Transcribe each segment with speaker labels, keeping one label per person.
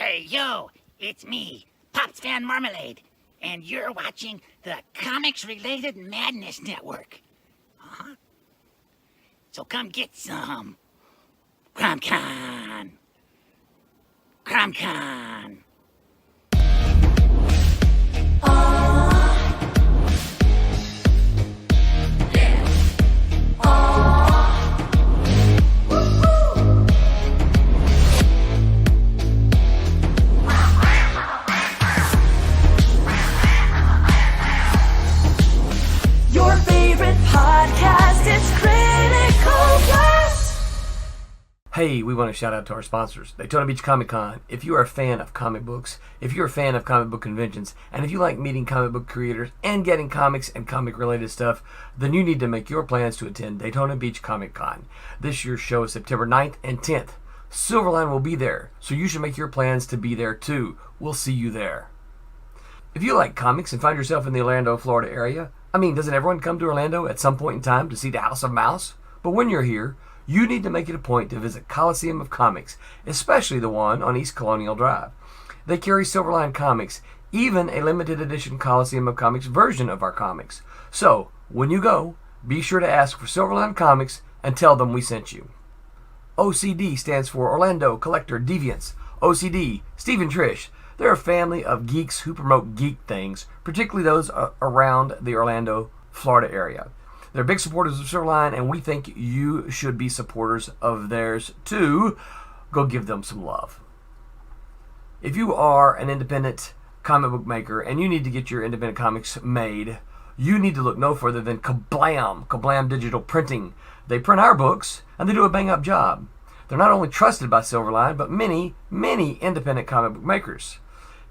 Speaker 1: Hey, yo, it's me, Pops Van Marmalade, and you're watching the Comics-Related Madness Network. Uh-huh. So come get some. CromCon. CromCon.
Speaker 2: Your favorite podcast is Critical Blast.
Speaker 3: Hey, we want to shout out to our sponsors, Daytona Beach Comic Con. If you are a fan of comic books, if you're a fan of comic book conventions, and if you like meeting comic book creators and getting comics and comic-related stuff, then you need to make your plans to attend Daytona Beach Comic Con. This year's show is September 9th and 10th. Silverline will be there, so you should make your plans to be there too. We'll see you there. If you like comics and find yourself in the Orlando, Florida area, doesn't everyone come to Orlando at some point in time to see the House of Mouse? But when you're here, you need to make it a point to visit Coliseum of Comics, especially the one on East Colonial Drive. They carry Silverline comics, even a limited edition Coliseum of Comics version of our comics. So, when you go, be sure to ask for Silverline Comics and tell them we sent you. OCD stands for Orlando Collector Deviants. OCD, Steve and Trish. They're a family of geeks who promote geek things, particularly those around the Orlando, Florida area. They're big supporters of Silverline, and we think you should be supporters of theirs too. Go give them some love. If you are an independent comic book maker and you need to get your independent comics made, you need to look no further than Kablam Digital Printing. They print our books, and they do a bang-up job. They're not only trusted by Silverline, but many, many independent comic book makers.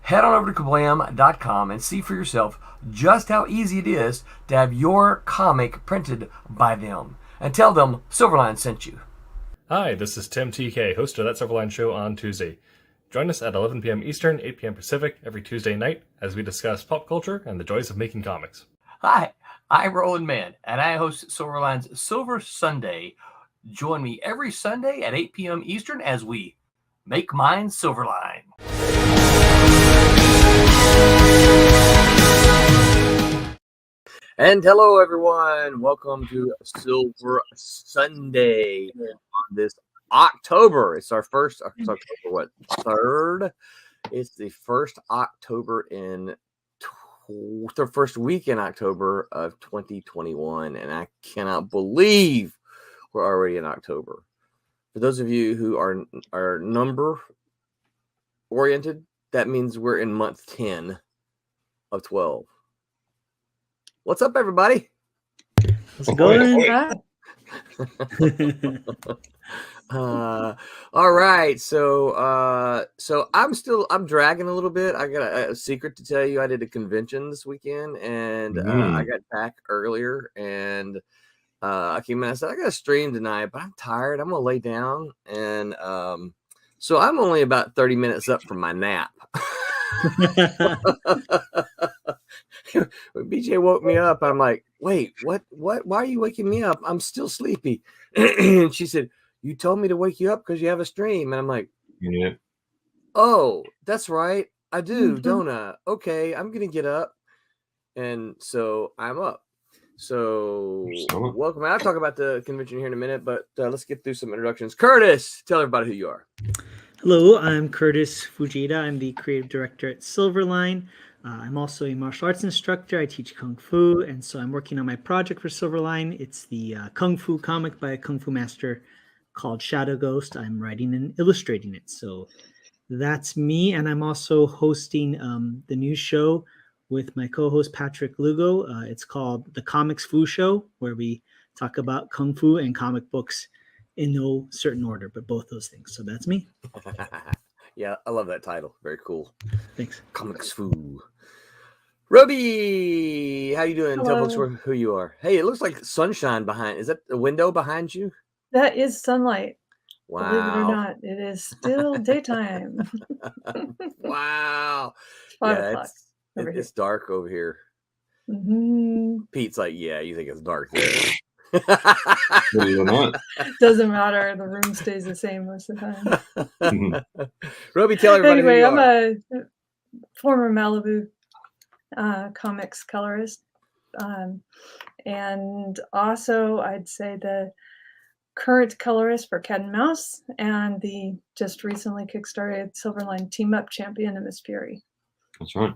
Speaker 3: Head on over to kablam.com and see for yourself just how easy it is to have your comic printed by them. And tell them Silverline sent you.
Speaker 4: Hi, this is Tim TK, host of That Silverline Show on Tuesday. Join us at 11 p.m. Eastern, 8 p.m. Pacific every Tuesday night as we discuss pop culture and the joys of making comics.
Speaker 3: Hi, I'm Roland Mann, and I host Silverline's Silver Sunday. Join me every Sunday at 8 p.m. Eastern as we make mine Silverline. And hello, everyone. Welcome to Silver Sunday on this October. It's our first, it's October, what, 3rd? It's the first October in the first week in October of 2021, and I cannot believe we're already in October. For those of you who are number oriented, that means we're in month 10 of 12. What's up, everybody?
Speaker 5: How's it going?
Speaker 3: All right. So I'm dragging a little bit. I got a secret to tell you. I did a convention this weekend, and I got back earlier, and I came in. I said I got to stream tonight, but I'm tired. I'm gonna lay down, and so I'm only about 30 minutes up from my nap. When BJ woke me up, I'm like, wait, what? Why are you waking me up? I'm still sleepy. And she said, you told me to wake you up because you have a stream. And I'm like,
Speaker 4: Yeah.
Speaker 3: Oh, that's right. I do, don't I? Okay, I'm going to get up. And so I'm up. So welcome. I'll talk about the convention here in a minute, but let's get through some introductions. Curtis, tell everybody who you are.
Speaker 5: Hello, I'm Curtis Fujita. I'm the creative director at Silverline. I'm also a martial arts instructor. I teach Kung Fu, and so I'm working on my project for Silverline. It's the Kung Fu comic by a Kung Fu master called Shadow Ghost. I'm writing and illustrating it. So that's me, and I'm also hosting the new show with my co-host Patrick Lugo. It's called The Comics Fu Show, where we talk about Kung Fu and comic books in no certain order, but both those things. So that's me.
Speaker 3: Yeah, I love that title. Very cool.
Speaker 5: Thanks.
Speaker 3: Comics Fu. Ruby, how you doing?
Speaker 6: Hello.
Speaker 3: Tell folks who you are. Hey, it looks like sunshine behind. Is that the window behind you?
Speaker 6: That is sunlight.
Speaker 3: Wow.
Speaker 6: Believe it or not, it is still daytime.
Speaker 3: Wow.
Speaker 6: 5
Speaker 3: Yeah,
Speaker 6: o'clock over
Speaker 3: it's dark over here.
Speaker 6: here.
Speaker 3: Pete's like, yeah, you think it's dark there.
Speaker 7: Believe it or not.
Speaker 6: Doesn't matter. The room stays the same most of the time.
Speaker 3: Roby, tell everybody
Speaker 6: Anyway,
Speaker 3: who you
Speaker 6: I'm
Speaker 3: are.
Speaker 6: a former Malibu comics colorist. And also, I'd say the current colorist for Cat and Mouse and the just recently kickstarted Silverline Team Up champion of Miss Fury.
Speaker 7: That's right.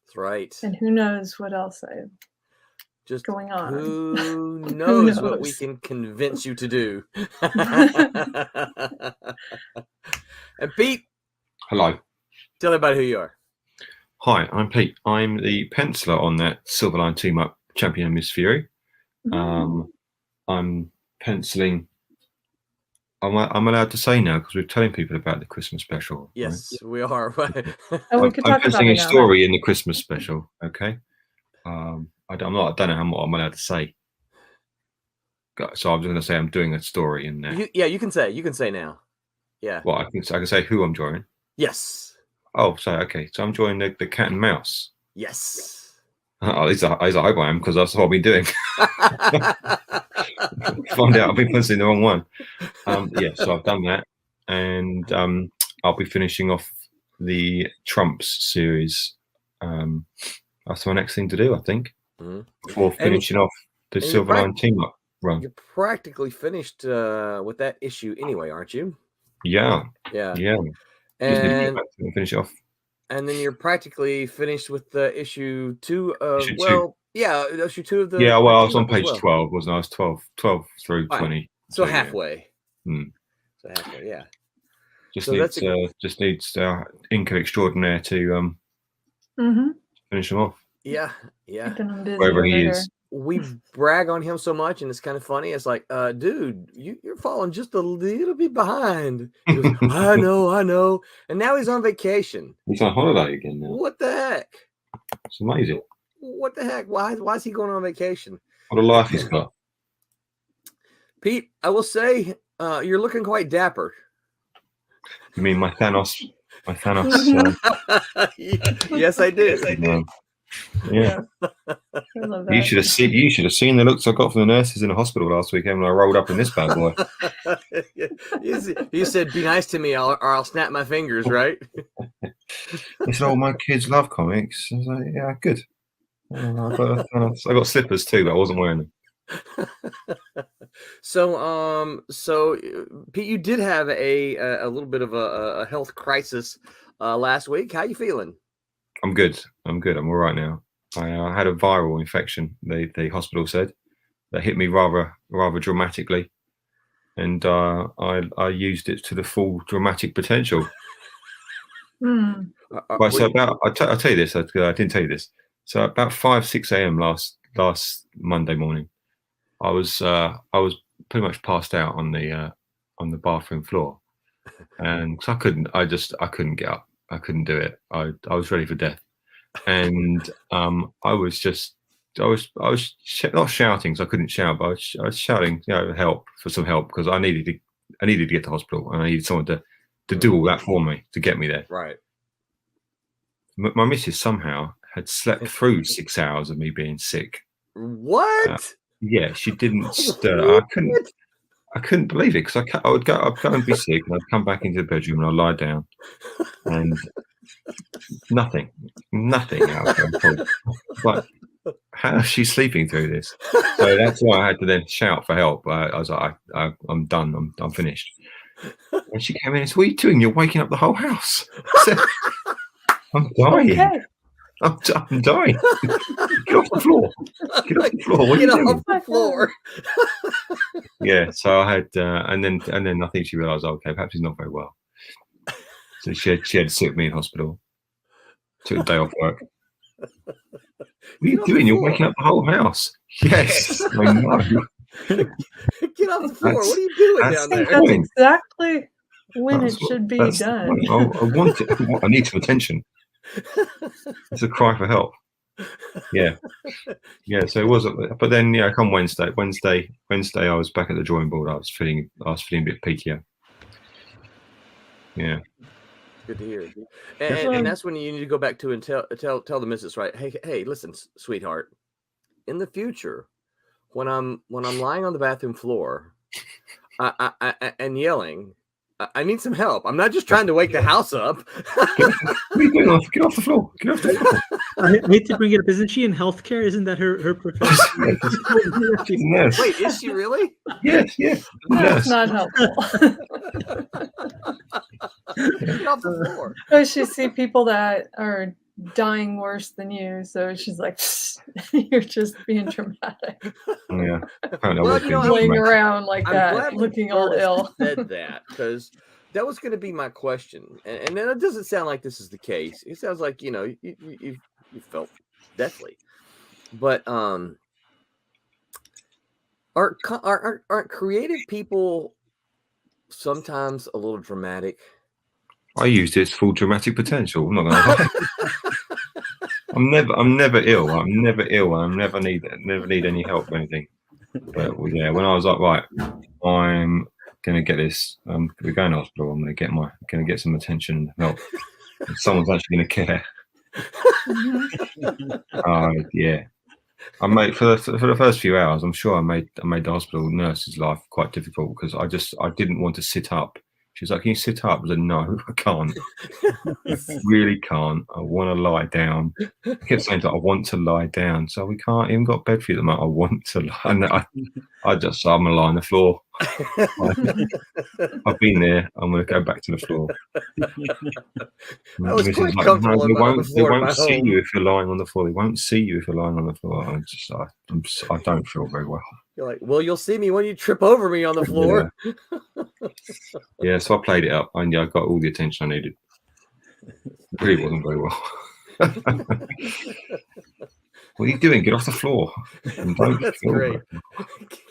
Speaker 3: That's right.
Speaker 6: And who knows what else I have
Speaker 3: Just
Speaker 6: going on.
Speaker 3: Who knows what we
Speaker 6: knows?
Speaker 3: can convince you to do? And Pete,
Speaker 7: Hello.
Speaker 3: tell everybody who you are.
Speaker 7: Hi, I'm Pete. I'm the penciler on that Silverline Team Up champion Miss Fury. I'm penciling. I'm allowed to say now because we're telling people about the Christmas special.
Speaker 3: Yes, we are.
Speaker 6: Oh, we could
Speaker 7: I'm
Speaker 6: talk about
Speaker 7: penciling
Speaker 6: it
Speaker 7: a
Speaker 6: now.
Speaker 7: story in the Christmas special. Okay. I don't know what I'm allowed to say. So I'm just going to say I'm doing a story in there.
Speaker 3: You can say. You can say now. Yeah.
Speaker 7: Well, I can say who I'm drawing.
Speaker 3: Yes.
Speaker 7: Oh, so okay. So I'm drawing the cat and mouse.
Speaker 3: Yes.
Speaker 7: At least I hope I am, because that's what I've been doing. Find out I've been penciling the wrong one. Yeah, so I've done that, and I'll be finishing off the Trumps series. That's my next thing to do, I think, before finishing off the Silverline Team Up run.
Speaker 3: You're practically finished with that issue anyway, aren't you?
Speaker 7: Yeah.
Speaker 3: Yeah.
Speaker 7: Just need to get back to it and finish it off.
Speaker 3: And then you're practically finished with the issue 2 of
Speaker 7: issue 2
Speaker 3: of the.
Speaker 7: Yeah, well, I was on page 12, wasn't I? I was 12 through 20.
Speaker 3: So halfway.
Speaker 7: Yeah.
Speaker 3: So halfway, yeah.
Speaker 7: Just needs Inca Extraordinaire to finish him off.
Speaker 3: Yeah.
Speaker 6: Keeping him busy
Speaker 7: Wherever
Speaker 6: over
Speaker 7: he
Speaker 6: here.
Speaker 7: is.
Speaker 3: We brag on him so much, and it's kind of funny. It's like, dude, you're falling just a little bit behind. He goes, I know. And now he's on vacation.
Speaker 7: He's on holiday again now.
Speaker 3: What the heck?
Speaker 7: It's amazing.
Speaker 3: What the heck? Why is he going on vacation?
Speaker 7: What a life he's got.
Speaker 3: Pete, I will say, you're looking quite dapper.
Speaker 7: You mean my Thanos?
Speaker 3: Yes, I did.
Speaker 7: Yeah.
Speaker 6: I love that.
Speaker 7: You should have seen the looks I got from the nurses in the hospital last weekend when I rolled up in this bad boy.
Speaker 3: You said, "Be nice to me, or I'll snap my fingers." Right?
Speaker 7: They said, "Oh, my kids love comics." I was like, "Yeah, good." I got slippers too, but I wasn't wearing them.
Speaker 3: So Pete, you did have a little bit of a health crisis last week. How you feeling?
Speaker 7: I'm good. I'm all right now. I had a viral infection. The hospital said that hit me rather dramatically, and I used it to the full dramatic potential. Right, so I'll tell you this. I didn't tell you this. So about 5-6 a.m. last Monday morning, I was pretty much passed out on the bathroom floor, and I couldn't get up. I couldn't do it. I was ready for death, and I was not shouting because I couldn't shout, but I was shouting, help for some help, because I needed to get to hospital, and I needed someone to do all that for me to get me there.
Speaker 3: Right.
Speaker 7: My missus somehow had slept through 6 hours of me being sick.
Speaker 3: What?
Speaker 7: Yeah, she didn't stir. I couldn't believe it, because I'd go and be sick, and I'd come back into the bedroom and I'd lie down, and nothing out there. But how is she sleeping through this? So that's why I had to then shout for help. I was like, I'm done. I'm finished. And she came in and said, "What are you doing? You're waking up the whole house." I said, "I'm dying.
Speaker 6: Okay.
Speaker 7: I'm dying. Get off the floor. Get off the floor. What are you doing?"
Speaker 3: Off the floor.
Speaker 7: Yeah, so I had, and then I think she realised, okay, perhaps he's not very well. So she had to sit with me in hospital. Took a day off work. What are you doing? You're waking up the whole house. Yes, I know.
Speaker 3: Get off the floor. What are you doing down there?
Speaker 6: That's exactly when it should be
Speaker 7: that's
Speaker 6: done.
Speaker 7: I want it. I need some attention. It's a cry for help. Yeah. So it wasn't. But then, come Wednesday, I was back at the drawing board. I was feeling a bit peakier. Yeah.
Speaker 3: Good to hear. And that's when you need to go back to and tell the missus, right? Hey, listen, sweetheart. In the future, when I'm lying on the bathroom floor, and yelling, I need some help. I'm not just trying to wake the house up.
Speaker 7: What are you doing? Get off the floor. Get off the floor.
Speaker 5: I hate to bring it up. Isn't she in healthcare? Isn't that her profession?
Speaker 7: Yes.
Speaker 3: Wait, is she really?
Speaker 7: Yes, yeah.
Speaker 6: That's
Speaker 7: Yes.
Speaker 6: not helpful.
Speaker 3: Get off the floor.
Speaker 6: Oh, she see people that are dying worse than you, so she's like, "You're just being dramatic,
Speaker 7: Yeah. Apparently I
Speaker 3: Well,
Speaker 7: was
Speaker 3: you know,
Speaker 7: being
Speaker 6: laying
Speaker 7: dramatic.
Speaker 6: around like
Speaker 3: I'm
Speaker 6: that,
Speaker 3: glad
Speaker 6: looking all
Speaker 3: Curtis
Speaker 6: ill."
Speaker 3: said that, because that was going to be my question, and then it doesn't sound like this is the case. It sounds like you felt deathly, but aren't creative people sometimes a little dramatic?
Speaker 7: I use this full dramatic potential. I'm not gonna lie. I'm never ill. I'm never ill. I never need any help or anything. But yeah, when I was like, right, I'm gonna get this. We're going to hospital. I'm gonna get some attention and help. Someone's actually gonna care. Yeah. I made for the first few hours. I'm sure I made the hospital nurse's life quite difficult because I didn't want to sit up. She was like, "Can you sit up?" I said, "No, I can't. Really can't. I want to lie down." I kept saying that I want to lie down. So we can't even got bed for you at the moment. I want to lie. And I'm gonna lie on the floor. I've been there. I'm gonna go back to the floor.
Speaker 3: I was
Speaker 7: Mrs.
Speaker 3: quite
Speaker 7: like,
Speaker 3: comfortable
Speaker 7: "No,
Speaker 3: on the
Speaker 7: they
Speaker 3: floor of my
Speaker 7: won't see
Speaker 3: home.
Speaker 7: you if you're lying on the floor. They won't see you if you're lying on the floor." I don't feel very well.
Speaker 3: You're like, well, you'll see me when you trip over me on the floor.
Speaker 7: Yeah, so I played it up, and I got all the attention I needed. It really wasn't very well. What are you doing? Get off the floor.
Speaker 3: That's great.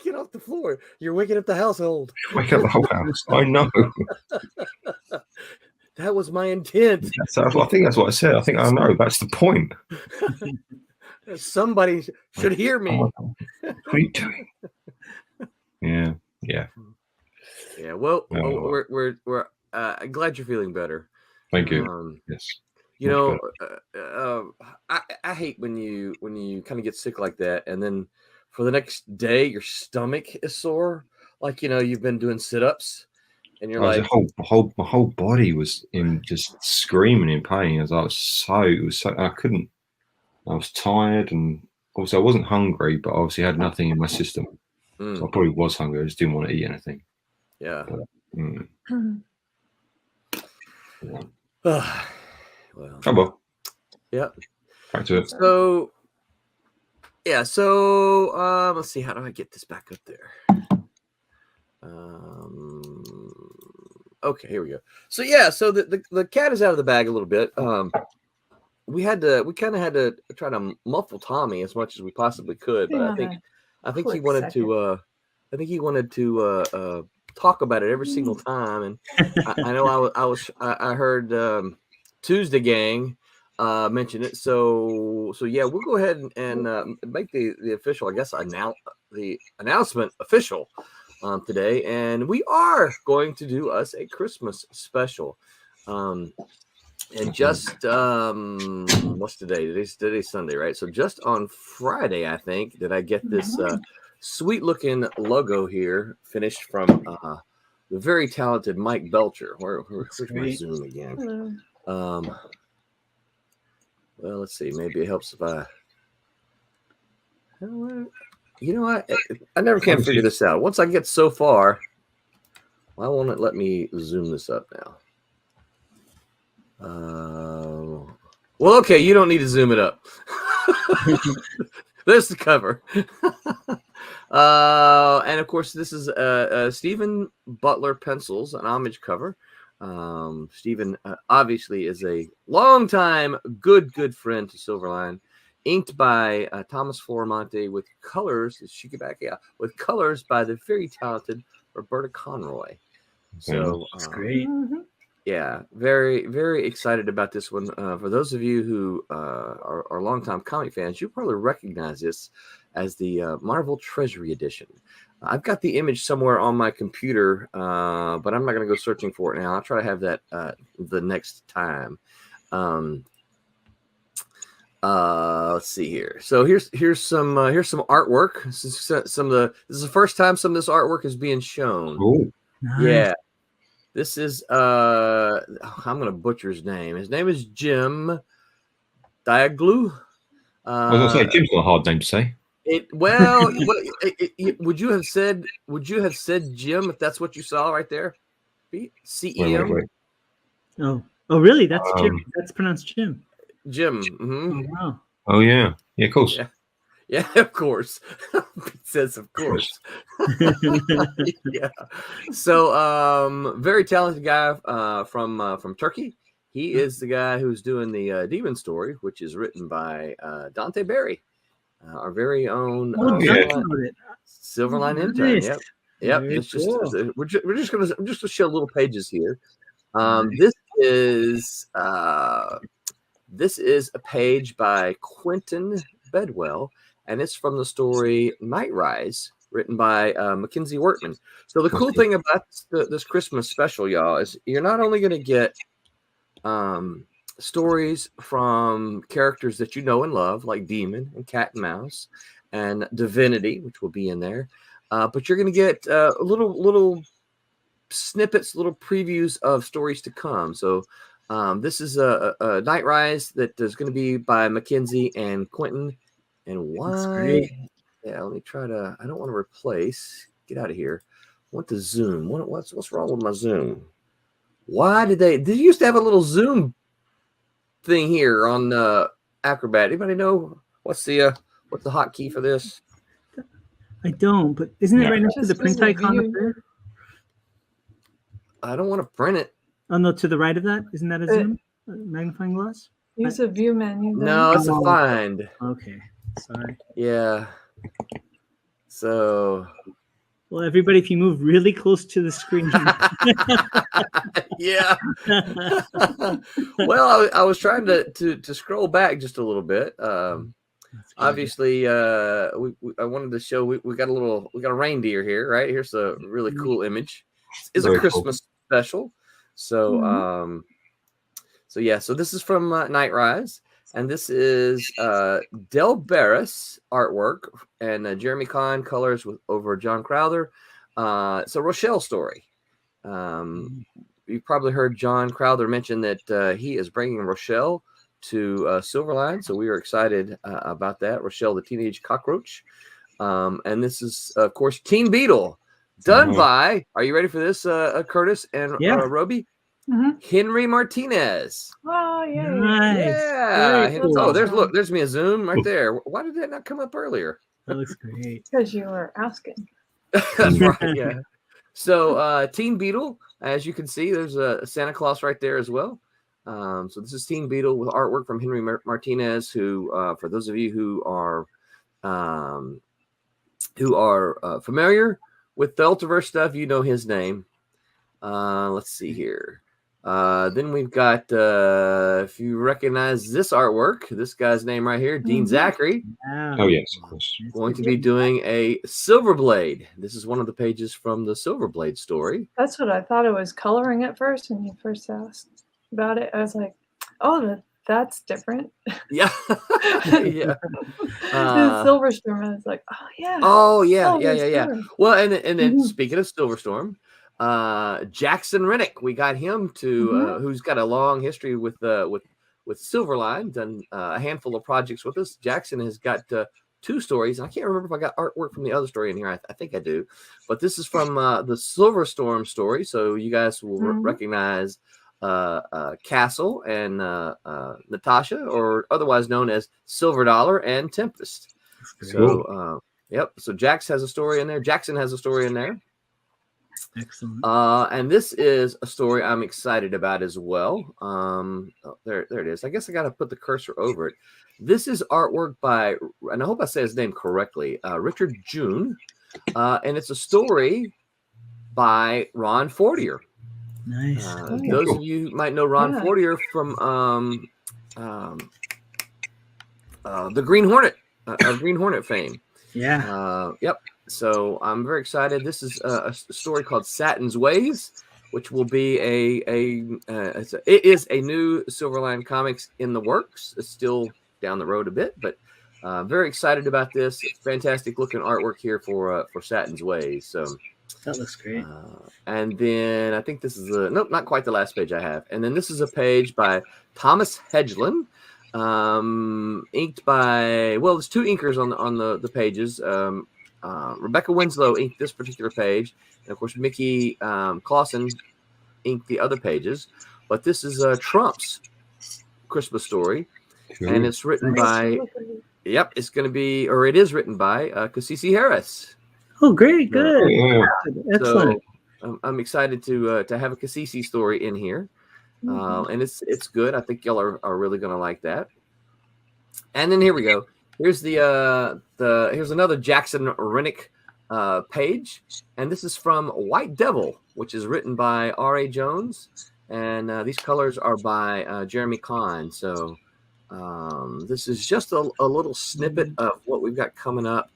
Speaker 3: Get off the floor. You're waking up the household.
Speaker 7: Wake up the whole house. I know.
Speaker 3: That was my intent.
Speaker 7: I think that's what I said. I think I know. That's the point.
Speaker 3: Somebody should hear me.
Speaker 7: What are you doing? Yeah.
Speaker 3: Yeah. Well, we're glad you're feeling better.
Speaker 7: Thank you. Yes.
Speaker 3: You know, I hate when you kind of get sick like that, and then for the next day your stomach is sore, like you've been doing sit-ups, and you're like,
Speaker 7: my whole body was in just screaming in pain. It was so I couldn't. I was tired, and obviously I wasn't hungry, but obviously I had nothing in my system. So I probably was hungry. I just didn't want to eat anything.
Speaker 3: Yeah.
Speaker 7: But,
Speaker 3: well.
Speaker 7: Oh well.
Speaker 3: Yeah.
Speaker 7: Back to it.
Speaker 3: So yeah. So let's see. How do I get this back up there? Okay, here we go. So yeah. So the cat is out of the bag a little bit. We kind of had to try to muffle Tommy as much as we possibly could, but I think he wanted to talk about it every single time, and I know I heard Tuesday Gang mention it. So yeah, we'll go ahead and make the official, I guess, the announcement official today, and we are going to do us a Christmas special. And just what's today? Today's Sunday, right? So just on Friday, I think, did I get this sweet looking logo here finished from the very talented Mike Belcher. Where's my Zoom again? Well, let's see. Maybe it helps if I. You know what? I never can figure this out. Once I get so far, why won't it let me zoom this up now? Well, okay, you don't need to zoom it up. There's the cover. And of course, this is Stephen Butler Pencils, an homage cover. Stephen obviously is a longtime good friend to Silverline, inked by Thomas Floramonte with colors, with colors by the very talented Roberta Conroy. So
Speaker 5: that's great.
Speaker 3: Yeah, very, very excited about this one. For those of you who are longtime comic fans, you'll probably recognize this as the Marvel Treasury Edition. I've got the image somewhere on my computer, but I'm not going to go searching for it now. I'll try to have that the next time. Let's see here. So here's some artwork. This is the first time some of this artwork is being shown.
Speaker 7: Oh,
Speaker 5: Nice.
Speaker 3: Yeah. This is I'm gonna butcher his name. His name is Jim Diaglu.
Speaker 7: I was gonna say Jim's not a hard name to say.
Speaker 3: Would you have said Jim if that's what you saw right there? CEM.
Speaker 7: Wait.
Speaker 5: Oh, really? That's Jim. That's pronounced Jim.
Speaker 3: Jim.
Speaker 5: Oh,
Speaker 3: Mm-hmm.
Speaker 5: wow.
Speaker 7: Oh yeah, of course.
Speaker 3: Yeah, of course. It says of course. Yeah. So very talented guy from Turkey. He is the guy who's doing the Demon Story, which is written by Dante Berry, our very own Silverline intern. Yep.
Speaker 5: Very
Speaker 3: It's
Speaker 5: cool.
Speaker 3: I'm just gonna show little pages here. This is a page by Quentin Bedwell, and it's from the story Night Rise, written by Mackenzie Workman. So the cool thing about this Christmas special, y'all, is you're not only going to get stories from characters that you know and love, like Demon and Cat and Mouse and Divinity, which will be in there, but you're going to get little snippets, little previews of stories to come. So this is a Night Rise that is going to be by Mackenzie and Quentin. And why?
Speaker 5: That's great.
Speaker 3: Yeah, let me try to. I don't want to replace. Get out of here. I want to zoom. What's wrong with my zoom? Why did they used to have a little zoom thing here on Acrobat? Anybody know what's the hotkey for this?
Speaker 5: I don't, but isn't it right next to the
Speaker 6: Just
Speaker 5: print
Speaker 6: as a
Speaker 5: icon up
Speaker 6: view.
Speaker 5: there?
Speaker 3: I don't want to print it.
Speaker 5: Oh no, to the right of that, isn't that a zoom? A magnifying glass?
Speaker 6: Use a view menu. Then.
Speaker 3: No, it's a
Speaker 5: Oh.
Speaker 3: find.
Speaker 5: Okay, sorry.
Speaker 3: Yeah. So
Speaker 5: Well, everybody, if you move really close to the screen.
Speaker 3: yeah. Well, I was trying to scroll back just a little bit. Obviously, I wanted to show we got a reindeer here, right? Here's a really cool image. It's a
Speaker 7: Very cool.
Speaker 3: Christmas special. So so this is from Night Rise, and this is Del Barris artwork and Jeremy Kahn colors over John Crowther. It's a Rochelle story. You probably heard John Crowther mention that he is bringing Rochelle to Silverline, so we are excited about that. Rochelle, the teenage cockroach, and this is of course Teen Beetle, done by. Are you ready for this, Curtis and Roby?
Speaker 6: Mm-hmm.
Speaker 3: Henry Martinez.
Speaker 6: Oh, yay.
Speaker 5: Nice.
Speaker 3: Yeah.
Speaker 5: Very cool.
Speaker 3: Oh, there's me a zoom right there. Why did that not come up earlier?
Speaker 5: That looks great.
Speaker 6: Because you were asking.
Speaker 3: That's right. Yeah. So Teen Beetle, as you can see, there's a Santa Claus right there as well. So this is Teen Beetle with artwork from Henry Martinez, who, for those of you who are familiar with the Ultraverse stuff, you know his name. Let's see here. Then we've got, if you recognize this artwork, this guy's name right here, Dean Zachary.
Speaker 5: Wow.
Speaker 7: Oh yes, of course.
Speaker 3: Going to be doing a Silverblade. This is one of the pages from the Silverblade story.
Speaker 6: That's what I thought it was coloring at first when you first asked about it. I was like, oh, that's different.
Speaker 3: Yeah. Yeah.
Speaker 6: The Silverstorm, I was like, oh, yeah.
Speaker 3: Oh, yeah.
Speaker 6: Silverstorm.
Speaker 3: Well, and then speaking of Silverstorm, Jackson Rennick, we got him to who's got a long history with Silverline, done a handful of projects with us. Jackson has got 2 stories. I can't remember if I got artwork from the other story in here. I think I do, but this is from the Silverstorm story, so you guys will recognize Castle and Natasha, or otherwise known as Silver Dollar and Tempest. So so Jackson has a story in there.
Speaker 5: Excellent.
Speaker 3: And this is a story I'm excited about as well. There it is. I guess I got to put the cursor over it. This is artwork by, and I hope I say his name correctly, Richard June, and it's a story by Ron Fortier.
Speaker 5: Nice.
Speaker 3: Those of you who might know Ron Fortier from the Green Hornet, Green Hornet fame.
Speaker 5: Yeah.
Speaker 3: Yep. So I'm very excited. This is a story called Satin's Ways, which will be it is a new Silverline Comics in the works. It's still down the road a bit, but very excited about this. Fantastic looking artwork here for Satin's Ways. So
Speaker 5: That looks great.
Speaker 3: and then I think this is nope, not quite the last page I have. And then this is a page by Thomas Hedgelin, inked by, well, there's two inkers on the pages. Rebecca Winslow inked this particular page, and of course Mickey Clausen inked the other pages. But this is Trump's Christmas story, and it's written by. Yep, it's going to be, or it is written by Cassisi Harris.
Speaker 5: Oh, great, good,
Speaker 7: Yeah.
Speaker 5: excellent.
Speaker 3: So I'm excited to have a Cassisi story in here, and it's good. I think y'all are really going to like that. And then here we go. Here's here's another Jackson Rennick page, and this is from White Devil, which is written by R.A. Jones, and these colors are by Jeremy Kahn. So this is just a little snippet of what we've got coming up,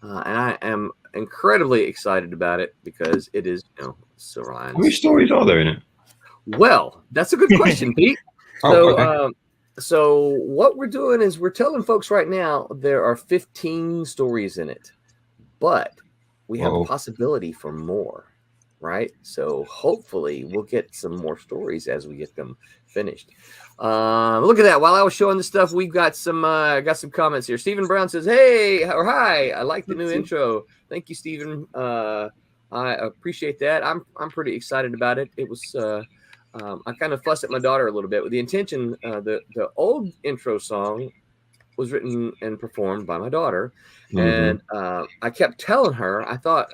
Speaker 3: and I am incredibly excited about it because it is, Silverline.
Speaker 7: How many stories are there in it?
Speaker 3: Well, that's a good question, Pete.
Speaker 7: Oh,
Speaker 3: So,
Speaker 7: okay.
Speaker 3: so what we're doing is we're telling folks right now there are 15 stories in it, but we have a possibility for more, right? So hopefully we'll get some more stories as we get them finished. Look at that. While I was showing this stuff, we've got some comments here. Stephen Brown says, "Hey," or "Hi, I like the new intro." Thank you, Stephen. I appreciate that. I'm pretty excited about it. It was I kind of fussed at my daughter a little bit with the intention. The old intro song was written and performed by my daughter, and I kept telling her I thought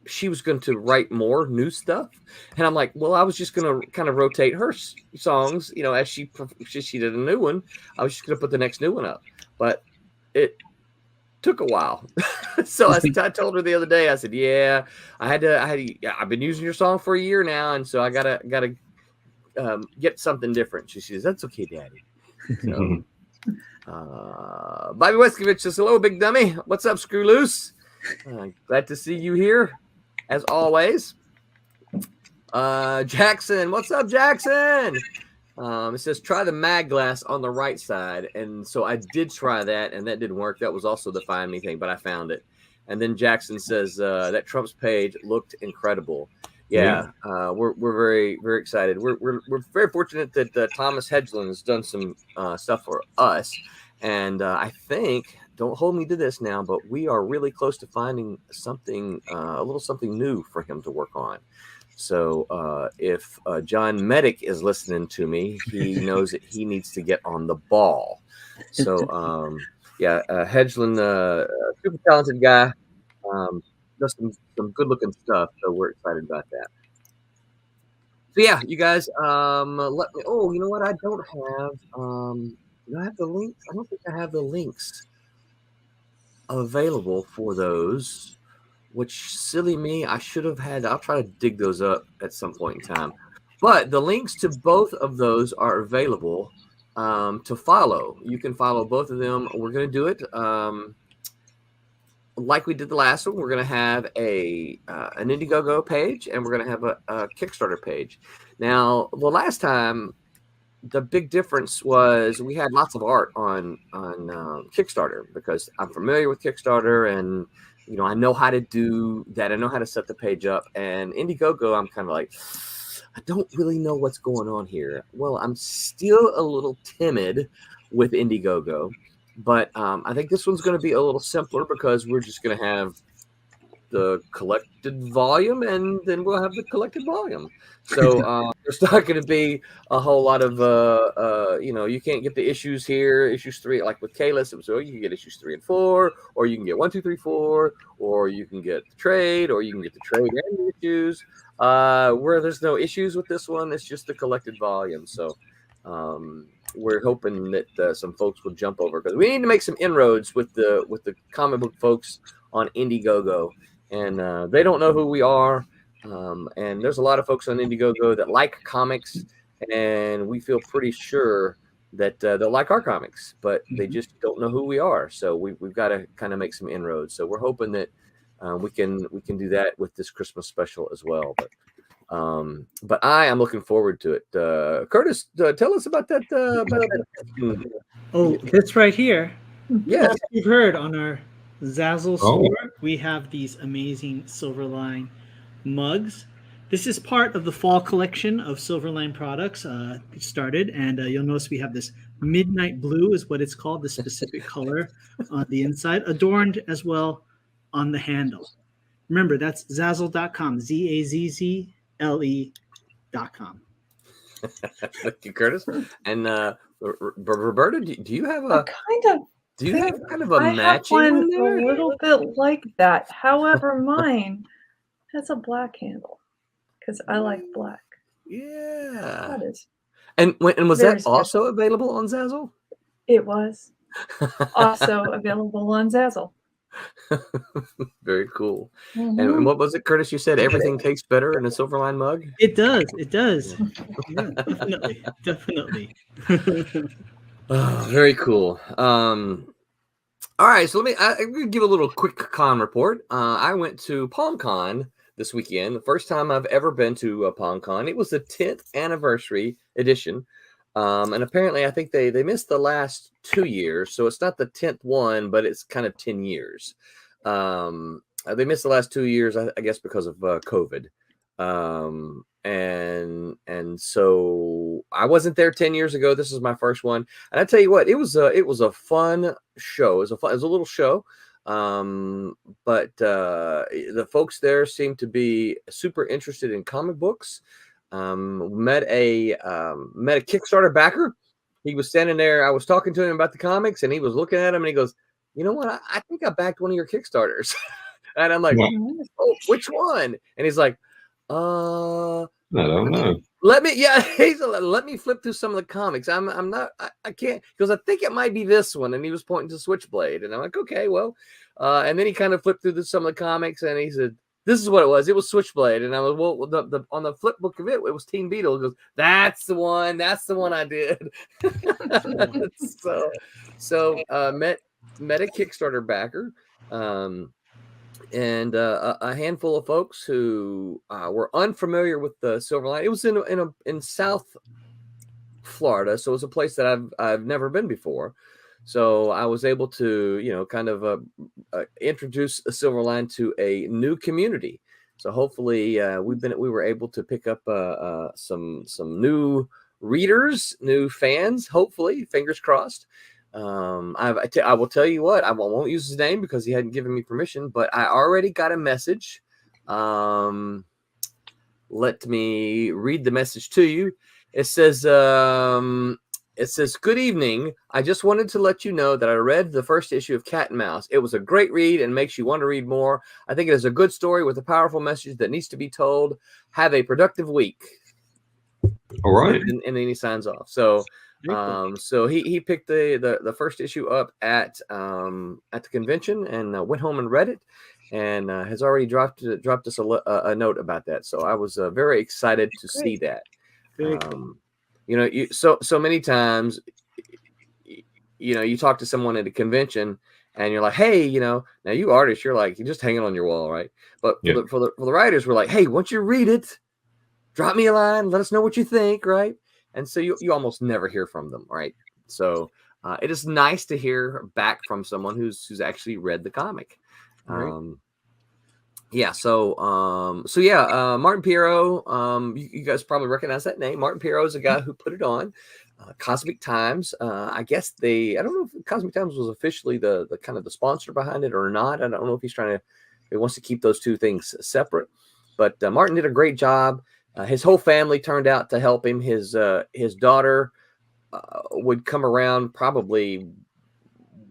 Speaker 3: she was going to write more new stuff, and I'm like, well, I was just going to kind of rotate her songs, as she did a new one. I was just going to put the next new one up, but it took a while. So I told her the other day, I said, yeah, I've been using your song for a year now, and so I gotta get something different. She says, that's okay, Daddy. So Bobby Westkovich says, hello, big dummy. What's up, Screw Loose? Glad to see you here, as always. Jackson, what's up, Jackson? It says try the mag glass on the right side, and so I did try that, and that didn't work. That was also the Find Me thing, but I found it. And then Jackson says that Trump's page looked incredible. Yeah, we're very, very excited. We're very fortunate that Thomas Hedgelin has done some stuff for us, and I think, don't hold me to this now, but we are really close to finding something, a little something new for him to work on. So if John Medic is listening to me, he knows that he needs to get on the ball. So Hedgelin, super talented guy, does some good looking stuff. So we're excited about that. So yeah, you guys, let me. Oh, you know what? I don't have. Do I have the links? I don't think I have the links available for those. Which, silly me, I should have had. I'll try to dig those up at some point in time. But the links to both of those are available to follow. You can follow both of them. We're going to do it like we did the last one. We're going to have an Indiegogo page, and we're going to have a Kickstarter page. Now, the last time, the big difference was we had lots of art on Kickstarter because I'm familiar with Kickstarter, and I know how to do that. I know how to set the page up. And Indiegogo, I'm kind of like, I don't really know what's going on here. Well, I'm still a little timid with Indiegogo, but I think this one's going to be a little simpler because we're just going to have the collected volume, and then we'll have the collected volume. So there's not going to be a whole lot of you can't get the issues here, issues 3, like with Kalis. So you can get issues 3 and 4, or you can get 1, 2, 3, 4, or you can get the trade, or you can get the trade and the issues. Where there's no issues with this one, it's just the collected volume. So we're hoping that some folks will jump over, because we need to make some inroads with the comic book folks on Indiegogo. And they don't know who we are. And there's a lot of folks on Indiegogo that like comics, and we feel pretty sure that they'll like our comics, but they just don't know who we are. So we've got to kind of make some inroads. So we're hoping that we can do that with this Christmas special as well. But But I am looking forward to it. Curtis, tell us about that.
Speaker 5: Oh, this right here.
Speaker 3: Yes.
Speaker 5: As you've heard on our Zazzle
Speaker 7: Oh.
Speaker 5: store, we have these amazing Silverline mugs. This is part of the fall collection of Silverline products. It started, and you'll notice we have this midnight blue, is what it's called, the specific color on the inside, adorned as well on the handle. Remember, that's Zazzle.com, ZAZZLE.com.
Speaker 3: Thank you, Curtis. And Roberta, do you have
Speaker 6: I
Speaker 3: a
Speaker 6: kind of
Speaker 3: a
Speaker 6: I have
Speaker 3: matching
Speaker 6: one
Speaker 3: one there?
Speaker 6: a little bit like that. However, mine has a black handle because I like black.
Speaker 3: Yeah.
Speaker 6: That is.
Speaker 3: And was
Speaker 6: Very
Speaker 3: that also available on Zazzle?
Speaker 6: It was also available on Zazzle.
Speaker 3: Very cool.
Speaker 6: Mhm.
Speaker 3: And what was it, Curtis? You said everything tastes better in a Silverline mug?
Speaker 5: It does. It does. Yeah, definitely. Definitely.
Speaker 3: Oh, very cool. All right, so I'm gonna give a little quick con report. I went to PalmCon this weekend, the first time I've ever been to a PalmCon. It was the 10th anniversary edition, and apparently I think they missed the last 2 years, so it's not the 10th one, but it's kind of 10 years. They missed the last 2 years, I guess, because of COVID. And so I wasn't there 10 years ago. This is my first one. And I tell you what, it was a fun show. It was a little show. But the folks there seemed to be super interested in comic books. Met a Kickstarter backer. He was standing there. I was talking to him about the comics, and he was looking at him, and he goes, "You know what? I think I backed one of your Kickstarters." And I'm like, "Oh, which one?" And he's like,
Speaker 7: I don't know.
Speaker 3: let me flip through some of the comics. I can't, because I think it might be this one." And he was pointing to Switchblade, and I'm like, okay, well, and then he kind of flipped through some of the comics, and he said, "This is what it was. It was Switchblade." And I was, well, the on the flip book of it was Teen Beetle. He goes, "That's the one. That's the one I did." so met a Kickstarter backer. And a handful of folks who were unfamiliar with the Silverline. It was in South Florida, so it was a place that I've never been before. So I was able to, kind of introduce a Silverline to a new community. So hopefully we were able to pick up some new readers, new fans. Hopefully, fingers crossed. I will tell you what, I won't use his name because he hadn't given me permission, but I already got a message. Let me read the message to you. It says, "Good evening. I just wanted to let you know that I read the first issue of Cat and Mouse. It was a great read and makes you want to read more. I think it is a good story with a powerful message that needs to be told. Have a productive week."
Speaker 7: All right.
Speaker 3: And then he signs off. So so he picked the first issue up at the convention and went home and read it, and has already dropped us a note about that. So I was very excited to see that. So many times, you talk to someone at a convention and you're like, "Hey, now you artists, you're just hanging on your wall, right?" But for the writers, we're like, "Hey, once you read it, drop me a line, let us know what you think," right? And so you almost never hear from them, right? So it is nice to hear back from someone who's actually read the comic.
Speaker 5: Right.
Speaker 3: Martin Piero, you guys probably recognize that name. Martin Piero is a guy who put it on. Cosmic Times, I guess I don't know if Cosmic Times was officially the kind of the sponsor behind it or not. I don't know if he wants to keep those two things separate. But Martin did a great job. His whole family turned out to help him. His daughter would come around probably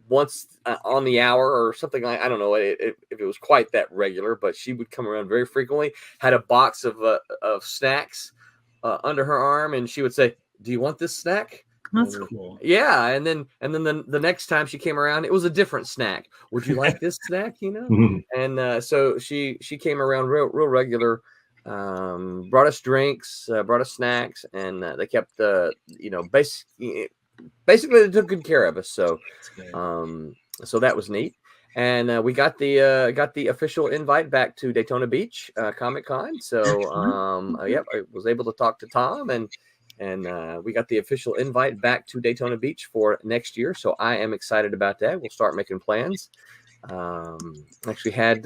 Speaker 3: once on the hour or something. I don't know if it was quite that regular, but she would come around very frequently. Had a box of snacks under her arm, and she would say, "Do you want this snack?"
Speaker 5: That's cool.
Speaker 3: Yeah, and then the next time she came around, it was a different snack. "Would you like this snack?" And so she came around real regular. Brought us drinks, brought us snacks, and they kept basically they took good care of us. So so that was neat. And we got the official invite back to Daytona Beach Comic Con. So yep, I was able to talk to Tom, and we got the official invite back to Daytona Beach for next year. So I am excited about that. We'll start making plans. Actually had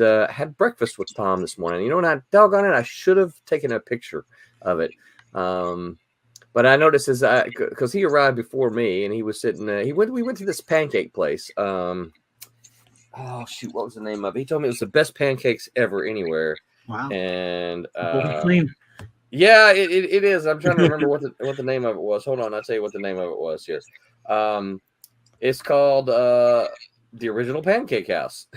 Speaker 3: breakfast with Tom this morning. You know, and I doggone it, I should have taken a picture of it. But I noticed because he arrived before me, and he was sitting. We went to this pancake place. Oh shoot, what was the name of it? He told me it was the best pancakes ever anywhere.
Speaker 5: Wow.
Speaker 3: And
Speaker 5: Bold claim.
Speaker 3: yeah, it is. I'm trying to remember what the name of it was. Hold on, I'll tell you what the name of it was here. It's called the Original Pancake House.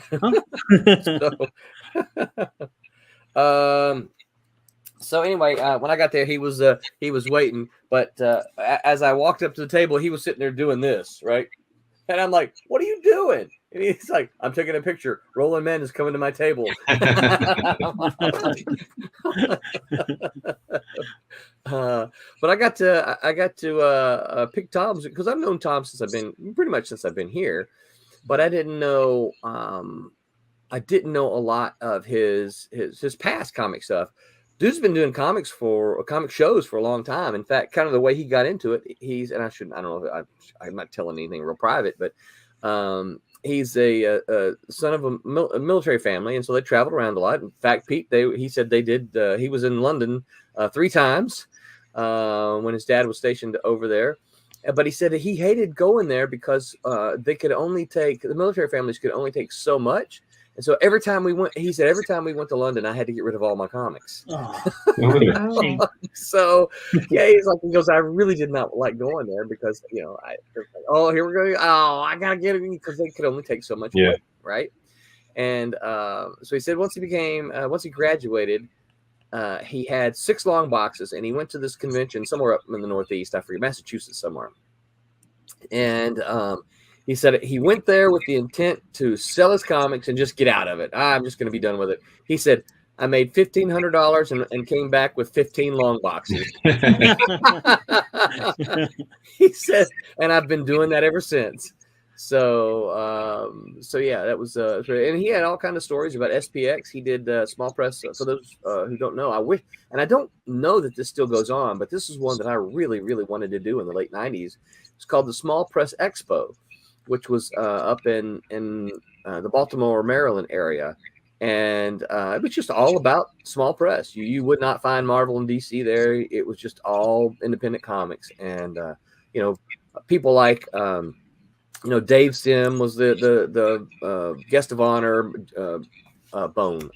Speaker 3: So anyway, when I got there, he was waiting, but as I walked up to the table, he was sitting there doing this, right? And I'm like, "What are you doing?" And he's like, "I'm taking a picture. Roland Men is coming to my table." But I got to pick Tom's because I've known Tom since I've been here, but I didn't know a lot of his past comic stuff. Dude's been doing comic shows for a long time. In fact, kind of the way he got into it, I'm not telling anything real private, but he's a son of a military family, and so they traveled around a lot. In fact, Pete, he said they did. He was in London 3 times when his dad was stationed over there. But he said that he hated going there because the military families could only take so much. And so every time we went to London, I had to get rid of all my comics.
Speaker 6: Oh.
Speaker 3: So yeah, he goes, I really did not like going there because, here we go. Oh, I gotta get it because they could only take so much away, right? And so he said once he graduated, he had 6 long boxes, and he went to this convention somewhere up in the Northeast, I forget, Massachusetts somewhere. And he said he went there with the intent to sell his comics and just get out of it. I'm just going to be done with it. He said, I made $1,500 and came back with 15 long boxes. He said, and I've been doing that ever since. So yeah, that was and he had all kind of stories about SPX. He did small press. For those who don't know, I don't know that this still goes on, but this is one that I really, really wanted to do in the late 90s. It's called the Small Press Expo, which was up in the Baltimore, Maryland area. And it was just all about small press. You would not find Marvel and DC there. It was just all independent comics. And, people like, Dave Sim was the guest of honor, Bone.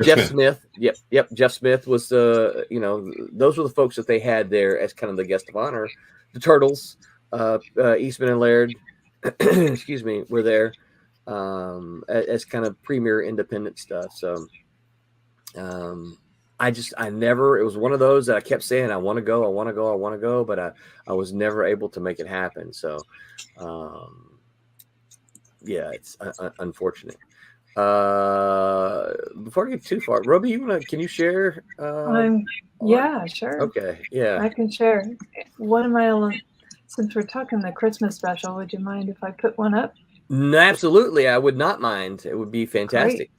Speaker 3: Jeff Smith. Yep. Jeff Smith was those were the folks that they had there as kind of the guest of honor. The Turtles, Eastman and Laird, excuse me, were there as kind of premier independent stuff. So it was one of those that I kept saying, I want to go, but I was never able to make it happen. So it's unfortunate. Before I get too far, Roby, can you share?
Speaker 6: Yeah, sure.
Speaker 3: Okay, yeah.
Speaker 6: I can share. Since we're talking the Christmas special, would you mind if I put one up?
Speaker 3: No, absolutely, I would not mind. It would be fantastic.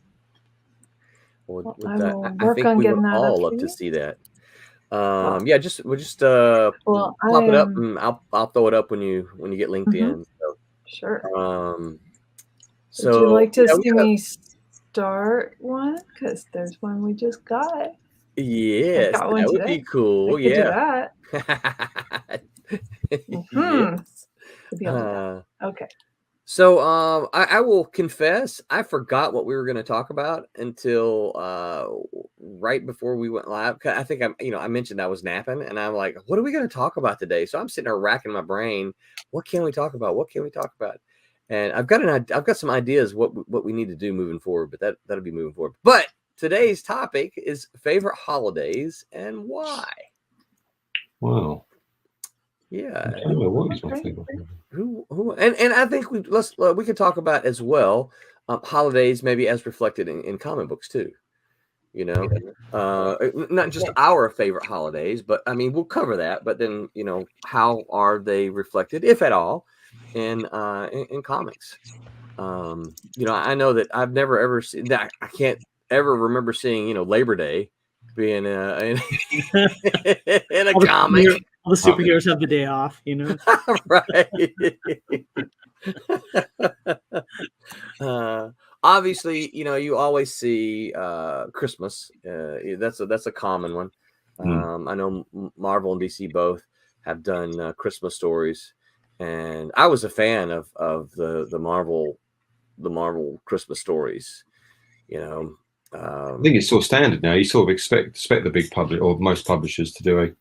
Speaker 3: I think we would all love to see that. We'll just pop it up, and I'll throw it up when you get linked in. So,
Speaker 6: sure.
Speaker 3: So
Speaker 6: would you like to see me start one? Because there's one we just got.
Speaker 3: Yes, that would be cool. Yeah.
Speaker 6: Okay.
Speaker 3: So I will confess, I forgot what we were going to talk about until right before we went live. I think I mentioned I was napping, and I'm like, what are we going to talk about today? So I'm sitting there racking my brain. What can we talk about? And I've got some ideas what we need to do moving forward, but that'll be moving forward. But today's topic is favorite holidays and why.
Speaker 7: Wow.
Speaker 3: Yeah.
Speaker 7: I don't know what is my favorite.
Speaker 3: And I think we could talk about as well holidays maybe as reflected in comic books too. Not just our favorite holidays, but I mean we'll cover that. But then how are they reflected, if at all, in comics. I know that I've never ever seen that. I can't ever remember seeing Labor Day being in, in a comic.
Speaker 5: All the superheroes have the day off,
Speaker 3: Right. Obviously, you always see Christmas. That's a common one. I know Marvel and DC both have done Christmas stories, and I was a fan of the Marvel Christmas stories.
Speaker 7: I think it's sort of standard now. You sort of expect the big public or most publishers to do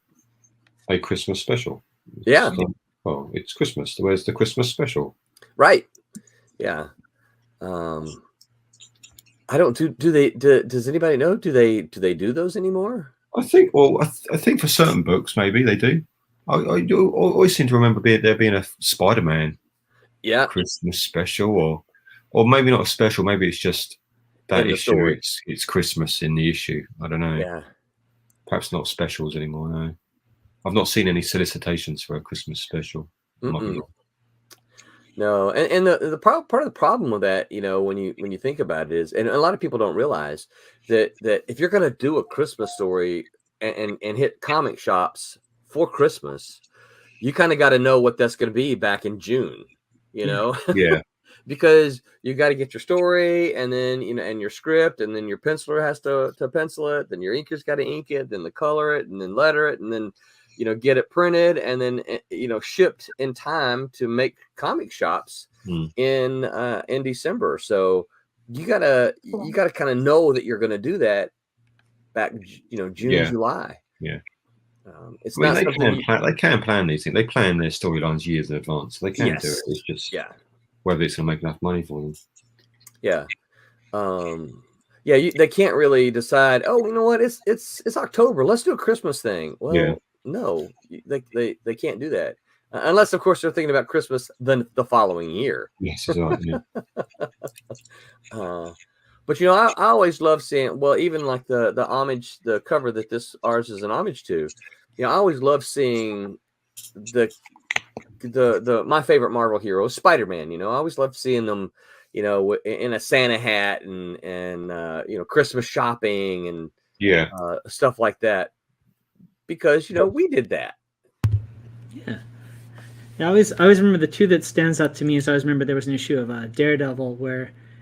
Speaker 7: a Christmas special.
Speaker 3: Yeah.
Speaker 7: Well, it's Christmas. Where's the Christmas special?
Speaker 3: Right. Yeah. I don't does anybody know? Do they do those anymore?
Speaker 7: I think. Well, I think for certain books, maybe they do. I always seem to remember there being a Spider-Man Christmas special, or maybe not a special. Maybe it's just that issue. It's Christmas in the issue. I don't know.
Speaker 3: Yeah.
Speaker 7: Perhaps not specials anymore. No, I've not seen any solicitations for a Christmas special.
Speaker 3: No, and the part of the problem with that, when you think about it is, and a lot of people don't realize that if you're going to do a Christmas story and hit comic shops for Christmas, you kind of got to know what that's going to be back in June,
Speaker 7: Yeah.
Speaker 3: Because you got to get your story, and then and your script, and then your penciler has to pencil it, then your inker's got to ink it, then the color it, and then letter it, and then get it printed, and then shipped in time to make comic shops in December. So you gotta kind of know that you're going to do that back June, July.
Speaker 7: Yeah.
Speaker 3: It's
Speaker 7: I mean,
Speaker 3: not
Speaker 7: they can plan these things. They plan their storylines years in advance. So they can do it. It's just whether it's going to make enough money for them.
Speaker 3: Yeah. They can't really decide. Oh, you know what? It's October. Let's do a Christmas thing. Well, no, they can't do that unless, of course, they're thinking about Christmas the following year.
Speaker 7: Yes, exactly.
Speaker 3: But I always love seeing. Well, even like the homage, the cover that ours is an homage to. I always love seeing the my favorite Marvel hero, Spider-Man. I always love seeing them, in a Santa hat and Christmas shopping and stuff like that. Because we did that.
Speaker 5: Yeah. I always remember the two that stands out to me is I always remember there was an issue of Daredevil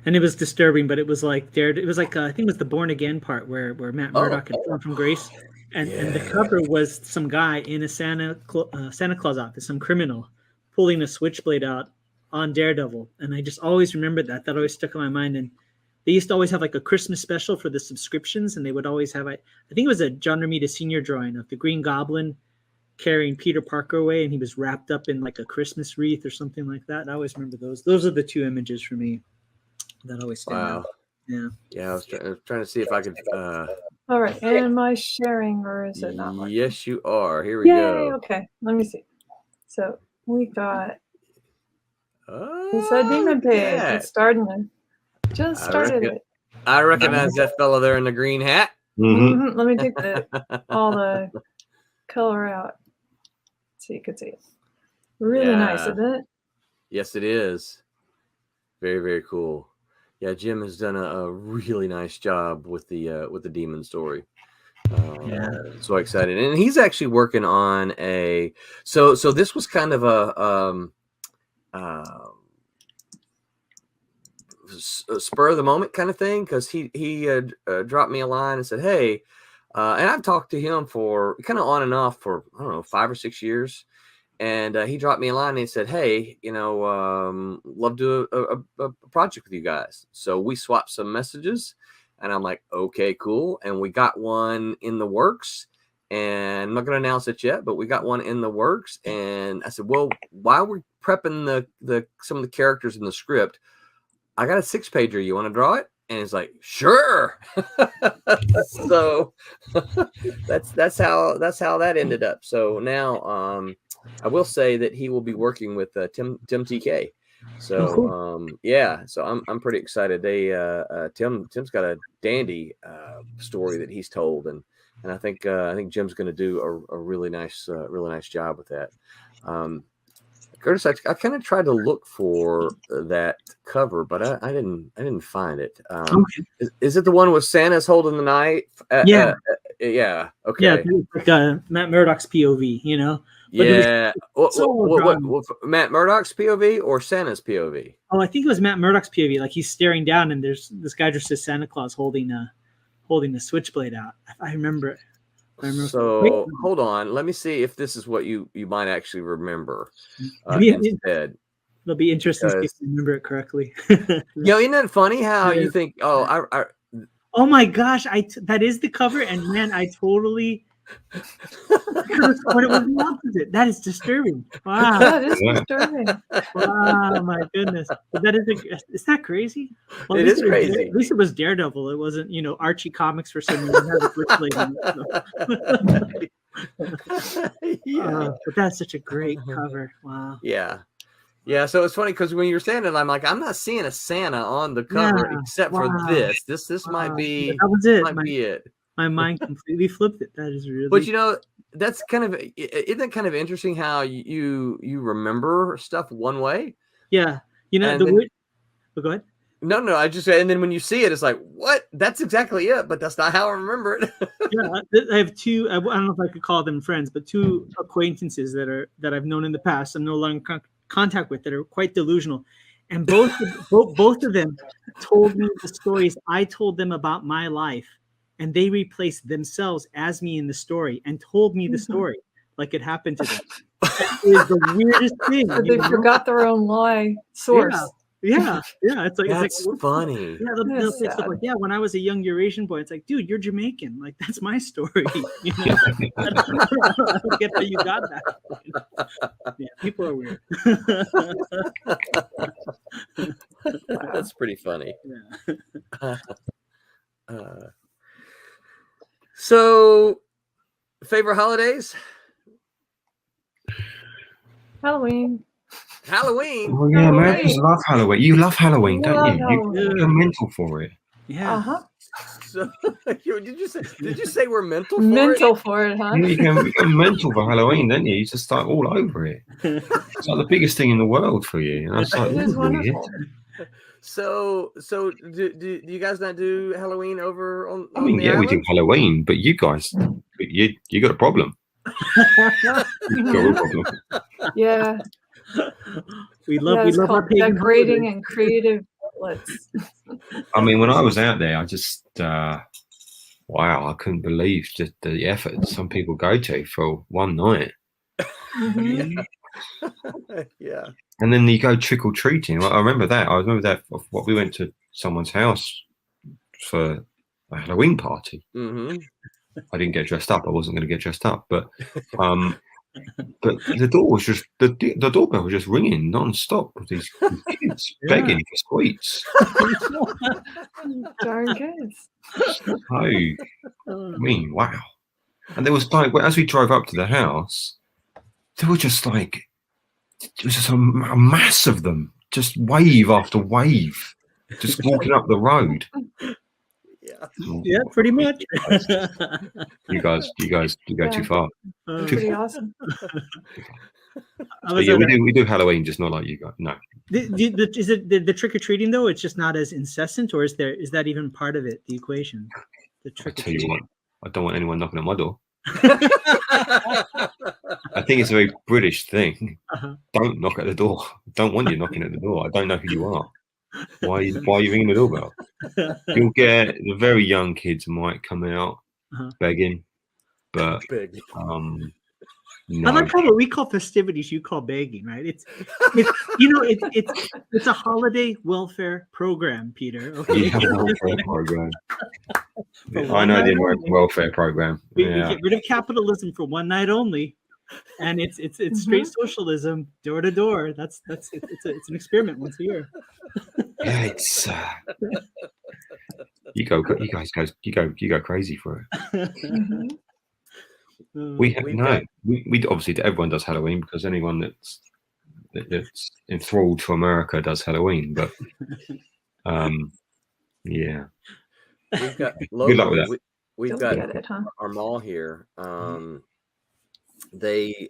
Speaker 5: and it was disturbing, but it was like it was like I think it was the Born Again part where Matt Murdock had fallen from grace, and the cover was some guy in a Santa Claus outfit, some criminal pulling a switchblade out on Daredevil, and I just always remembered that always stuck in my mind. And they used to always have like a Christmas special for the subscriptions, and they would always have I think it was a John Romita Sr. drawing of the Green Goblin carrying Peter Parker away, and he was wrapped up in like a Christmas wreath or something like that. I always remember those. Those are the two images for me that always stand out.
Speaker 3: Yeah. I was trying to see if I could.
Speaker 6: All right, am I sharing or is it not working?
Speaker 3: Yes, you are. Here we go.
Speaker 6: Okay, let me see. So we got. It's a demon page. It's starting. Just started it.
Speaker 3: I recognize that fellow there in the green hat.
Speaker 6: Mm-hmm. Let me take all the color out so you can see it. Really nice, isn't it?
Speaker 3: Yes, it is. Very, very cool. Yeah, Jim has done a really nice job with the demon story. So excited, and he's actually working on a. So this was kind of a spur of the moment kind of thing, because he dropped me a line and said, "Hey," and I've talked to him for kind of on and off for, I don't know, 5 or 6 years. And he dropped me a line and he said, "Hey, love to do a project with you guys." So we swapped some messages, and I'm like, "Okay, cool." And we got one in the works, and I'm not going to announce it yet, but we got one in the works. And I said, "Well, while we're prepping the some of the characters in the script, I got a 6-pager. You want to draw it?" And he's like, "Sure." So that's how that ended up. So now, I will say that he will be working with Tim TK. So so I'm pretty excited. Tim's got a dandy story that he's told, and I think Jim's going to do a really nice job with that. Curtis, I kind of tried to look for that cover, but I didn't find it. Is it the one with Santa's holding the knife?
Speaker 5: Yeah.
Speaker 3: Yeah. Okay.
Speaker 5: Yeah, it's like Matt Murdock's POV, you know. But
Speaker 3: Yeah.
Speaker 5: what,
Speaker 3: Matt Murdock's POV or Santa's POV?
Speaker 5: I think it was Matt Murdock's POV. Like he's staring down, and there's this guy dressed as Santa Claus holding the switchblade out. I remember it.
Speaker 3: So hold on, let me see if this is what you might actually remember instead.
Speaker 5: It'll be interesting if you remember it correctly.
Speaker 3: Isn't that funny how you think? Oh,
Speaker 5: oh my gosh, that is the cover, and man, I totally. But it was the opposite. That is disturbing. Wow,
Speaker 6: that is disturbing.
Speaker 5: Wow, my goodness. But is that crazy? Well,
Speaker 3: it is crazy.
Speaker 5: At least it was Daredevil. It wasn't, Archie Comics for some reason. Yeah. But that's such a great cover. Wow.
Speaker 3: Yeah. Yeah, so it's funny because when you're saying it, I'm like, I'm not seeing a Santa on the cover except for this. This might be
Speaker 5: that was it.
Speaker 3: Might be it.
Speaker 5: My mind completely flipped it. That is really.
Speaker 3: But that's isn't that kind of interesting how you remember stuff one way?
Speaker 5: Yeah, go ahead.
Speaker 3: No, I just and then when you see it, it's like, what? That's exactly it, but that's not how I remember it.
Speaker 5: Yeah, I have two. I don't know if I could call them friends, but two acquaintances that I've known in the past. I'm no longer in contact with that are quite delusional, and both of them told me the stories I told them about my life. And they replaced themselves as me in the story and told me the story like it happened to them. That is the weirdest thing.
Speaker 6: So they forgot their own lie source.
Speaker 5: Yeah. It's like
Speaker 3: that's funny.
Speaker 5: Yeah, they'll say stuff like, when I was a young Eurasian boy, it's like, dude, you're Jamaican. Like that's my story. I don't get how you got that. Yeah, people are weird.
Speaker 3: That's pretty funny.
Speaker 5: Yeah.
Speaker 3: So, favorite holidays?
Speaker 6: Halloween.
Speaker 3: Halloween.
Speaker 7: Oh yeah, Americans love Halloween. You love Halloween, don't you? You're mental for it.
Speaker 5: Yeah.
Speaker 3: So, did you say we're mental for
Speaker 6: mental for it, huh?
Speaker 7: Yeah, you go mental for Halloween, don't you? You just start all over it. It's like the biggest thing in the world for you. And I was like,
Speaker 6: it is wonderful.
Speaker 3: So do you guys not do Halloween over on?
Speaker 7: I mean,
Speaker 3: the
Speaker 7: yeah,
Speaker 3: island?
Speaker 7: we do Halloween, but you guys, you got a problem. You've got a problem.
Speaker 6: Yeah.
Speaker 5: We love our
Speaker 6: decorating and creative outlets.
Speaker 7: I mean, when I was out there, I just wow, I couldn't believe just the effort some people go to for one night.
Speaker 3: Yeah.
Speaker 7: And then you go trick or treating. I remember that. What we went to someone's house for a Halloween party.
Speaker 3: Mm-hmm.
Speaker 7: I didn't get dressed up. I wasn't going to get dressed up, but the door was just the doorbell was just ringing non-stop with these kids begging for sweets.
Speaker 6: Darn kids.
Speaker 7: I mean, wow. And there was like, as we drove up to the house, there were just like, it was just a mass of them, just wave after wave, just walking up the road.
Speaker 5: Yeah, pretty much.
Speaker 7: You guys go too far.
Speaker 6: Pretty awesome.
Speaker 7: So yeah, we do Halloween, just not like you guys. No.
Speaker 5: Is it the trick or treating though? It's just not as incessant, or is that even part of it? The equation. The trick or treating.
Speaker 7: Tell you what, I don't want anyone knocking at my door. I think it's a very British thing. Don't knock at the door. Don't want you knocking at the door. I don't know who you are. Why are you ringing the doorbell? You'll get the very young kids might come out begging, but no.
Speaker 5: I like how what we call festivities, you call begging, right? It's a holiday welfare program, Peter. Okay,
Speaker 7: yeah, welfare program. I know the American welfare program.
Speaker 5: We get rid of capitalism for one night only, and it's straight socialism, door to door. It's an experiment once a year.
Speaker 7: Yeah, it's you go crazy for it. We obviously everyone does Halloween because anyone that's enthralled to America does Halloween, but yeah.
Speaker 3: We've got
Speaker 7: good luck with that.
Speaker 3: We've got our mall here. They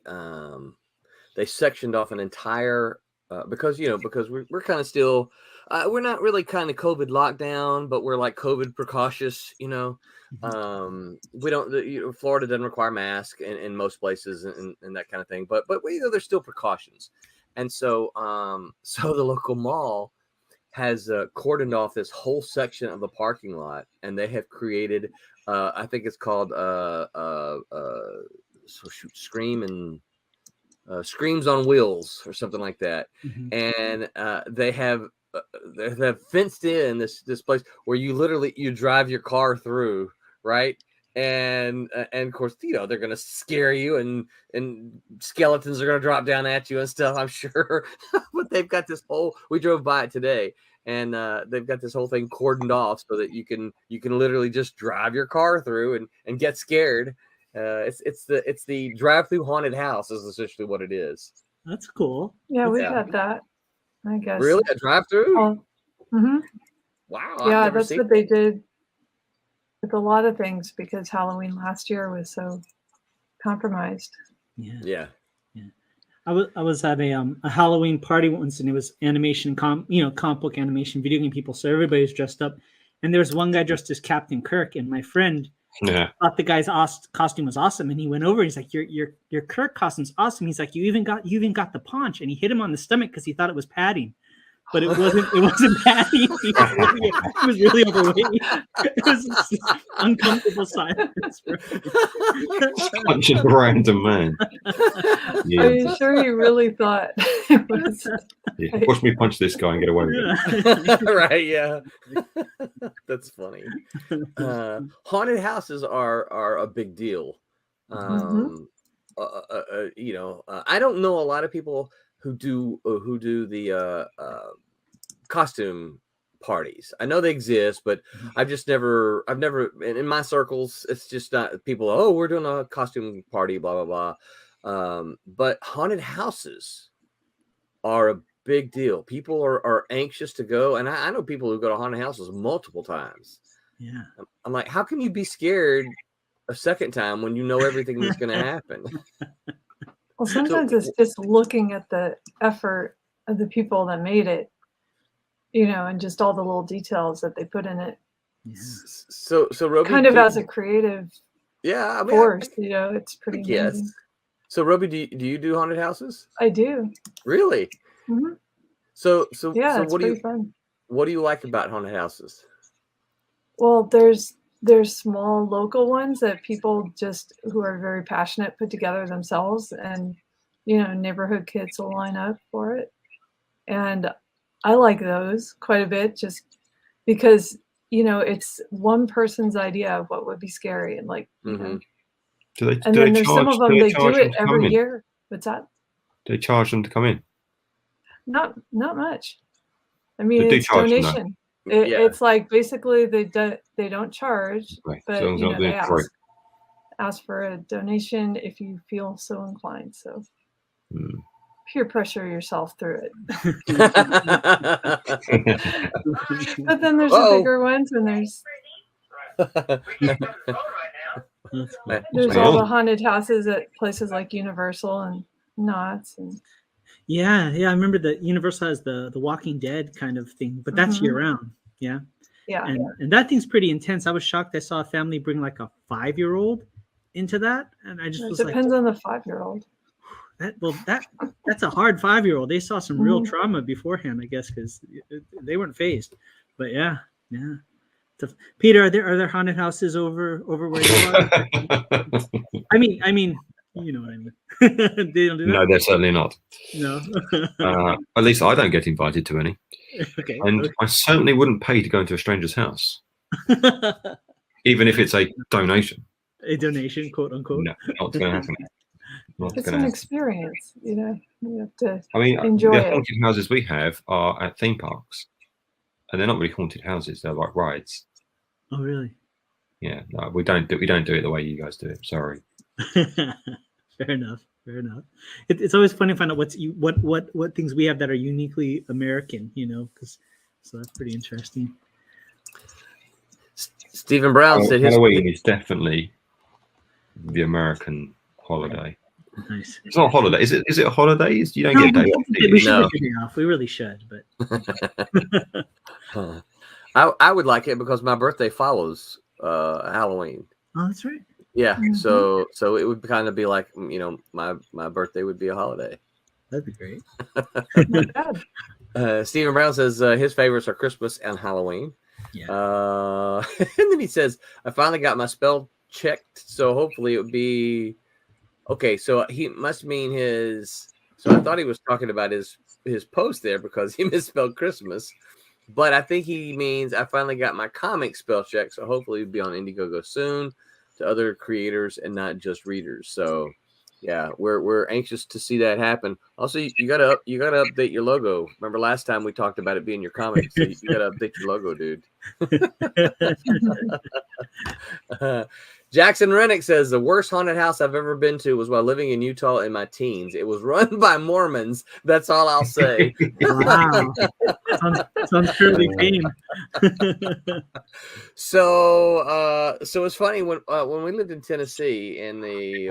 Speaker 3: they sectioned off an entire because we're kind of still we're not really kind of COVID lockdown, but we're like COVID precautious. We don't. Florida doesn't require masks in most places and that kind of thing, but there's still precautions, and so so the local mall has cordoned off this whole section of the parking lot, and they have created I think it's called Screams on Wheels or something like that. And they have fenced in this place where you drive your car through, right? And of course, they're going to scare you and skeletons are going to drop down at you and stuff, I'm sure. But they've got this we drove by it today, and they've got this whole thing cordoned off so that you can literally just drive your car through and get scared. It's the drive-through haunted house is essentially what it is.
Speaker 5: That's cool.
Speaker 6: Yeah, we got that, I guess.
Speaker 3: Really, a drive-through? Wow.
Speaker 6: Yeah, that's what they did with a lot of things because Halloween last year was so compromised.
Speaker 5: Yeah. I was at a Halloween party once, and it was animation, comic book animation, video game people. So everybody was dressed up, and there was one guy dressed as Captain Kirk, and my friend thought the guy's costume was awesome, and he went over. He's like, "Your Kirk costume's awesome." He's like, "You even got the paunch," and he hit him on the stomach because he thought it was padding. But it wasn't. It wasn't padding. He was really overweight. It was just uncomfortable silence.
Speaker 7: Punching a random man. Yeah.
Speaker 6: Are you sure he really thought it was?
Speaker 7: Yeah. Watch me punch this guy and get away with it.
Speaker 3: Right? Yeah. That's funny. Haunted houses are a big deal. I don't know a lot of people who do the costume parties. I know they exist, but I've never in my circles, it's just not people, oh, we're doing a costume party, blah, blah, blah. But haunted houses are a big deal. People are anxious to go. And I know people who go to haunted houses multiple times.
Speaker 5: Yeah.
Speaker 3: I'm like, how can you be scared a second time when you know everything that's going to happen?
Speaker 6: Well, sometimes it's just looking at the effort of the people that made it, and just all the little details that they put in it.
Speaker 5: Yeah.
Speaker 3: So Roby,
Speaker 6: kind of as a creative force, it's pretty amazing.
Speaker 3: Yes. So Roby, do you do haunted houses?
Speaker 6: I do.
Speaker 3: Really?
Speaker 6: Mm-hmm.
Speaker 3: So
Speaker 6: yeah,
Speaker 3: it's
Speaker 6: pretty fun.
Speaker 3: What do you like about haunted houses?
Speaker 6: Well, there's small local ones that people just who are very passionate put together themselves, and neighborhood kids will line up for it, and I like those quite a bit just because it's one person's idea of what would be scary, and
Speaker 7: then
Speaker 6: there's some of them they do it every year. What's that?
Speaker 7: Do they charge them to come in?
Speaker 6: Not much. I mean, it's donation. It's like basically they don't charge,
Speaker 7: right.
Speaker 6: But
Speaker 7: so
Speaker 6: they ask for a donation if you feel so inclined. So peer pressure yourself through it. But then there's the bigger ones, and there's all the haunted houses at places like Universal and Knott's and.
Speaker 5: Yeah. I remember that Universal has the Walking Dead kind of thing, but that's year round. Yeah. And that thing's pretty intense. I was shocked. I saw a family bring like a 5-year-old into that, and I just was like,
Speaker 6: depends on the 5-year-old.
Speaker 5: That's a hard 5-year-old. They saw some real trauma beforehand, I guess, because they weren't phased. But yeah. So, Peter, are there haunted houses over where you are? I mean. You know what I mean. They don't do that?
Speaker 7: No, they're certainly not.
Speaker 5: No.
Speaker 7: At least I don't get invited to any.
Speaker 5: Okay.
Speaker 7: And I certainly wouldn't pay to go into a stranger's house, even if it's a donation.
Speaker 5: A donation, quote unquote.
Speaker 7: No, not going to happen.
Speaker 6: It's an experience, you have to
Speaker 7: enjoy
Speaker 6: it.
Speaker 7: The haunted houses we have are at theme parks, and they're not really haunted houses. They're like rides.
Speaker 5: Oh, really?
Speaker 7: Yeah, no, we don't do it the way you guys do it. Sorry.
Speaker 5: Fair enough. It's always fun to find out what things we have that are uniquely American, so that's pretty interesting.
Speaker 3: Stephen Brown said
Speaker 7: Halloween is definitely the American holiday.
Speaker 5: Nice.
Speaker 7: It's not a holiday. Is it? Is it a holiday? You don't
Speaker 5: No,
Speaker 7: get a day off. Do
Speaker 5: we
Speaker 7: you?
Speaker 5: should
Speaker 3: No.
Speaker 5: take a day off. We really should, but
Speaker 3: I would like it because my birthday follows Halloween.
Speaker 5: oh, that's right.
Speaker 3: Yeah,
Speaker 6: Mhm.
Speaker 3: so it would kind of be like, my birthday would be a holiday.
Speaker 5: That'd be great.
Speaker 6: Not bad.
Speaker 3: Stephen Brown says his favorites are Christmas and Halloween.
Speaker 5: Yeah.
Speaker 3: And then he says, I finally got my spell checked, so hopefully it would be okay. So he must mean his. So I thought he was talking about his post there because he misspelled Christmas, but I think he means I finally got my comic spell check, so hopefully it'll be on Indiegogo soon to other creators and not just readers. So yeah, we're anxious to see that happen. Also, you gotta update your logo. Remember last time we talked about it being your comic, so you gotta update your logo, dude. Jackson Rennick says the worst haunted house I've ever been to was while living in Utah in my teens. It was run by Mormons. That's all I'll say.
Speaker 5: Wow. sounds fairly tame.
Speaker 3: So it's funny when we lived in Tennessee in the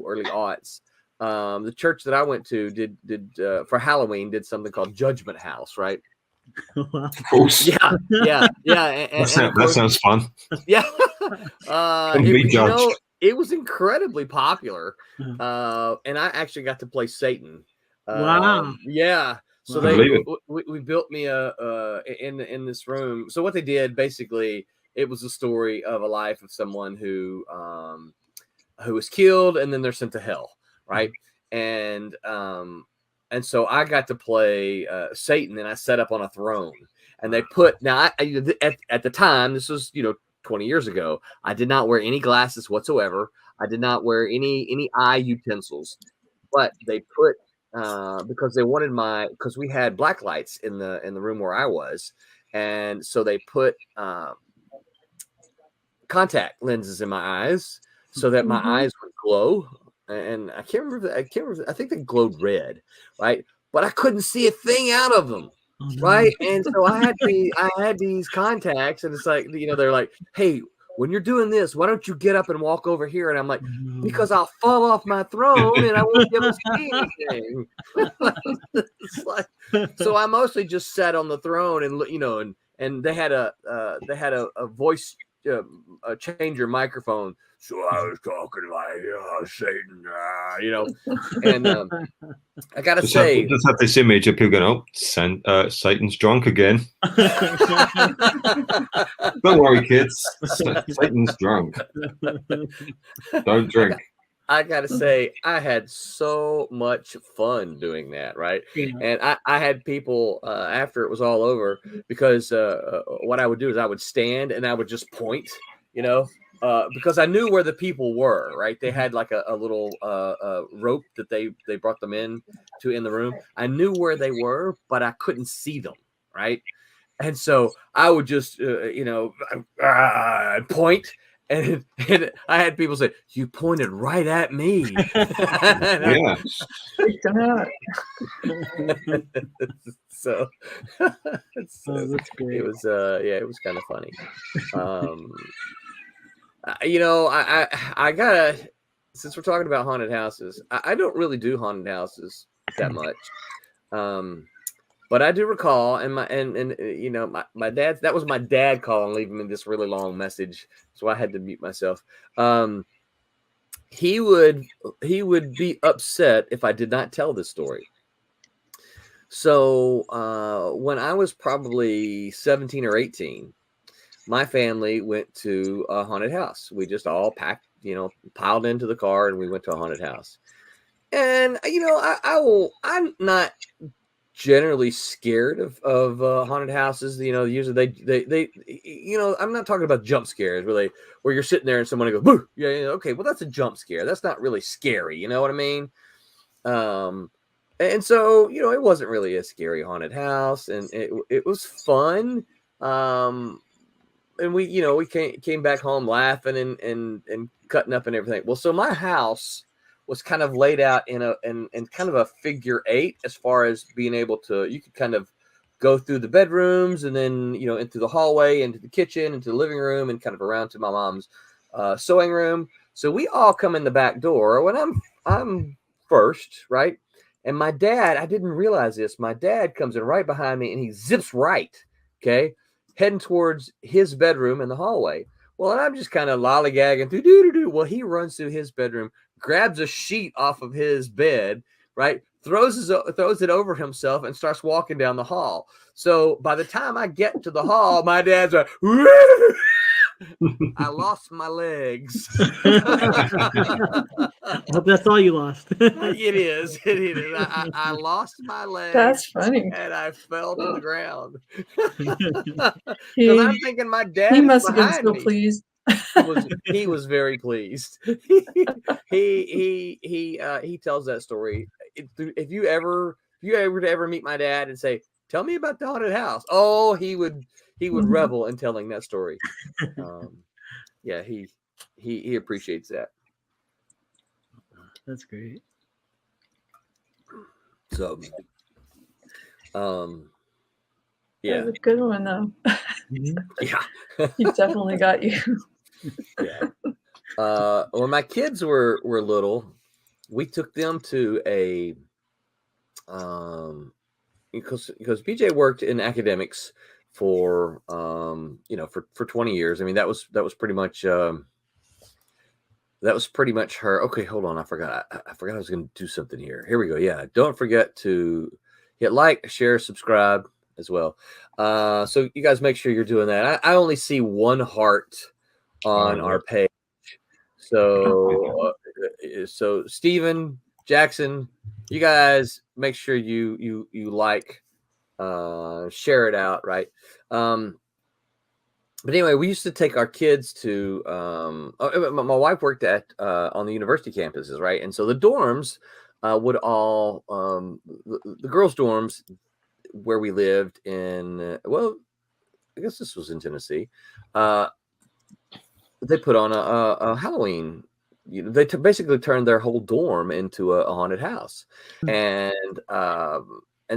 Speaker 3: early aughts. The church that I went to did for Halloween did something called Judgment House, right?
Speaker 5: Wow.
Speaker 7: Of course.
Speaker 3: Yeah.
Speaker 7: That sounds fun.
Speaker 3: Yeah.
Speaker 7: Be judged.
Speaker 3: It was incredibly popular.
Speaker 5: Uh-huh.
Speaker 3: And I actually got to play Satan.
Speaker 5: Wow.
Speaker 3: Yeah. So
Speaker 5: Wow.
Speaker 3: we built me in this room. So what they did basically, it was a story of a life of someone who was killed and then they're sent to hell, right? And so I got to play Satan, and I set up on a throne. And they put at the time, this was 20 years ago, I did not wear any glasses whatsoever. I did not wear any eye utensils, but they put because they wanted because we had black lights in the room where I was, and so they put contact lenses in my eyes so that my eyes would glow. And I can't remember. I think they glowed red, right? But I couldn't see a thing out of them, right? And so I had these contacts, and it's like they're like, "Hey, when you're doing this, why don't you get up and walk over here?" And I'm like, "Because I'll fall off my throne and I won't be able to see anything." It's like, so I mostly just sat on the throne and they had a voice changer microphone. So I was talking like Satan, and I gotta say,
Speaker 7: just have this image of people going, "Oh, Satan's drunk again." Don't worry, kids. Satan's drunk. Don't drink.
Speaker 3: I gotta say, I had so much fun doing that, right?
Speaker 5: Yeah.
Speaker 3: And I had people after it was all over, because what I would do is I would stand and I would just point, because I knew where the people were, right? They had like a little rope that they brought them in the room. I knew where they were, but I couldn't see them, right? And so I would just, point. And I had people say, "You pointed right at me."
Speaker 7: Yeah.
Speaker 3: So
Speaker 5: that's great.
Speaker 3: it was it was kind of funny. I gotta, since we're talking about haunted houses, I don't really do haunted houses that much. But I do recall, and my dad's, that was my dad calling, leaving me this really long message, so I had to mute myself. He would be upset if I did not tell this story. So when I was probably 17 or 18, my family went to a haunted house. We just all packed, piled into the car, and we went to a haunted house. And I'm not generally scared of haunted houses. Usually they I'm not talking about jump scares where you're sitting there and someone goes, "Boo!" Yeah, okay, well, that's a jump scare. That's not really scary. You know what I mean? And so it wasn't really a scary haunted house, and it was fun. And we came back home laughing and cutting up and everything. Well, so my house was kind of laid out in kind of a figure 8, as far as being able to, you could kind of go through the bedrooms and then, into the hallway, into the kitchen, into the living room, and kind of around to my mom's sewing room. So we all come in the back door. When I'm I'm first, right? And my dad, I didn't realize this. My dad comes in right behind me and he zips right, okay, heading towards his bedroom in the hallway. Well, and I'm just kind of lollygagging through doo-doo-doo. Well, he runs through his bedroom, grabs a sheet off of his bed, right? Throws it over himself and starts walking down the hall. So by the time I get to the hall, my dad's like, I lost my legs.
Speaker 5: I hope that's all you lost.
Speaker 3: It is. It is. I lost my legs.
Speaker 6: That's funny.
Speaker 3: And I fell to the ground.
Speaker 6: He,
Speaker 3: Because I'm thinking my dad
Speaker 6: he
Speaker 3: is
Speaker 6: must have been
Speaker 3: behind
Speaker 6: so
Speaker 3: me.
Speaker 6: pleased.
Speaker 3: He was very pleased. He tells that story. If you ever meet my dad and say, "Tell me about the haunted house," oh, he would
Speaker 6: Mhm.
Speaker 3: revel in telling that story. Yeah, he appreciates that.
Speaker 5: That's great.
Speaker 3: So,
Speaker 6: That
Speaker 3: yeah,
Speaker 6: was a good one, though.
Speaker 3: yeah,
Speaker 6: He definitely got you.
Speaker 3: yeah. When my kids were little, we took them to a because BJ worked in academics for for 20 years. I mean, that was pretty much her. Okay, hold on. I forgot I was going to do something here. Here we go. Yeah. Don't forget to hit like, share, subscribe as well. So you guys make sure you're doing that. I only see one heart on our page. So, Steven, Jackson, you guys make sure you like, share it out. Right. But anyway, we used to take our kids to my wife worked at on the university campuses, right? And so the dorms would all the girls' dorms where we lived in well, I guess this was in Tennessee. They put on a Halloween. They basically turned their whole dorm into a haunted house, and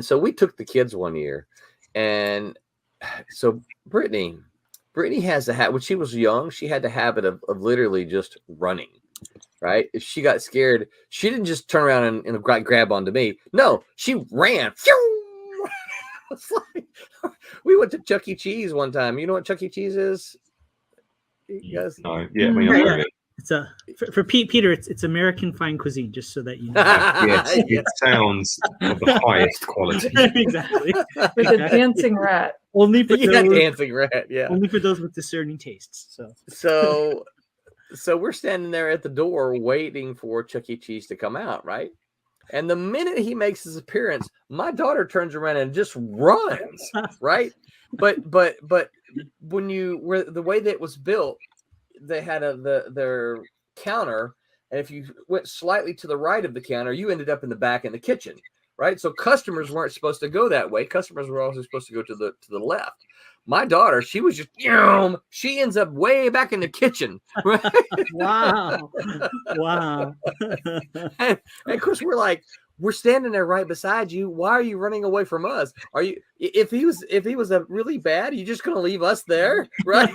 Speaker 3: so we took the kids one year, and so Brittany has the habit. When she was young, she had the habit of literally just running. Right? If she got scared, she didn't just turn around and grab onto me. No, she ran. It's like, we went to Chuck E. Cheese one time. You know what Chuck E. Cheese is? Yes.
Speaker 7: No, yeah, I mean, I heard it.
Speaker 5: It's for Peter. It's American fine cuisine. Just so that you know.
Speaker 7: Yes, it sounds of the highest quality.
Speaker 5: Exactly.
Speaker 6: With a dancing rat.
Speaker 5: Only for
Speaker 3: Yeah,
Speaker 5: those,
Speaker 3: dancing rat. Yeah.
Speaker 5: only for those with discerning tastes.
Speaker 3: So we're standing there at the door waiting for Chuck E. Cheese to come out, right? And the minute he makes his appearance, my daughter turns around and just runs, right? But when the way that it was built, they had their counter, and if you went slightly to the right of the counter, you ended up in the back in the kitchen, right? So customers weren't supposed to go that way. Customers were also supposed to go to the left. My daughter, she was just, she ends up way back in the kitchen. Right?
Speaker 5: Wow.
Speaker 3: And of course, we're standing there right beside you. Why are you running away from us? Are you, if he was a really bad, you just going to leave us there? Right.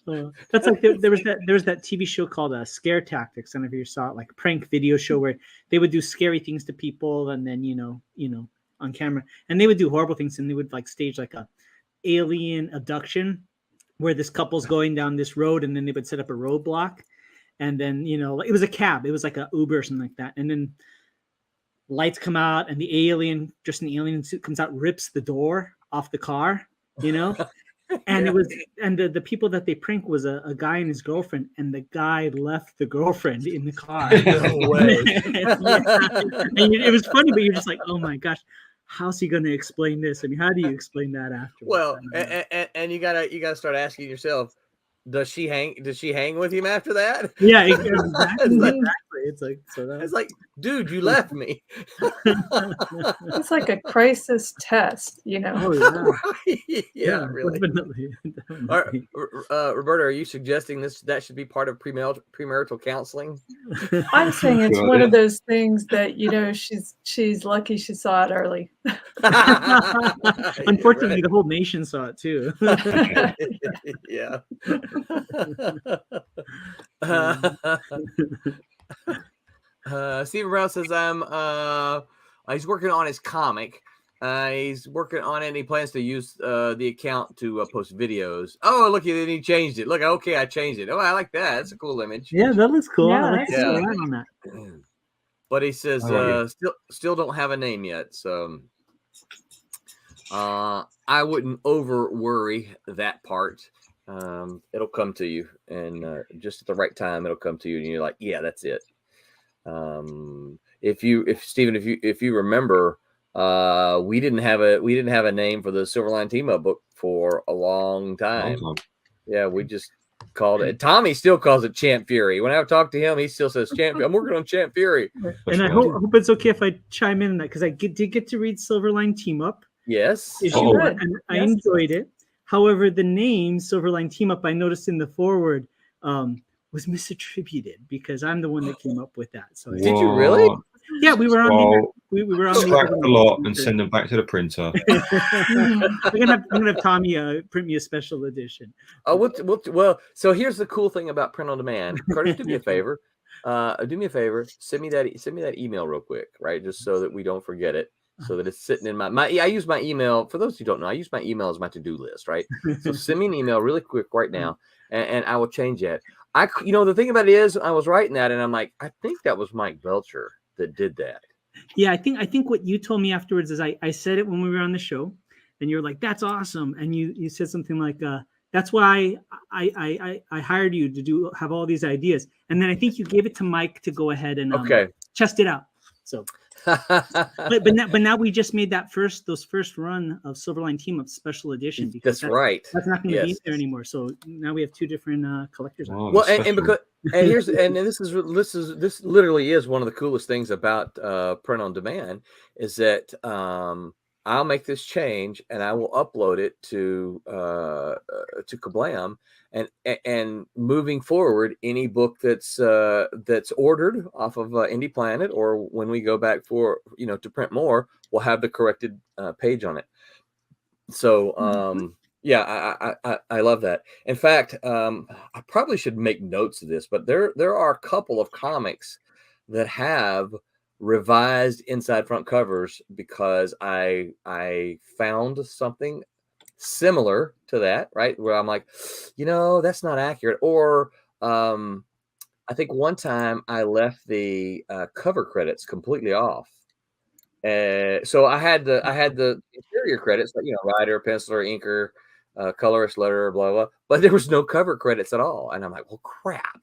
Speaker 5: That's like there was that TV show called Scare Tactics. I don't know if you saw it, like a prank video show where they would do scary things to people, and then you know on camera, and they would do horrible things, and they would like stage like a alien abduction where this couple's going down this road, and then they would set up a roadblock, and then it was a cab, it was like a Uber or something like that, and then lights come out, and the alien just in the alien suit comes out, rips the door off the car, and it was, and the people that they prank was a guy and his girlfriend, and the guy left the girlfriend in the car.
Speaker 3: No way.
Speaker 5: And it was funny, but you're just like, oh my gosh, how's he going to explain this? I mean, how do you explain that afterwards?
Speaker 3: Well, and you gotta start asking yourself, does she hang with him after that?
Speaker 5: Yeah, exactly. It's like so
Speaker 3: It's like, dude, you left me.
Speaker 6: It's like a crisis test, you know.
Speaker 5: Oh yeah,
Speaker 3: Yeah, really.
Speaker 5: definitely.
Speaker 3: All right, Roberta, are you suggesting that should be part of premarital counseling?
Speaker 6: I'm saying it's
Speaker 7: Good
Speaker 6: one
Speaker 7: idea.
Speaker 6: of those things that, you know, she's lucky she saw it early.
Speaker 5: Unfortunately, the whole nation saw it too.
Speaker 3: Yeah. Stephen Brown says he's working on his comic. He's working on it and he plans to use the account to post videos. Oh, look, he changed it. Look, okay, I changed it. Oh, I like that. That's a cool image.
Speaker 5: Yeah, that looks cool.
Speaker 6: Yeah,
Speaker 5: I like
Speaker 6: that's
Speaker 5: the
Speaker 3: cool.
Speaker 5: line on that.
Speaker 3: But he says
Speaker 7: Oh,
Speaker 3: still don't have a name yet. So I wouldn't over worry that part. It'll come to you, and just at the right time, it'll come to you, and you're like, yeah, that's it. If you remember, we didn't have a name for the Silverline team up book for a long time. Yeah, we just called it. Tommy still calls it Champ Fury. When I talk to him, he still says Champ. I'm working on Champ Fury.
Speaker 5: And I hope it's okay if I chime in on that because I did get to read Silverline Team Up
Speaker 3: Yes.
Speaker 5: issue,
Speaker 7: Oh.
Speaker 5: and I
Speaker 6: Yes.
Speaker 5: enjoyed it. However, the name Silverline Team Up, I noticed in the foreword, was misattributed because I'm the one that came up with that. So
Speaker 3: Did you really?
Speaker 5: yeah, we were on
Speaker 7: Well,
Speaker 5: we were on
Speaker 7: Extract the lot and send them back to the printer.
Speaker 5: I'm gonna have Tommy print me a special edition.
Speaker 3: Oh, well. So here's the cool thing about print on demand. Curtis, do me a favor. Send me that email real quick, right? Just so that we don't forget it. So that it's sitting in my I use my email. For those who don't know, I use my email as my to-do list, right? So send me an email really quick right now, and I will change that. The thing about it is, I was writing that, and I'm like, I think that was Mike Belcher that did that.
Speaker 5: Yeah, I think what you told me afterwards is I said it when we were on the show, and you were like, "That's awesome," and you said something like, "That's why I hired you to have all these ideas," and then I think you gave it to Mike to go ahead and test it out. So. but now we just made those first run of Silverline Team Up special edition because
Speaker 3: That's right.
Speaker 5: That's not going to be
Speaker 3: Yes.
Speaker 5: there anymore. So now we have two different collectors.
Speaker 7: Oh,
Speaker 3: Well,
Speaker 7: that's
Speaker 3: and
Speaker 7: special.
Speaker 3: because this literally is one of the coolest things about print on demand is that I'll make this change and I will upload it to Kablam, and moving forward, any book that's ordered off of Indie Planet, or when we go back to print more, will have the corrected page on it. So yeah, I love that. In fact, I probably should make notes of this, but there are a couple of comics that have revised inside front covers because I found something similar to that, right? Where I'm like, that's not accurate. Or I think one time I left the cover credits completely off. So I had the interior credits, like, writer, penciler, inker, colorist, letterer, blah, blah, but there was no cover credits at all. And I'm like, well, crap.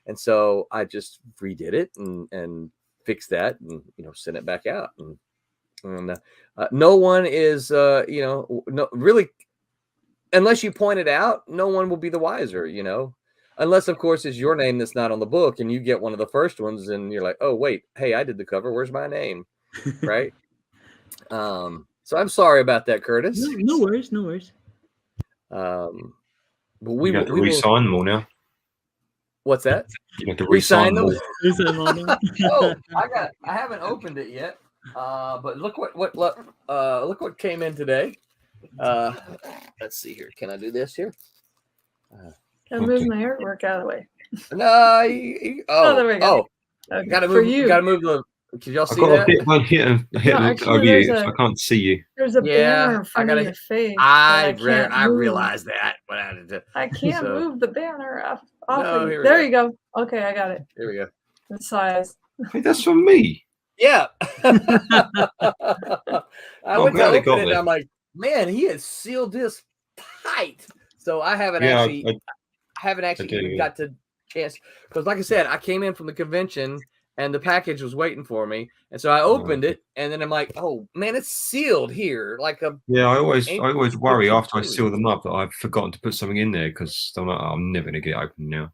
Speaker 3: And so I just redid it and fixed that and, sent it back out. And no one is, no, really, unless you point it out, no one will be the wiser, unless, of course, it's your name that's not on the book and you get one of the first ones and you're like, oh, wait, hey, I did the cover. Where's my name? Right. So I'm sorry about that, Curtis.
Speaker 5: No worries.
Speaker 3: But
Speaker 7: We have to re-sign them all now.
Speaker 3: What's that?
Speaker 7: You have to
Speaker 3: Re-sign
Speaker 7: re-sign
Speaker 3: them?
Speaker 7: them all.
Speaker 3: Oh, I haven't opened it yet. But look what came in today. Let's see here. Can I do this here?
Speaker 6: Gotta move my artwork out of the way.
Speaker 3: No.
Speaker 6: There we go. Okay.
Speaker 3: Gotta
Speaker 6: For
Speaker 3: move.
Speaker 6: you.
Speaker 3: Gotta move the. Can y'all
Speaker 7: I've
Speaker 3: see
Speaker 7: got
Speaker 3: that?
Speaker 7: a bit one hit and hit
Speaker 6: No,
Speaker 7: of
Speaker 6: actually,
Speaker 7: you,
Speaker 6: there's
Speaker 7: so I can't see you.
Speaker 6: There's a
Speaker 3: Yeah,
Speaker 6: banner in front of your face.
Speaker 3: I
Speaker 6: can't move.
Speaker 3: realized that. But I had to.
Speaker 6: I can't
Speaker 3: So-
Speaker 6: move the banner off
Speaker 3: No,
Speaker 6: of
Speaker 3: here
Speaker 6: you.
Speaker 3: we
Speaker 6: There
Speaker 3: go.
Speaker 6: you go. Okay, I got it.
Speaker 3: Here we go.
Speaker 6: The size.
Speaker 7: Hey, that's from me.
Speaker 3: Yeah. I went to
Speaker 7: glad it
Speaker 3: open
Speaker 7: got
Speaker 3: it and
Speaker 7: there.
Speaker 3: I'm like, man, he had sealed this tight. So I haven't
Speaker 7: Yeah,
Speaker 3: actually
Speaker 7: do,
Speaker 3: even
Speaker 7: yeah.
Speaker 3: got to chance, because like I said, I came in from the convention and the package was waiting for me. And so I opened it and then I'm like, oh man, it's sealed here. Like a
Speaker 7: Yeah, I always worry
Speaker 3: Ancient
Speaker 7: after I
Speaker 3: food.
Speaker 7: seal them up that I've forgotten to put something in there because I'm never going to get open now.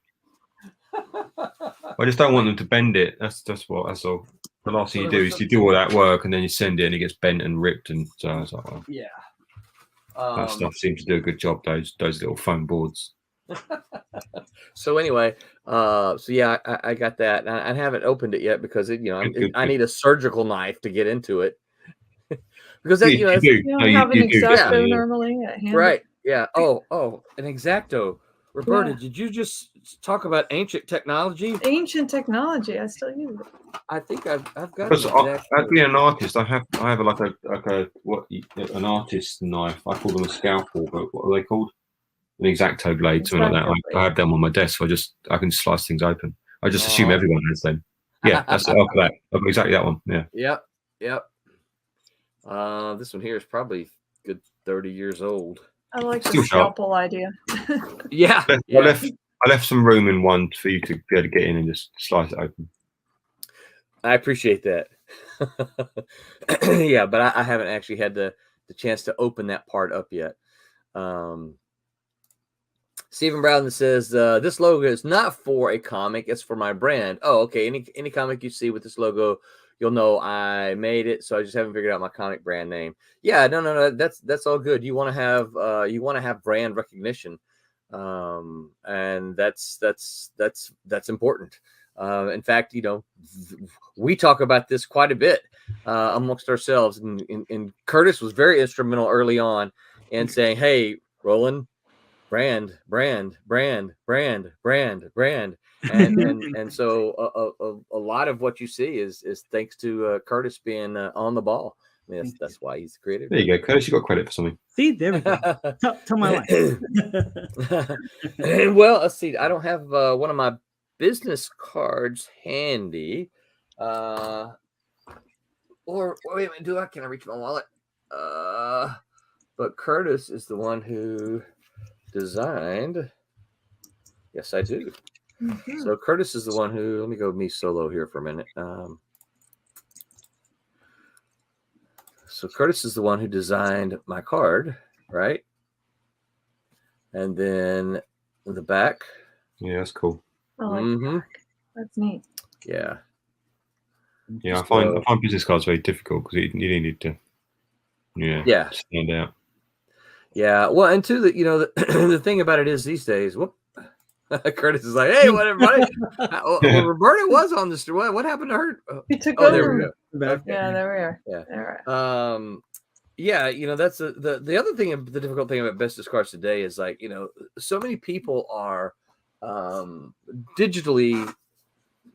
Speaker 7: I just don't want them to bend it. That's all. The last thing you do is you do all that work and then you send it and it gets bent and ripped, and so I was like, well,
Speaker 3: Yeah.
Speaker 7: that stuff seems to do a good job. Those little foam boards.
Speaker 3: So anyway, so yeah, I got that. I haven't opened it yet because I need a surgical knife to get into it. Because that,
Speaker 7: You do.
Speaker 6: You
Speaker 7: No,
Speaker 6: don't have an
Speaker 7: you do
Speaker 6: Exacto
Speaker 7: definitely, yeah.
Speaker 6: normally at hand.
Speaker 3: right? Yeah. Oh, an Exacto. Roberta,
Speaker 6: Yeah.
Speaker 3: did you just talk about ancient technology?
Speaker 6: Ancient technology. I still use it.
Speaker 3: I think I've got an
Speaker 7: Because
Speaker 3: Exacto.
Speaker 7: being an artist, I have an artist knife. I call them a scalpel, but what are they called? An Exacto blade, something like that. I have them on my desk, so I can slice things open. I just assume everyone has them. Yeah, that's it. After that, I've got exactly that one. Yeah.
Speaker 3: Yep. This one here is probably good 30 years old.
Speaker 6: I like the
Speaker 7: Still sharp.
Speaker 6: scalpel idea.
Speaker 3: Yeah.
Speaker 7: I left some room in one for you to be able to get in and just slice it open.
Speaker 3: I appreciate that. Yeah, but I haven't actually had the chance to open that part up yet. Stephen Brown says, this logo is not for a comic, it's for my brand. Oh, okay. Any comic you see with this logo, you'll know I made it. So I just haven't figured out my comic brand name. Yeah, no. That's all good. You want to have brand recognition. And that's important. In fact, we talk about this quite a bit amongst ourselves, and Curtis was very instrumental early on in saying, "Hey, Roland, brand, and so a lot of what you see is thanks to Curtis being on the ball. I mean, that's why he's creative.
Speaker 7: There you go, Curtis. You got credit for something.
Speaker 5: See, there we go. Tell my life.
Speaker 3: Well, let's see. I don't have one of my business cards handy. Or wait a minute, can I reach my wallet? But Curtis is the one who designed. Yes, I do. Mm-hmm. So Curtis is the one who. Let me go me solo here for a minute. So Curtis is the one who designed my card, right? And then the back.
Speaker 7: Yeah, that's cool.
Speaker 6: I like the back. That's neat.
Speaker 3: Yeah.
Speaker 7: Yeah, I find business cards very difficult because you need to, stand out. Yeah,
Speaker 3: well, and two, the thing about it is these days, Curtis is like, hey, what everybody? Well, Roberta was on the street. What happened to her?
Speaker 6: He took over.
Speaker 3: There we go.
Speaker 6: Okay. Yeah, there we are.
Speaker 3: Yeah. Yeah, that's the other thing. The difficult thing about business cards today is so many people are digitally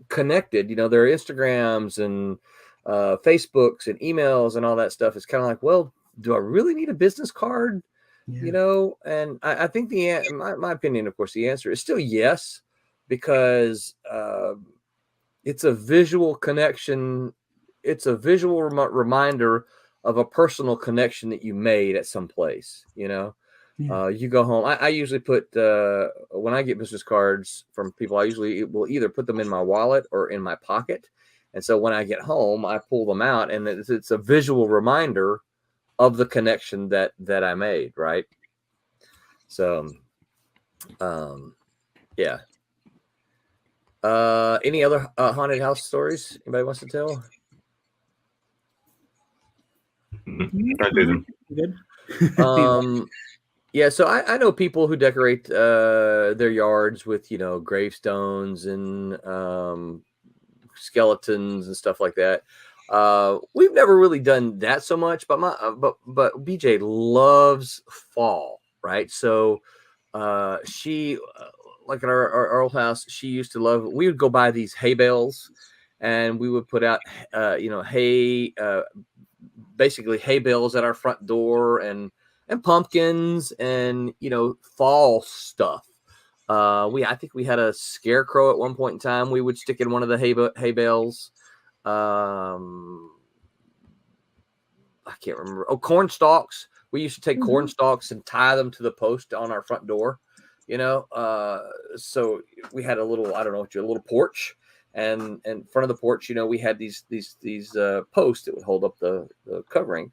Speaker 3: connected. Their Instagrams and Facebooks and emails and all that stuff. It's kind of like, well, do I really need a business card? Yeah. And I think my opinion, of course, the answer is still yes, because it's a visual connection. It's a visual reminder of a personal connection that you made at some place. You go home. I usually put when I get business cards from people, I usually will either put them in my wallet or in my pocket. And so when I get home, I pull them out, and it's a visual reminder of the connection that I made, right? So, yeah. Any other haunted house stories anybody wants to tell?
Speaker 7: I do them.
Speaker 5: Good.
Speaker 3: Yeah, so I know people who decorate their yards with gravestones and skeletons and stuff like that. We've never really done that so much, but BJ loves fall, right? So she like at our old house, she used to love. We would go buy these hay bales, and we would put out hay, basically hay bales at our front door, and pumpkins and fall stuff. I think we had a scarecrow at one point in time. We would stick in one of the hay bales. I can't remember. Oh, corn stalks. We used to take corn stalks and tie them to the post on our front door. So we had a little, I don't know, a little porch, and in front of the porch, we had these posts that would hold up the covering.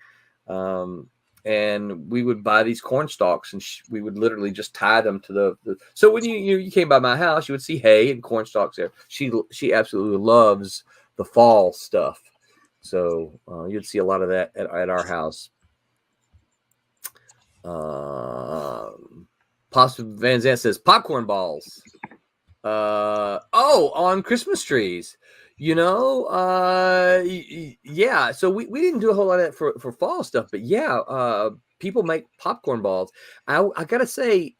Speaker 3: and we would buy these corn stalks, and we would literally just tie them to the. So when you came by my house, you would see hay and corn stalks there. She absolutely loves the fall stuff, so you'd see a lot of that at our house. Pops Van Zant says popcorn balls. On Christmas trees. Yeah. So we didn't do a whole lot of that for fall stuff, but yeah, people make popcorn balls. I gotta say,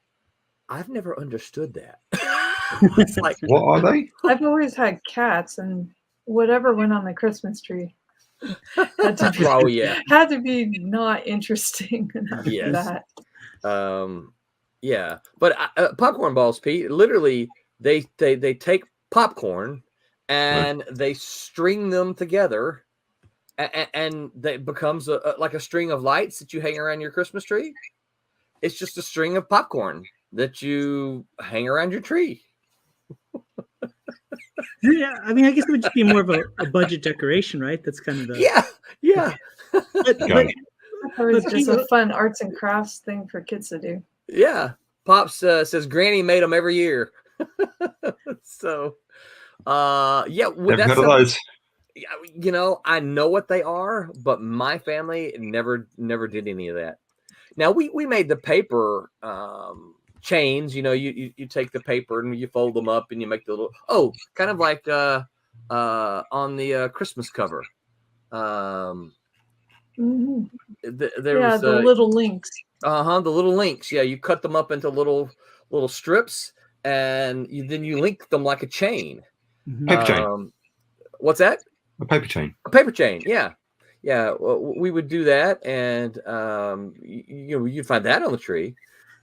Speaker 3: I've never understood that. It's like,
Speaker 7: What are they?
Speaker 6: I've always had cats, and whatever went on the Christmas tree had to be,
Speaker 3: oh yeah,
Speaker 6: had to be not interesting enough
Speaker 3: Yes.
Speaker 6: for that.
Speaker 3: Yeah. But popcorn balls, Pete. Literally, they take popcorn and they string them together, and it becomes like a string of lights that you hang around your Christmas tree. It's just a string of popcorn that you hang around your tree.
Speaker 5: Yeah, I mean, I guess it would just be more of a budget decoration, right? That's kind of the
Speaker 3: Yeah.
Speaker 5: But,
Speaker 7: Got it.
Speaker 6: Or it's
Speaker 5: But
Speaker 6: just a
Speaker 5: people-
Speaker 6: fun arts and crafts thing for kids to do.
Speaker 3: Yeah. Pops says Granny made them every year. So, yeah,
Speaker 7: Never
Speaker 3: that's
Speaker 7: heard of those.
Speaker 3: I know what they are, but my family never did any of that. Now we made the paper chains. You take the paper and you fold them up and you make the little kind of like on the Christmas cover.
Speaker 6: Mhm.
Speaker 3: There
Speaker 6: Yeah,
Speaker 3: was
Speaker 6: the little links.
Speaker 3: the little links. Yeah, you cut them up into little strips, and then you link them like a chain.
Speaker 5: Mhm.
Speaker 7: Paper chain.
Speaker 3: What's that?
Speaker 7: A paper chain.
Speaker 3: A paper chain. Yeah. Well, we would do that, and you'd find that on the tree.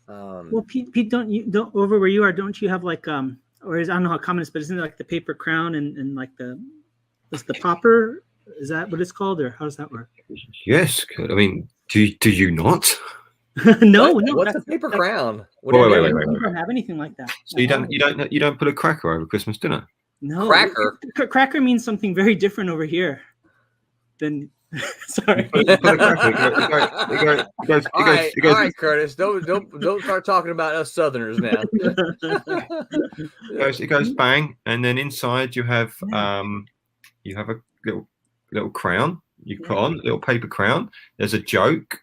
Speaker 5: Well, Pete, don't over where you are, don't you have like or I don't know how common it is, but isn't it like the paper crown and like the popper? Is that what it's called, or how does that work?
Speaker 7: Yes. I mean, do you not?
Speaker 5: No.
Speaker 3: What's a
Speaker 5: that's-
Speaker 3: paper
Speaker 5: that's-
Speaker 3: crown?
Speaker 7: Wait,
Speaker 5: We don't have anything like that.
Speaker 7: So you don't put a cracker over Christmas dinner?
Speaker 5: No.
Speaker 3: Cracker?
Speaker 5: Cracker means something very different over here. Than sorry.
Speaker 7: Put a cracker.
Speaker 3: All right, Curtis. Don't start talking about us Southerners now.
Speaker 7: It goes bang, and then inside you have a little crown you put on, a little paper crown. There's a joke.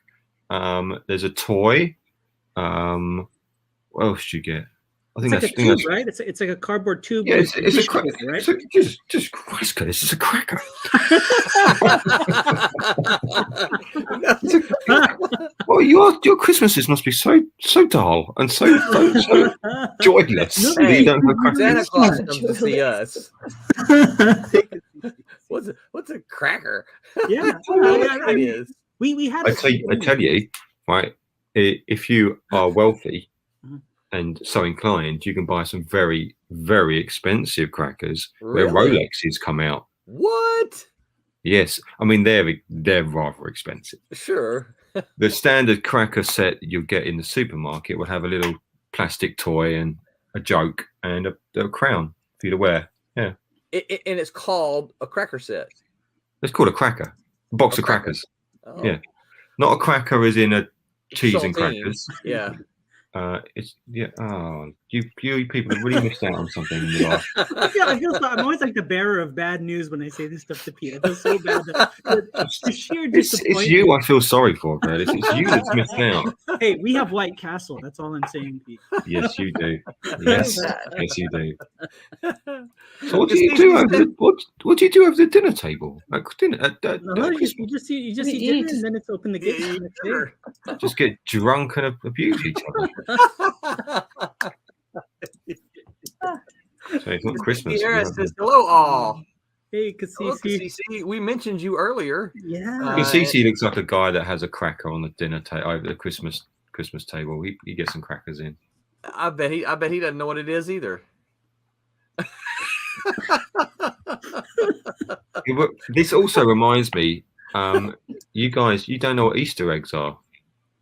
Speaker 7: There's a toy. What else do you get? I think
Speaker 5: It's
Speaker 7: that's
Speaker 5: like a tube, right? It's like a cardboard tube.
Speaker 7: Yeah,
Speaker 5: with
Speaker 7: it's a
Speaker 5: tissue
Speaker 7: cracker,
Speaker 5: paper, right?
Speaker 7: just Christ, Curtis, it's a cracker. Well, your Christmases must be so dull and so joyless.
Speaker 5: No,
Speaker 7: that you don't have
Speaker 3: Santa
Speaker 7: crackers.
Speaker 3: Claus comes to see us. What's a cracker?
Speaker 5: Yeah.
Speaker 3: It is.
Speaker 5: We had.
Speaker 7: I tell you, right? If you are wealthy and so inclined, you can buy some very, very expensive crackers where
Speaker 3: Really?
Speaker 7: Rolexes come out.
Speaker 3: What?
Speaker 7: Yes, I mean they're rather expensive.
Speaker 3: Sure.
Speaker 7: The standard cracker set you'll get in the supermarket will have a little plastic toy and a joke and a crown for you to wear. Yeah,
Speaker 3: And it's called a cracker set.
Speaker 7: it's called a cracker, a box
Speaker 3: A
Speaker 7: of
Speaker 3: cracker.
Speaker 7: crackers.
Speaker 3: Oh.
Speaker 7: Yeah. Not a cracker as in a cheese and
Speaker 3: Saltines.
Speaker 7: crackers.
Speaker 3: Yeah.
Speaker 7: It's Oh, you people have really missed out on something in your life.
Speaker 5: I'm always like the bearer of bad news when I say this stuff to Pete. I feel so bad. The sheer disappointment.
Speaker 7: It's you I feel sorry for, Curtis. It's you that's missed out.
Speaker 5: Hey, we have White Castle. That's all I'm saying, Pete.
Speaker 7: Yes, you do. Yes,
Speaker 6: Sad.
Speaker 7: yes, you do. So what do you do over the dinner table? At dinner,
Speaker 5: No, you just eat
Speaker 6: We
Speaker 5: dinner
Speaker 6: eat.
Speaker 5: and then it's open the gates.
Speaker 3: Yeah,
Speaker 5: the next day.
Speaker 3: sure.
Speaker 7: just get drunk and abuse each other. So it's not Christmas.
Speaker 3: Sierra says hello all.
Speaker 5: Hey,
Speaker 3: Hello,
Speaker 5: Cassisi.
Speaker 3: Cassisi. We mentioned you earlier.
Speaker 5: Yeah.
Speaker 7: Cassisi looks like a guy that has a cracker on the dinner table over the Christmas table. He gets some crackers in.
Speaker 3: I bet he doesn't know what it is either.
Speaker 7: Yeah, but this also reminds me, you guys, you don't know what Easter eggs are.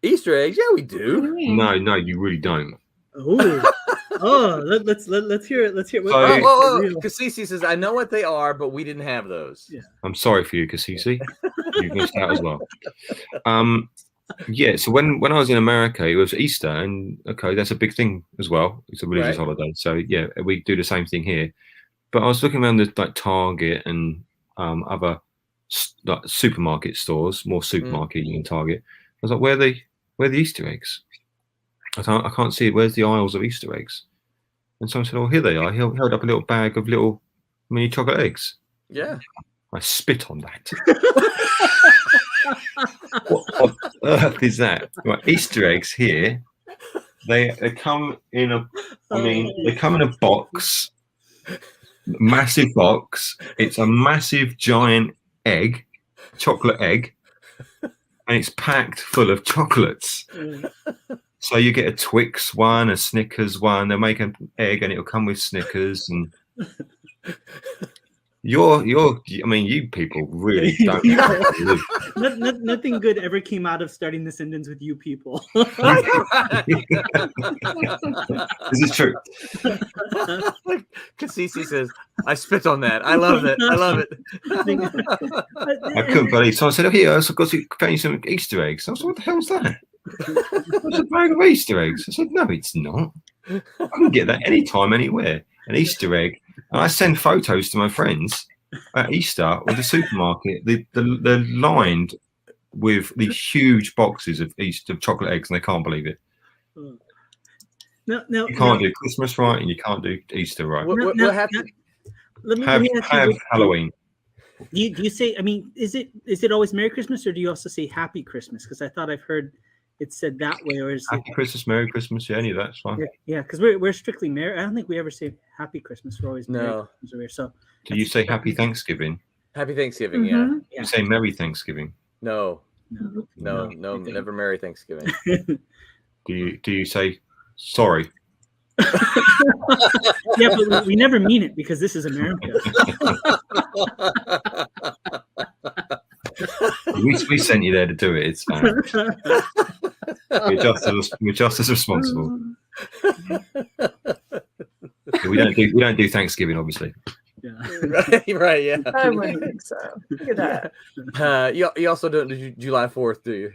Speaker 3: Easter eggs? Yeah, we
Speaker 6: What do
Speaker 3: do.
Speaker 6: you mean?
Speaker 7: No, you really don't.
Speaker 5: Let's hear it. Let's hear it.
Speaker 7: So-
Speaker 3: Whoa. Cassisi says, I know what they are, but we didn't have those.
Speaker 5: Yeah.
Speaker 7: I'm sorry for you, Cassisi. You've missed out as well. Yeah, so when I was in America, it was Easter, and okay, that's a big thing as well. It's a religious
Speaker 3: Right.
Speaker 7: holiday, so yeah, we do the same thing here. But I was looking around the like Target and other like supermarket stores, more supermarket than Target. I was like, where are the Easter eggs? I can't see it. Where's the aisles of Easter eggs? And someone said, oh, here they are. He held up a little bag of little mini chocolate eggs.
Speaker 3: Yeah.
Speaker 7: I spit on that. What on earth is that? Right, Easter eggs here. They come in a. I mean, they come in a box, massive box. It's a massive giant egg, chocolate egg, and it's packed full of chocolates. So you get a Twix one, a Snickers one. They'll make an egg, and it'll come with Snickers. And I mean, you people really don't.
Speaker 5: Nothing good ever came out of starting the sentence with "you people."
Speaker 7: This is true.
Speaker 3: Cassisi says, I spit on that. I love it. I love it.
Speaker 7: I couldn't believe. So I said, "Oh, here, I've got to find you some Easter eggs." I was like, "What the hell's that?" It's a bag of Easter eggs. I said, "No, it's not. I can get that anytime, anywhere. An Easter egg." And I send photos to my friends at Easter with the supermarket. They're lined with these huge boxes of chocolate eggs, and they can't believe it.
Speaker 5: No,
Speaker 7: You can't do Christmas right, and you can't do Easter right.
Speaker 3: What happened?
Speaker 5: Let me
Speaker 7: Have
Speaker 5: ask you this.
Speaker 7: Halloween.
Speaker 5: Do you say? I mean, is it always Merry Christmas, or do you also say Happy Christmas? Because I thought I've heard it said that way, or is it?
Speaker 7: Happy Christmas, Merry Christmas. Yeah, any of that's fine.
Speaker 5: Yeah, because we're strictly Merry. I don't think we ever say Happy Christmas. We're always Merry
Speaker 3: No.
Speaker 5: Christmas over here. So
Speaker 7: Do you say Happy Thanksgiving?
Speaker 3: Happy Thanksgiving.
Speaker 6: Mhm.
Speaker 7: You say Merry Thanksgiving.
Speaker 3: Yeah.
Speaker 5: no.
Speaker 3: No, never Merry Thanksgiving.
Speaker 7: Do you say sorry?
Speaker 5: Yeah, but we never mean it because this is America.
Speaker 7: We sent you there to do it. It's fine. We're just as responsible. We don't do Thanksgiving, obviously.
Speaker 5: Yeah.
Speaker 3: right, yeah.
Speaker 6: I wouldn't think so. Look at that.
Speaker 3: You also don't do July 4th, do you?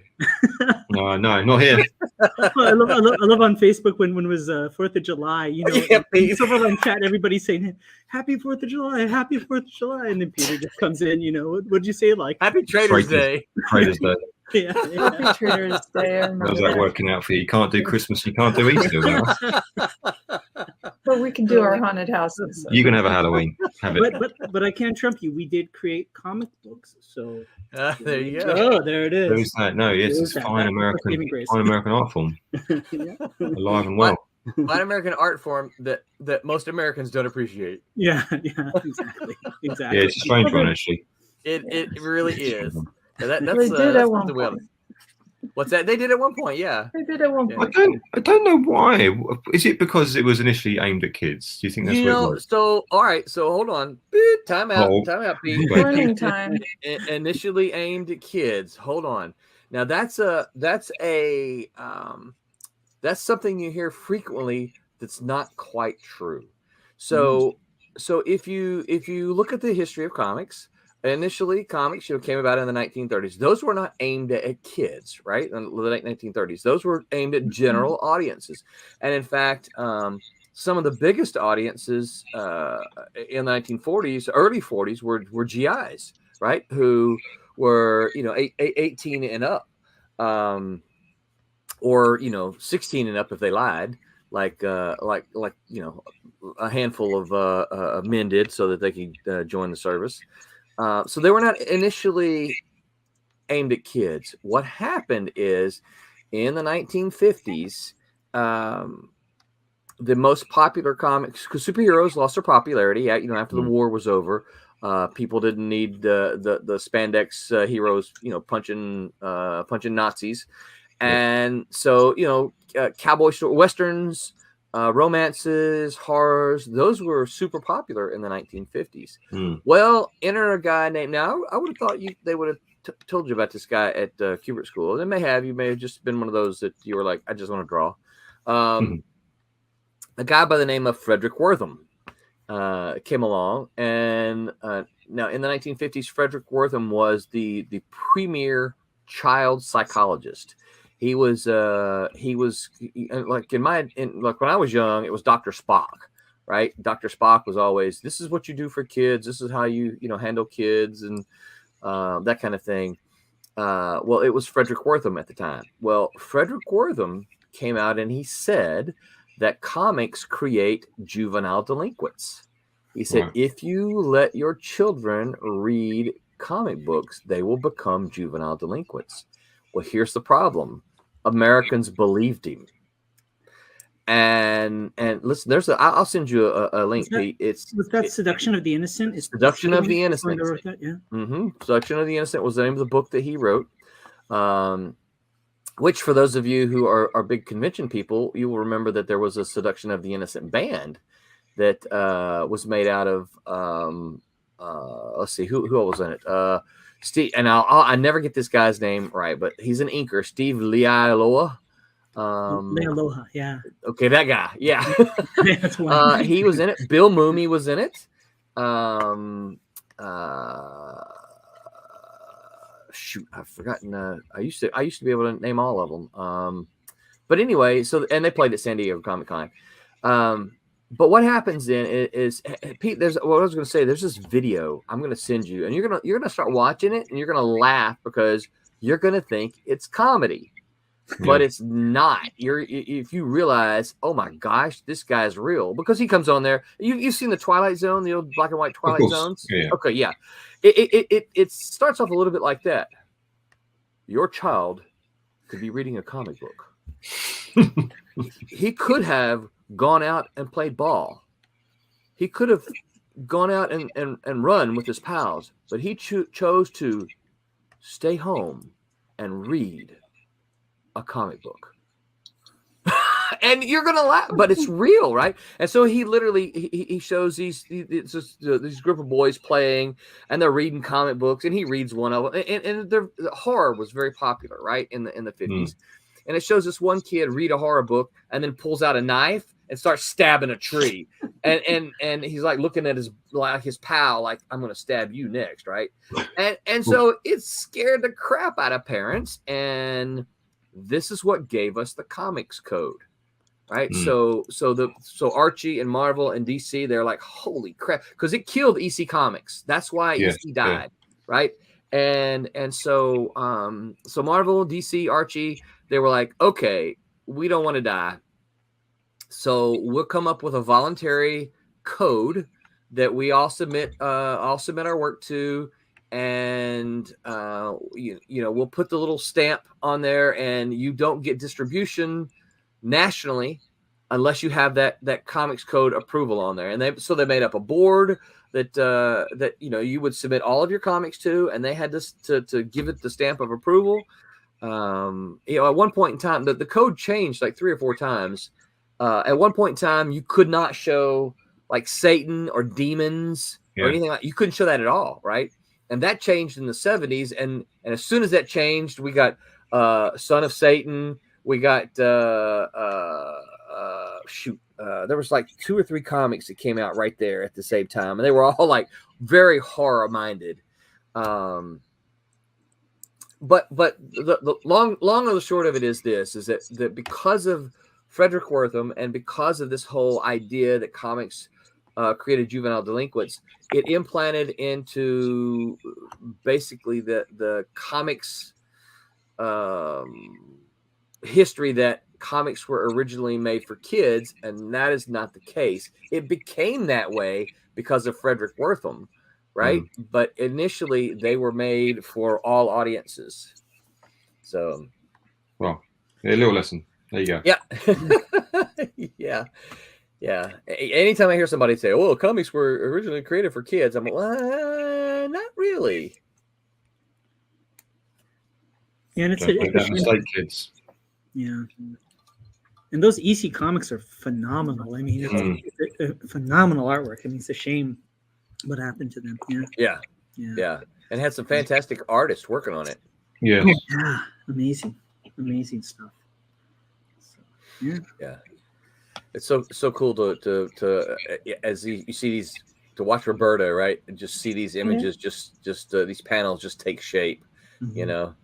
Speaker 7: No, not here.
Speaker 5: I love on Facebook when it was 4th of July, you know,
Speaker 3: Yeah, please.
Speaker 5: Silverline chat, everybody's saying Happy 4th of July, Happy 4th of July, and then Peter just comes in, you know, what'd you say, like
Speaker 3: Happy Trader's Day.
Speaker 7: Trader's Day.
Speaker 5: yeah.
Speaker 6: Happy Trader's Day. I remember
Speaker 7: How's that
Speaker 6: that.
Speaker 7: working out for you? You can't do Christmas, you can't do Easter now.
Speaker 6: But we can do our haunted houses. So.
Speaker 7: You can have a Halloween. Have it.
Speaker 5: But I can't trump you. We did create comic books, so
Speaker 3: There you go.
Speaker 5: oh, there it is.
Speaker 7: Who's that? No, yes, it's
Speaker 5: That-
Speaker 7: fine
Speaker 5: that's saving
Speaker 7: American
Speaker 5: grace.
Speaker 7: art form,
Speaker 5: Yeah.
Speaker 7: alive and well.
Speaker 3: Fine American art form that most Americans don't appreciate.
Speaker 5: Yeah, exactly.
Speaker 7: Yeah, it's a strange one actually.
Speaker 3: It really is. And
Speaker 6: They
Speaker 3: that's
Speaker 6: did at
Speaker 3: that's
Speaker 6: one
Speaker 3: the way.
Speaker 6: point.
Speaker 3: What's that? They did at one point, yeah.
Speaker 6: They did at one
Speaker 3: Yeah.
Speaker 6: point.
Speaker 7: I don't know why. Is it because it was initially aimed at kids? Do you think that's
Speaker 3: You
Speaker 7: what it
Speaker 3: know,
Speaker 7: was?
Speaker 3: so all right, so hold on. Beep, time out,
Speaker 7: Oh.
Speaker 3: Pete.
Speaker 7: Wait.
Speaker 6: Warning time.
Speaker 3: Initially aimed at kids. Hold on. Now that's something you hear frequently that's not quite true. So if you look at the history of comics, initially comics came about in the 1930s. Those were not aimed at kids, right? In the late 1930s. Those were aimed at general audiences. And in fact, some of the biggest audiences in the 1940s, early 40s were GIs, right? Who were, 18 and up. Or 16 and up if they lied, like a handful of men did, so that they could join the service. So they were not initially aimed at kids. What happened is, in the 1950s, the most popular comics, because superheroes lost their popularity, after the war was over. People didn't need the spandex heroes, punching Nazis. And so, cowboy westerns, romances, horrors, those were super popular in the 1950s. Well, enter a guy named, now I would have thought they would have told you about this guy at Kubert School. They may have, you may have just been one of those that you were like, I just want to draw. A guy by the name of Frederick Wortham came along, and now in the 1950s, Frederick Wortham was the premier child psychologist. He was like like when I was young, it was Dr. Spock, right? Dr. Spock was always, this is what you do for kids. This is how you handle kids and that kind of thing. Well, it was Frederick Wortham at the time. Well, Frederick Wortham came out and he said that comics create juvenile delinquents. He said,
Speaker 7: Right.
Speaker 3: if you let your children read comic books, they will become juvenile delinquents. Well, here's the problem. Americans believed him. And listen, I'll send you a link, Pete.
Speaker 5: Was that Seduction of the Innocent? Is
Speaker 3: Seduction of the
Speaker 5: Innocent.
Speaker 3: Innocent.
Speaker 5: Yeah.
Speaker 3: Seduction of the Innocent was the name of the book that he wrote. Which, for those of you who are big convention people, you will remember that there was a Seduction of the Innocent band that was made out of. Let's see who was in it. Steve, and I never get this guy's name right, but he's an inker, Steve Leialoha.
Speaker 5: Aloha, yeah.
Speaker 3: Okay, that guy. Yeah.
Speaker 5: That's why.
Speaker 3: He was in it. Bill Mooney was in it. Shoot, I've forgotten. I used to be able to name all of them. But anyway, and they played at San Diego Comic-Con. But what happens then is Pete, there's what I was going to say. There's this video I'm going to send you, and you're gonna start watching it, and you're gonna laugh because you're gonna think it's comedy. But it's not. If you realize, oh my gosh, this guy's real, because he comes on there. You've seen the Twilight Zone, the old black and white Twilight Zones.
Speaker 7: Yeah.
Speaker 3: Okay, yeah. It starts off a little bit like that. Your child could be reading a comic book. He could have gone out and played ball. He could have gone out and run with his pals, but he chose to stay home and read a comic book. And you're gonna laugh, but it's real, right? And so he literally he shows these group of boys playing, and they're reading comic books, and he reads one of them. And the horror was very popular, right, in the 50s. And it shows this one kid read a horror book and then pulls out a knife and starts stabbing a tree. And he's like looking at his pal, like, I'm gonna stab you next, right? And so it scared the crap out of parents, and this is what gave us the comics code, right? So Archie and Marvel and DC, they're like, holy crap, because it killed EC Comics. That's why EC died, right? And so Marvel, DC, Archie, they were like, okay, we don't want to die, so we'll come up with a voluntary code that we all submit our work to. And we'll put the little stamp on there, and you don't get distribution nationally unless you have that comics code approval on there. And they made up a board that you would submit all of your comics to, and they had to give it the stamp of approval. At one point in time, the code changed like 3 or 4 times. At one point in time, you could not show like Satan or demons or anything like. You couldn't show that at all, right? And that changed in the 70s, and as soon as that changed, we got Son of Satan. We got there was like 2 or 3 comics that came out right there at the same time, and they were all like very horror minded. But the long or the short of it is this: is that because of Frederick Wortham and because of this whole idea that comics created juvenile delinquents, it implanted into basically the comics history that comics were originally made for kids, and that is not the case. It became that way because of Frederick Wortham, right? But initially they were made for all audiences. So,
Speaker 7: well, a little lesson. There you go.
Speaker 3: Yeah. Yeah. Anytime I hear somebody say, "Oh, comics were originally created for kids," I'm like, well, not really.
Speaker 5: Yeah, and it's
Speaker 7: Don't make that mistake, kids.
Speaker 5: Yeah. And those EC comics are phenomenal. I mean, it's a phenomenal artwork. I mean, it's a shame what happened to them. Yeah.
Speaker 3: And had some fantastic artists working on it.
Speaker 7: Yeah.
Speaker 5: Oh, yeah. Amazing stuff. So,
Speaker 3: yeah. It's so cool to as you see these, to watch Roberta, right, and just see these images, just these panels just take shape, you know.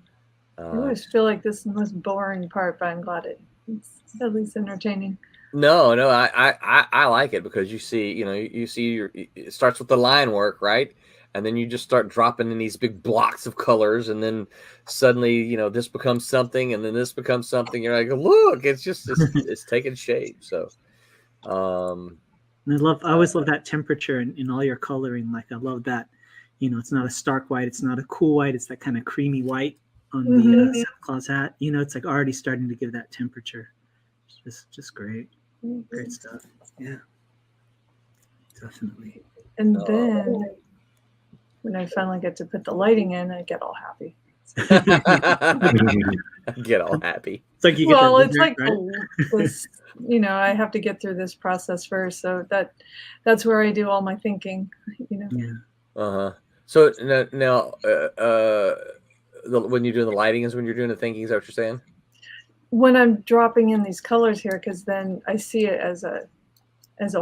Speaker 6: I always feel like this is the most boring part, but I'm glad it's at least entertaining.
Speaker 8: No, I like it because you see, it starts with the line work, right? And then you just start dropping in these big blocks of colors, and then suddenly, this becomes something, and then this becomes something. You're like, look, it's taking shape. So,
Speaker 5: And I always love that temperature in all your coloring. Like I love that, it's not a stark white, it's not a cool white, it's that kind of creamy white on the Santa Claus hat. It's like already starting to give that temperature. It's just great. Great stuff. Yeah, definitely.
Speaker 6: And then when I finally get to put the lighting in, I get all happy.
Speaker 8: Get all happy.
Speaker 5: It's like
Speaker 6: it's like
Speaker 5: right?
Speaker 6: this, I have to get through this process first. So that's where I do all my thinking.
Speaker 5: Yeah.
Speaker 8: So now, when you're doing the lighting is when you're doing the thinking. Is that what you're saying?
Speaker 6: When I'm dropping in these colors here, because then I see it as a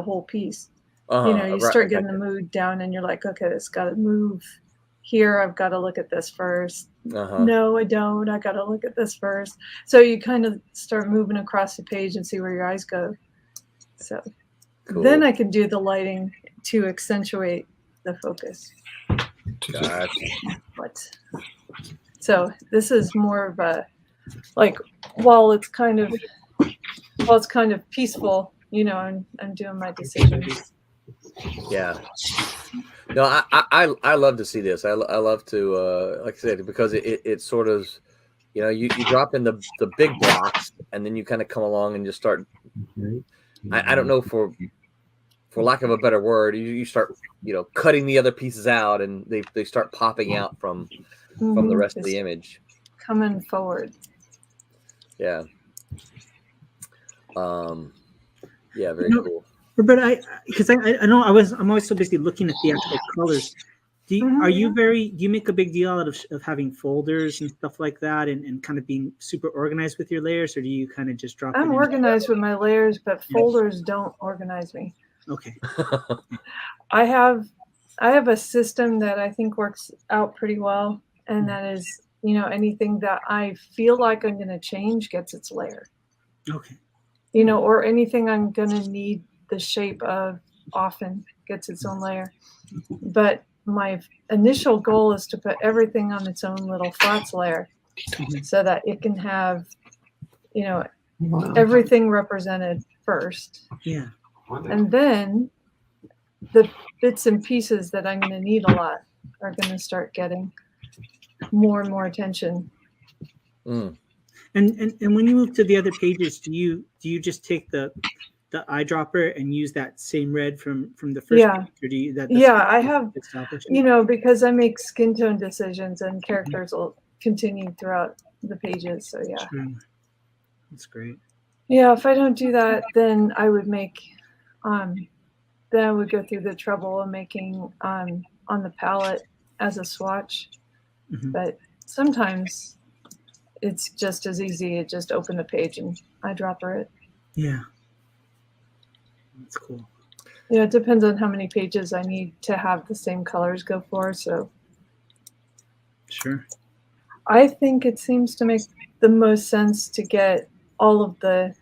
Speaker 6: whole piece. You start getting the mood down, and you're like, okay, it's got to move here. I've got to look at this first. No, I don't. I got to look at this first. So you kind of start moving across the page and see where your eyes go. So then I can do the lighting to accentuate the focus. So this is more of a, like, while it's kind of peaceful, I'm doing my decisions.
Speaker 8: Yeah. No, I love to see this. I love to, like I said, because it sort of, you drop in the big blocks, and then you kind of come along and just start. I don't know, for lack of a better word, you start cutting the other pieces out, and they start popping out from the rest of the image,
Speaker 6: coming forward.
Speaker 8: Yeah. Yeah, very cool.
Speaker 5: But because I know I'm always so busy looking at the actual colors. Do you make a big deal out of having folders and stuff like that, and kind of being super organized with your layers, or do you kind of just drop?
Speaker 6: I'm organized with my layers, but folders don't organize me.
Speaker 5: Okay.
Speaker 6: I have a system that I think works out pretty well, and that is, anything that I feel like I'm going to change gets its layer.
Speaker 5: Okay.
Speaker 6: Or anything I'm going to need the shape of often gets its own layer. But my initial goal is to put everything on its own little flats layer, so that it can have, everything represented first.
Speaker 5: Yeah.
Speaker 6: And then the bits and pieces that I'm going to need a lot are going to start getting more and more attention.
Speaker 5: And when you move to the other pages, do you just take the eyedropper and use that same red from the first page, or do you
Speaker 6: I have because I make skin tone decisions, and characters will continue throughout the pages. So
Speaker 5: that's great.
Speaker 6: Yeah, if I don't do that, then I would make then I would go through the trouble of making on the palette as a swatch. But sometimes it's just as easy. Just open the page and eyedropper it.
Speaker 5: Yeah. That's cool.
Speaker 6: Yeah, it depends on how many pages I need to have the same colors go for. So
Speaker 5: sure.
Speaker 6: I think it seems to make the most sense to get all of the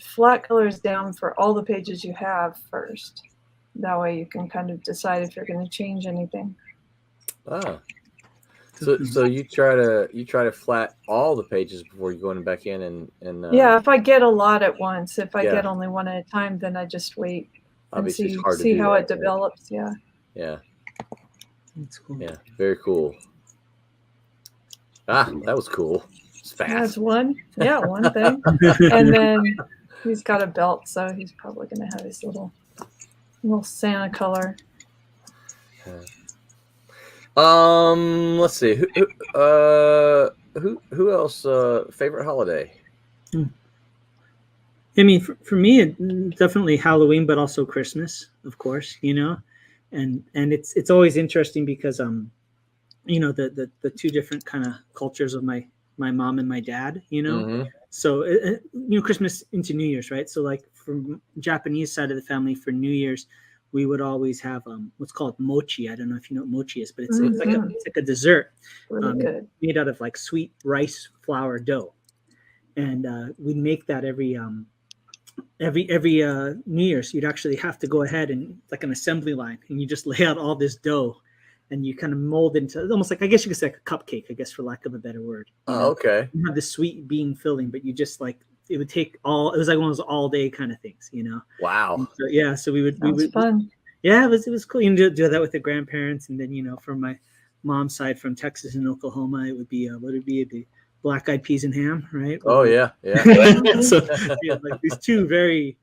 Speaker 6: flat colors down for all the pages you have first. That way you can kind of decide if you're going to change anything.
Speaker 8: So you try to flat all the pages before you go back in and
Speaker 6: yeah, if I get a lot at once. If I get only one at a time, then I just wait and see how it develops. Yeah.
Speaker 5: That's cool.
Speaker 8: Yeah, very cool. That was cool. It's fast.
Speaker 6: That's one thing. And then he's got a belt, so he's probably going to have his little Santa color.
Speaker 8: Let's see. Who else? Favorite holiday?
Speaker 5: I mean, for me, definitely Halloween, but also Christmas, of course. And it's always interesting because the two different kind of cultures of my mom and my dad. So Christmas into New Year's, right? So like from Japanese side of the family, for New Year's, we would always have what's called mochi. I don't know if you know what mochi is, but it's like a dessert
Speaker 6: Really good.
Speaker 5: made out of like sweet rice flour dough, and we'd make that every New Year's. You'd actually have to go ahead and like an assembly line, and you just lay out all this dough, and you kind of mold into almost like, I guess you could say like a cupcake, I guess, for lack of a better word.
Speaker 8: Oh, okay.
Speaker 5: You have the sweet bean filling, but you just like, it would take it was like one of those all day kind of things, you know?
Speaker 8: Wow.
Speaker 5: So, yeah. So we would
Speaker 6: Fun.
Speaker 5: yeah, it was cool. You can do that with the grandparents. And then, you know, from my mom's side, from Texas and Oklahoma, it would be, what would it be? It'd be black eyed peas and ham, right?
Speaker 8: Oh, yeah. Yeah.
Speaker 5: So, yeah, like these two very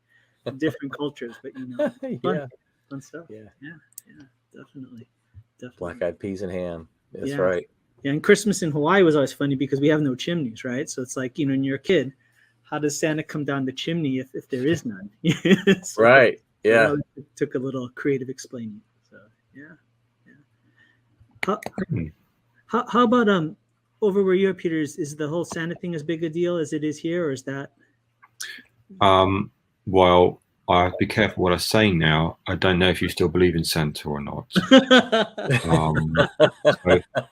Speaker 5: different cultures, but, you know, fun stuff.
Speaker 8: Yeah.
Speaker 5: Definitely.
Speaker 8: Black eyed peas and ham. That's
Speaker 5: Yeah.
Speaker 8: right.
Speaker 5: Yeah, and Christmas in Hawaii was always funny because we have no chimneys, right? So it's like, you know, when you're a kid, how does Santa come down the chimney if there is none? So
Speaker 8: Right. Yeah.
Speaker 5: it took a little creative explaining. So How about over where you're, Peter? Is the whole Santa thing as big a deal as it is here, or is that?
Speaker 7: Well, I have to be careful what I say now. I don't know if you still believe in Santa or not. So,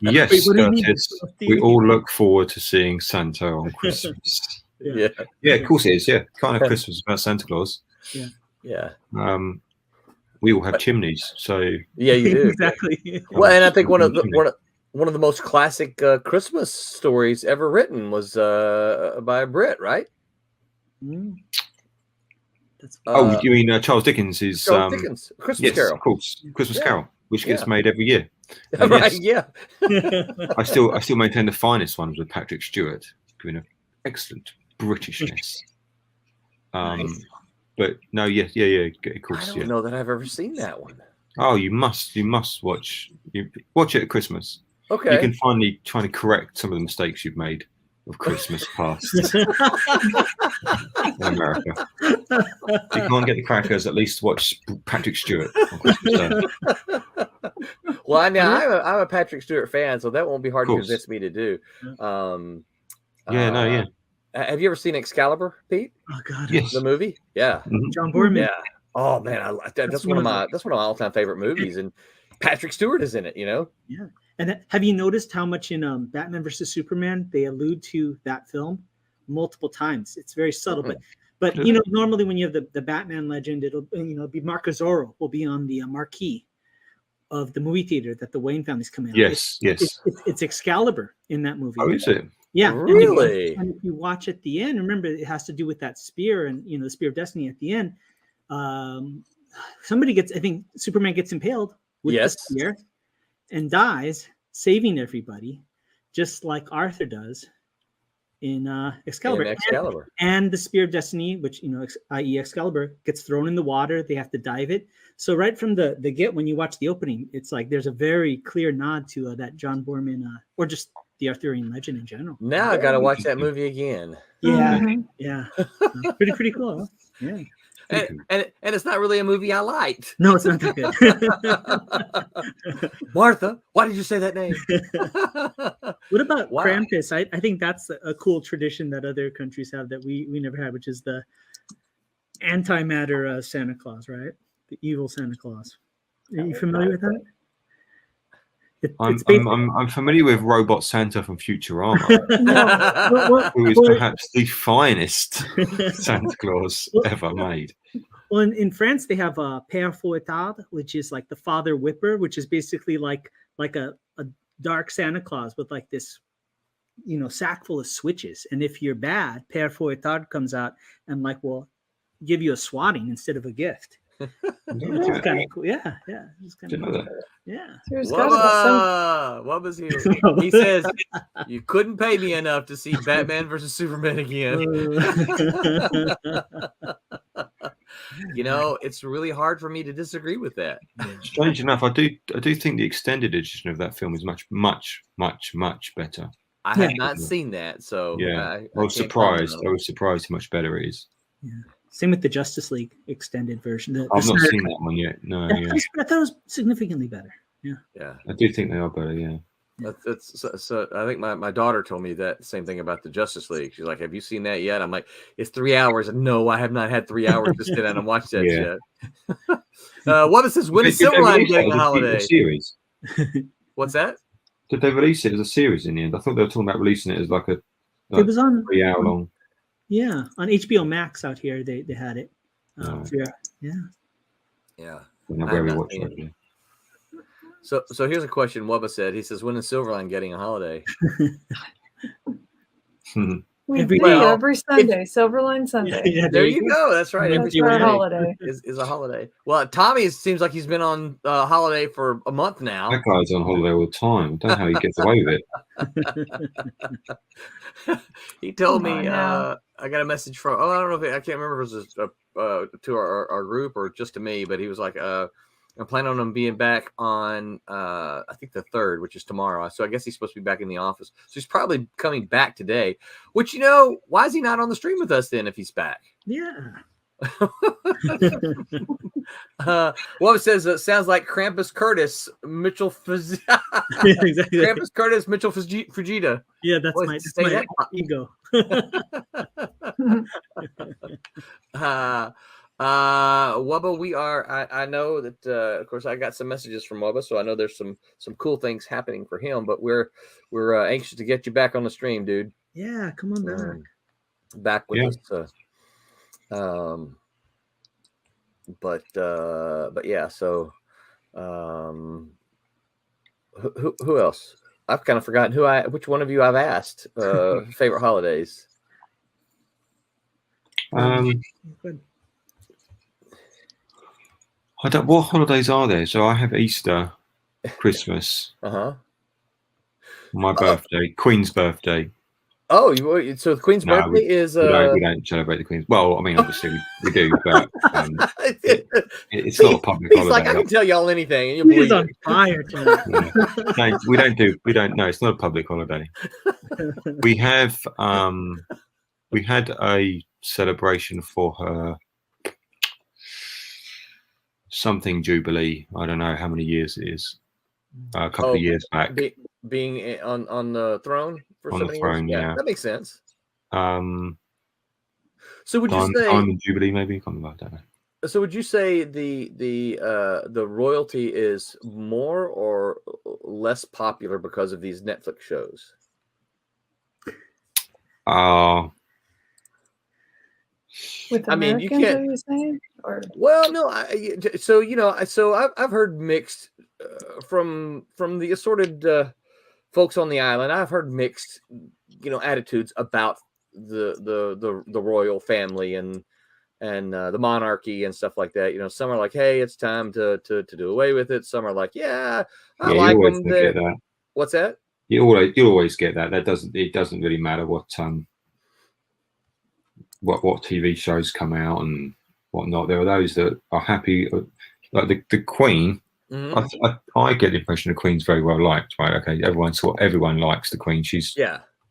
Speaker 7: yes,
Speaker 5: Wait, what do you mean?
Speaker 7: Curtis, we all look forward to seeing Santa on Christmas.
Speaker 8: Yeah.
Speaker 7: Yeah, of course it is. Yeah, can't have Christmas without Santa Claus.
Speaker 8: Yeah.
Speaker 7: We all have chimneys, so
Speaker 8: Yeah, you do.
Speaker 5: Exactly.
Speaker 8: Well, and I think one of the most classic Christmas stories ever written was by a Brit, right?
Speaker 5: That's
Speaker 7: you mean Charles Dickens?
Speaker 8: Charles Dickens, Christmas
Speaker 7: yes,
Speaker 8: Carol.
Speaker 7: of course, Christmas
Speaker 8: Yeah.
Speaker 7: Carol, which gets
Speaker 8: Yeah.
Speaker 7: made every year. And
Speaker 8: Right?
Speaker 7: yes,
Speaker 8: Yeah.
Speaker 7: I still maintain the finest ones with Patrick Stewart, giving an excellent Britishness.
Speaker 5: Nice.
Speaker 7: But no, yeah, of
Speaker 8: I
Speaker 7: course,
Speaker 8: don't
Speaker 7: yeah.
Speaker 8: know that I've ever seen that one.
Speaker 7: Oh, you must watch it at Christmas.
Speaker 8: Okay.
Speaker 7: You can finally try to correct some of the mistakes you've made of Christmas past in America. If you can't get the crackers, at least watch Patrick Stewart on Christmas Day.
Speaker 8: Well, I'm a Patrick Stewart fan, so that won't be hard to
Speaker 7: Course.
Speaker 8: convince me to do.
Speaker 7: Yeah.
Speaker 8: Have you ever seen Excalibur, Pete?
Speaker 5: Oh God.
Speaker 7: Yes.
Speaker 8: The movie? Yeah.
Speaker 5: John Boorman.
Speaker 8: Yeah. Oh man, that's one of my all-time favorite movies, and Patrick Stewart is in it. You know.
Speaker 5: Yeah. And have you noticed how much in Batman versus Superman they allude to that film multiple times? It's very subtle, but you know, normally when you have the Batman legend, it'll be Mark Azzaro will be on the marquee of the movie theater that the Wayne family's coming out.
Speaker 7: Yes.
Speaker 5: It's Excalibur in that movie.
Speaker 7: Oh, is it?
Speaker 5: Yeah.
Speaker 8: Really?
Speaker 5: And if you watch at the end, remember it has to do with that spear and the Spear of Destiny at the end. I think Superman gets impaled with the spear and dies, saving everybody, just like Arthur does in Excalibur.
Speaker 8: In Excalibur.
Speaker 5: And the Spear of Destiny, which i.e. Excalibur, gets thrown in the water. They have to dive it. So right from the get, when you watch the opening, it's like there's a very clear nod to that John Boorman, or just the Arthurian legend in general.
Speaker 8: Now I got to watch that movie again.
Speaker 5: Yeah,
Speaker 6: Mhm.
Speaker 5: yeah, pretty cool. Huh? Yeah.
Speaker 8: And it's not really a movie I liked.
Speaker 5: No, it's not that good.
Speaker 8: Martha, why did you say that name?
Speaker 5: What about
Speaker 8: Wow.
Speaker 5: Krampus? I think that's a cool tradition that other countries have that we never had, which is the antimatter Santa Claus, right? The evil Santa Claus. Are you familiar with that?
Speaker 7: I'm familiar with Robot Santa from Futurama, who is perhaps the finest Santa Claus ever made.
Speaker 5: Well, in France, they have Père Fouettard, which is like the Father Whipper, which is basically like a dark Santa Claus with like this, sack full of switches. And if you're bad, Père Fouettard comes out and will give you a swatting instead of a gift. It's kind of cool. Yeah. It's kind of cool. Yeah.
Speaker 6: There's gotta be some.
Speaker 8: What was he? He says you couldn't pay me enough to see Batman versus Superman again. It's really hard for me to disagree with that.
Speaker 7: Strange enough, I do think the extended edition of that film is much, much, much, much better.
Speaker 8: I have not seen that, so
Speaker 7: yeah, I was surprised. I was surprised how much better it is.
Speaker 5: Yeah. Same with the Justice League extended version.
Speaker 7: I've not seen that one yet. No, yeah.
Speaker 5: I thought it was significantly better.
Speaker 8: Yeah.
Speaker 7: I do think they are better. Yeah.
Speaker 8: So I think my daughter told me that same thing about the Justice League. She's like, "Have you seen that yet?" I'm like, "It's 3 hours." And no, I have not had 3 hours to sit down and watch that yet. What says when is
Speaker 7: Did they
Speaker 8: Silverline
Speaker 7: release
Speaker 8: getting
Speaker 7: that
Speaker 8: a
Speaker 7: as
Speaker 8: holiday?
Speaker 7: series?
Speaker 8: What's that?
Speaker 7: Did they release it as a series in the end? I thought they were talking about releasing it as like
Speaker 5: It
Speaker 7: a
Speaker 5: was on
Speaker 7: 3 hour long.
Speaker 5: Yeah, on HBO Max out here they had it.
Speaker 7: Right.
Speaker 5: Yeah.
Speaker 8: Yeah.
Speaker 7: You know,
Speaker 8: I
Speaker 7: where
Speaker 8: have
Speaker 7: we
Speaker 8: not
Speaker 7: watch
Speaker 8: seen
Speaker 7: it.
Speaker 8: it. So here's a question Wubba said. He says, when is Silverline getting a holiday?
Speaker 6: We
Speaker 5: Every
Speaker 6: do
Speaker 5: day.
Speaker 6: every Sunday, Silverline Sunday.
Speaker 5: Yeah,
Speaker 8: There you go. That's right. Every
Speaker 6: That's our
Speaker 8: Sunday
Speaker 6: holiday.
Speaker 8: is a holiday. Well, Tommy seems like he's been on holiday for a month now.
Speaker 7: That guy's on holiday all the time. I don't know how he gets away with it.
Speaker 8: He told
Speaker 6: Come
Speaker 8: me
Speaker 6: on now.
Speaker 8: I got a message from I don't know if I can't remember if it was to our group or just to me, but he was like I'm planning on him being back on I think the 3rd, which is tomorrow. So I guess he's supposed to be back in the office. So he's probably coming back today. Which, you know, why is he not on the stream with us then if he's back?
Speaker 5: Yeah.
Speaker 8: Well, it says sounds like Krampus Curtis Mitchell
Speaker 5: Exactly.
Speaker 8: Krampus Curtis Mitchell Fujita.
Speaker 5: Yeah, that's
Speaker 8: Boy,
Speaker 5: my,
Speaker 8: say
Speaker 5: that's my
Speaker 8: that.
Speaker 5: ego.
Speaker 8: Wubba, we are. I know that. Of course, I got some messages from Wubba, so I know there's some cool things happening for him. But we're anxious to get you back on the stream, dude.
Speaker 5: Yeah, come on back.
Speaker 8: Back with
Speaker 7: Yeah.
Speaker 8: us. But yeah. So, who else? I've kind of forgotten which one of you I've asked favorite holidays.
Speaker 5: Good.
Speaker 7: I don't. What holidays are there? So I have Easter, Christmas, my birthday, Queen's birthday.
Speaker 8: Oh, so the Queen's birthday is.
Speaker 7: We don't celebrate the Queen's. Well, I mean, obviously we do, but it's not a public
Speaker 8: He's
Speaker 7: holiday.
Speaker 8: like, I can tell y'all anything, and you
Speaker 5: He's
Speaker 8: believe
Speaker 5: on
Speaker 8: it.
Speaker 5: fire tonight.
Speaker 7: No, we don't. No, it's not a public holiday. We have. We had a celebration for her something jubilee. I don't know how many years it is. A couple of years back.
Speaker 8: Being on the throne for
Speaker 7: On
Speaker 8: so
Speaker 7: the
Speaker 8: many
Speaker 7: throne,
Speaker 8: years.
Speaker 7: yeah.
Speaker 8: That makes sense.
Speaker 7: So
Speaker 8: would you say?
Speaker 7: Diamond Jubilee, maybe. I don't know.
Speaker 8: So would you say the royalty is more or less popular because of these Netflix shows?
Speaker 6: With
Speaker 8: I mean, you
Speaker 6: Americans,
Speaker 8: can't.
Speaker 6: are you saying? Or
Speaker 8: Well, no. So I've heard mixed from the assorted folks on the island. I've heard mixed, attitudes about the royal family and the monarchy and stuff like that. Some are like, "Hey, it's time to do away with it." Some are like, "Yeah, I
Speaker 7: Yeah,
Speaker 8: like
Speaker 7: you always
Speaker 8: them."
Speaker 7: get that.
Speaker 8: What's that?
Speaker 7: You always get that. It doesn't really matter what TV shows come out and whatnot. There are those that are happy, like the Queen.
Speaker 8: Mm-hmm.
Speaker 7: I get the impression the Queen's very well liked, right? Okay, everyone likes the Queen. She's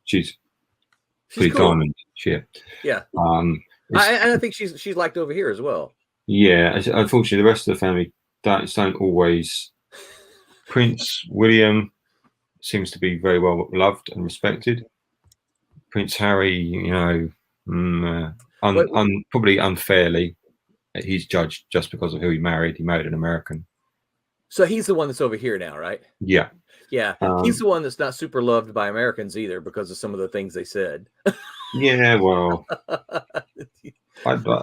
Speaker 7: pretty
Speaker 8: cool.
Speaker 7: diamond.
Speaker 8: Yeah. I think she's liked over here as well.
Speaker 7: Yeah, unfortunately, the rest of the family don't always. Prince William seems to be very well loved and respected. Prince Harry, probably unfairly, he's judged just because of who he married. He married an American.
Speaker 8: So he's the one that's over here now, right?
Speaker 7: Yeah.
Speaker 8: Yeah. He's the one that's not super loved by Americans either because of some of the things they said.
Speaker 7: Yeah, well,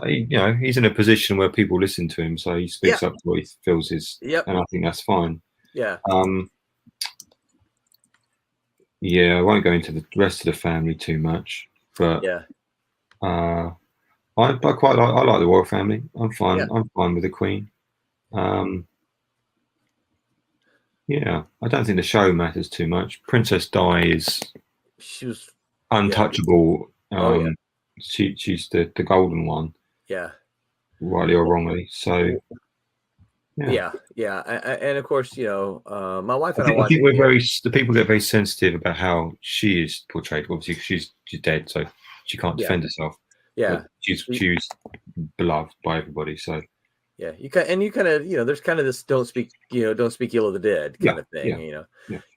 Speaker 7: he's in a position where people listen to him, so he speaks up to what he feels is, and I think that's fine.
Speaker 8: Yeah.
Speaker 7: Yeah, I won't go into the rest of the family too much, but I like the royal family. I'm fine. Yeah. I'm fine with the Queen. Yeah, I don't think the show matters too much. Princess Di she was untouchable. Yeah. She's the golden one.
Speaker 8: Yeah.
Speaker 7: Rightly or wrongly. So.
Speaker 8: Yeah. And of course, my wife and
Speaker 7: I think the people get very sensitive about how she is portrayed. Obviously, she's dead, so she can't defend herself.
Speaker 8: Yeah,
Speaker 7: but she's beloved by everybody. So.
Speaker 8: Yeah, you kind of there's kind of this don't speak ill of the dead kind of thing.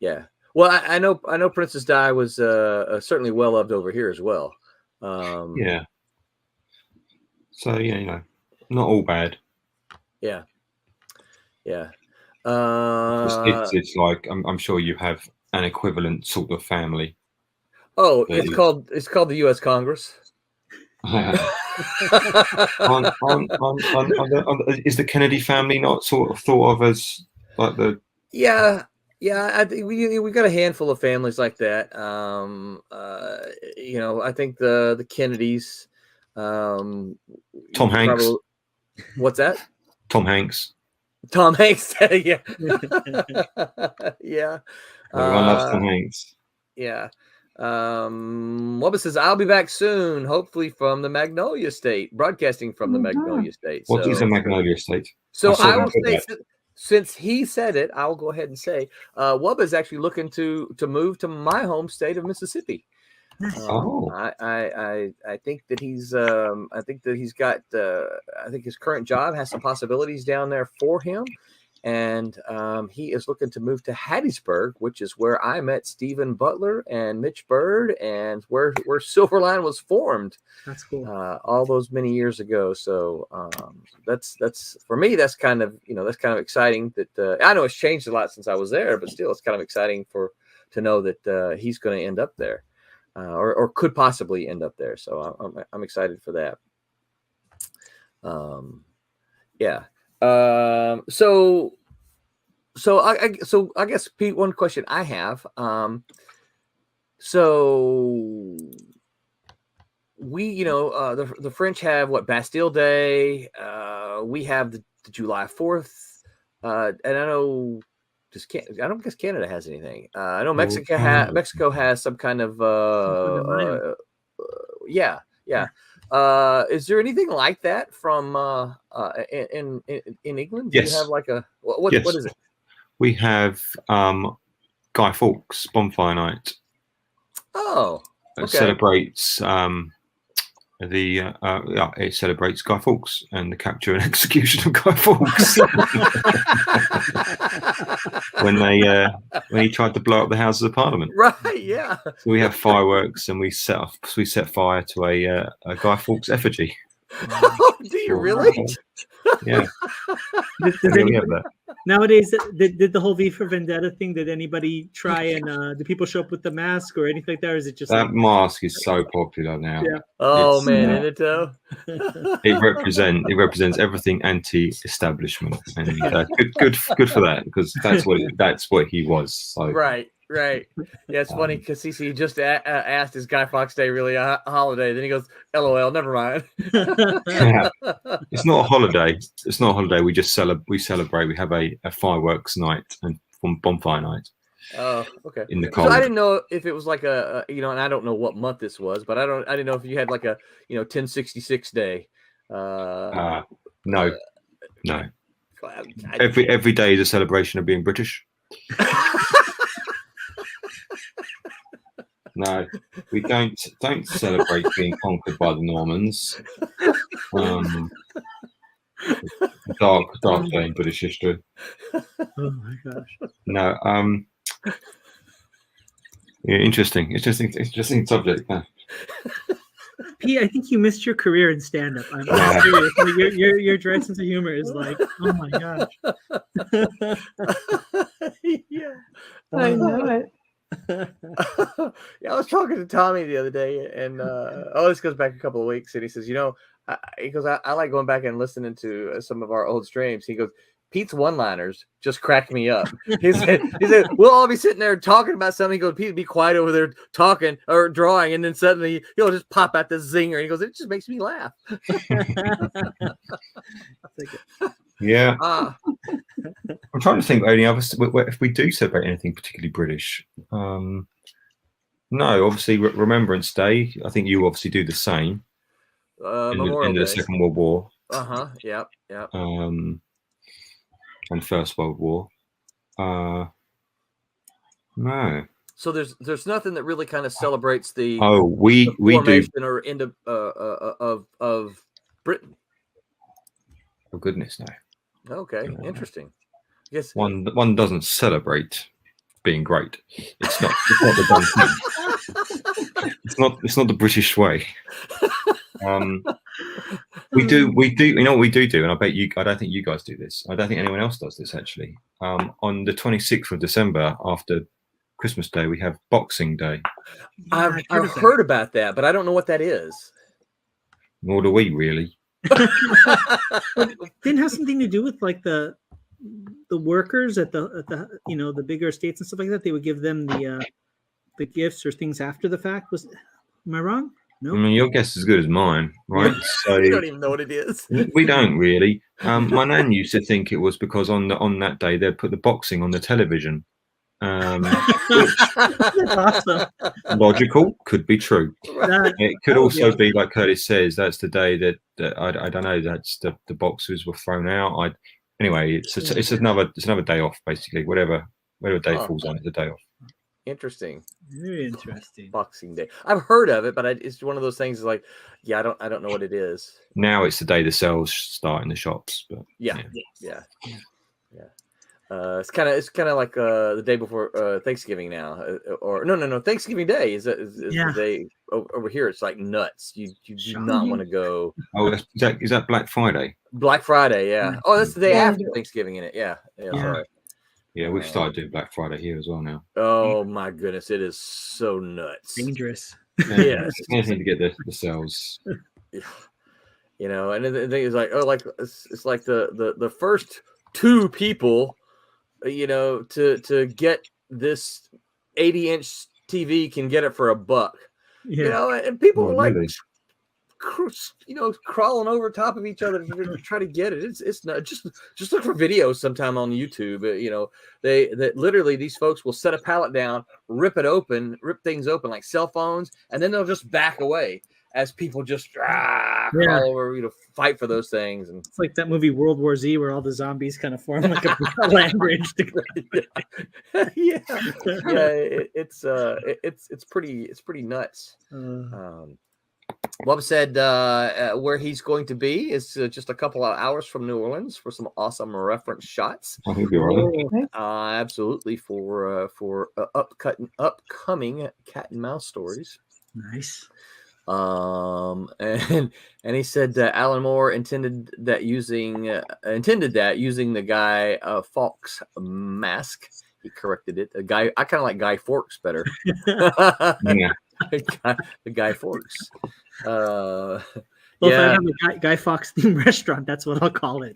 Speaker 8: Yeah. Well, I know Princess Di was certainly well loved over here as well.
Speaker 7: Yeah. So not all bad.
Speaker 8: Yeah. Yeah.
Speaker 7: It's like I'm sure you have an equivalent sort of family.
Speaker 8: Oh,
Speaker 7: that
Speaker 8: it's called the U.S. Congress.
Speaker 7: Is the Kennedy family not sort of thought of as like the?
Speaker 8: Yeah, I think we got a handful of families like that. I think the Kennedys.
Speaker 7: Tom Hanks.
Speaker 8: Probably, what's that?
Speaker 7: Tom Hanks.
Speaker 8: Tom Hanks. Yeah. Yeah.
Speaker 7: Everyone loves Tom Hanks.
Speaker 8: Yeah. Wubba says, I'll be back soon, hopefully from the Magnolia State, broadcasting from the Magnolia State.
Speaker 7: What is a Magnolia State?
Speaker 8: So I will say, since he said it, I'll go ahead and say, Wubba is actually looking to move to my home state of Mississippi. I think that he's got I think his current job has some possibilities down there for him. And he is looking to move to Hattiesburg, which is where I met Stephen Butler and Mitch Bird, and where Silverline was formed.
Speaker 5: That's cool.
Speaker 8: All those many years ago. So that's for me. That's kind of exciting. That I know it's changed a lot since I was there, but still, it's kind of exciting to know that he's going to end up there, or could possibly end up there. So I'm excited for that. Yeah. So I guess, Pete, one question I have, so we, the French have Bastille Day, we have the July 4th, and I don't guess Canada has anything. I know Mexico has some kind of, yeah. Is there anything like that from in England? Do
Speaker 7: Yes.
Speaker 8: you have like a what is it?
Speaker 7: We have Guy Fawkes Bonfire Night.
Speaker 8: Oh, okay.
Speaker 7: It celebrates it celebrates Guy Fawkes and the capture and execution of Guy Fawkes when he tried to blow up the Houses of Parliament.
Speaker 8: Right. Yeah.
Speaker 7: So we have fireworks and we set fire to a Guy Fawkes effigy.
Speaker 8: Oh, do you really?
Speaker 7: Yeah.
Speaker 5: Nowadays, did the whole V for Vendetta thing? Did anybody try and do people show up with the mask or anything like that? Or is it just
Speaker 7: that mask is so popular now?
Speaker 5: Yeah.
Speaker 8: Oh man, isn't it though?
Speaker 7: It represents everything anti-establishment, and good for that, because that's what he was. So.
Speaker 8: Right. Yeah, it's funny because CC just asked, "Is Guy Fawkes Day really a holiday?" Then he goes, "LOL, never mind."
Speaker 7: Yeah. It's not a holiday. It's not a holiday. We just celebrate. We have a fireworks night and bonfire night.
Speaker 8: Oh, okay.
Speaker 7: In the cold.
Speaker 8: So I didn't know if it was like a and I don't know what month this was, but I didn't know if you had like a 1066 day.
Speaker 7: No. Every day is a celebration of being British. No, we don't celebrate being conquered by the Normans. Dark day in British history.
Speaker 5: Oh my gosh.
Speaker 7: No, yeah, interesting subject. Yeah.
Speaker 5: Pete, I think you missed your career in stand-up. I'm serious. Like, your dry sense of humor is like, oh my gosh.
Speaker 8: Yeah,
Speaker 6: I know it.
Speaker 8: Yeah, I was talking to Tommy the other day, and this goes back a couple of weeks, and he says, I like going back and listening to some of our old streams. He goes, Pete's one-liners just crack me up. He said we'll all be sitting there talking about something. He goes, Pete, be quiet over there talking or drawing, and then suddenly he'll just pop out this zinger. And he goes, it just makes me laugh.
Speaker 7: Yeah. I'm trying to think of any others if we do celebrate anything particularly British. No, obviously Remembrance Day. I think you obviously do the same.
Speaker 8: Memorial
Speaker 7: in the
Speaker 8: Day.
Speaker 7: Second World War.
Speaker 8: Yep.
Speaker 7: And First World War. No.
Speaker 8: So there's nothing that really kind of celebrates the
Speaker 7: we
Speaker 8: formation
Speaker 7: do
Speaker 8: or end of Britain.
Speaker 7: Oh goodness, no.
Speaker 8: Okay, interesting. Yes,
Speaker 7: one doesn't celebrate being great. It's not the done thing. It's not the British way. We do. You know what we do? And I don't think you guys do this. I don't think anyone else does this actually. On the 26th of December, after Christmas Day, we have Boxing Day.
Speaker 8: I've heard about that, but I don't know what that is.
Speaker 7: Nor do we really.
Speaker 5: Didn't have something to do with like the workers at the the bigger estates and stuff like that. They would give them the gifts or things after the fact. Am I wrong? No.
Speaker 7: I mean, your guess is as good as mine, right? So
Speaker 8: You don't even know what it is.
Speaker 7: we don't really. My nan used to think it was because on that day they'd put the boxing on the television.
Speaker 5: Awesome.
Speaker 7: Logical, could be true. It could also
Speaker 5: yeah.
Speaker 7: be like Curtis says. That's the day that I don't know. That's the boxers were thrown out. Anyway, it's another day off basically. Whatever day falls on, it's a day off.
Speaker 8: Interesting.
Speaker 5: Very interesting.
Speaker 8: Boxing Day. I've heard of it, but it's one of those things. Like, yeah, I don't know what it is.
Speaker 7: Now it's the day the sales start in the shops. But
Speaker 8: yeah. It's kind of like the day before Thanksgiving now, or no. Thanksgiving Day is the day over here. It's like nuts. You do not want to go.
Speaker 7: Oh, is that Black Friday?
Speaker 8: Black Friday, yeah. Oh, that's the day after Thanksgiving in it. Yeah. Sorry.
Speaker 7: Yeah, we've started doing Black Friday here as well now.
Speaker 8: Oh my goodness, it is so nuts.
Speaker 5: Dangerous.
Speaker 8: Yeah,
Speaker 7: anything to get the sales.
Speaker 8: And the thing is like, it's like the first two people, to get this 80-inch TV can get it for $1. And people were like,
Speaker 7: really?
Speaker 8: Crawling over top of each other to try to get it. It's not just look for videos sometime on YouTube. They literally, these folks will set a pallet down, rip things open like cell phones, and then they'll just back away as people just crawl over, fight for those things. And
Speaker 5: it's like that movie World War Z where all the zombies kind of form like a land bridge together.
Speaker 8: It's pretty nuts. Bob said where he's going to be is just a couple of hours from New Orleans for some awesome reference shots.
Speaker 7: I think you're right.
Speaker 8: Absolutely for upcoming cat and mouse stories.
Speaker 5: Nice.
Speaker 8: And he said that Alan Moore intended that using the Guy Fawkes mask. He corrected it. I kind of like Guy Fawkes better.
Speaker 7: Yeah.
Speaker 8: the Guy Fawkes.
Speaker 5: If I have a Guy Fawkes themed restaurant, that's what I'll call it.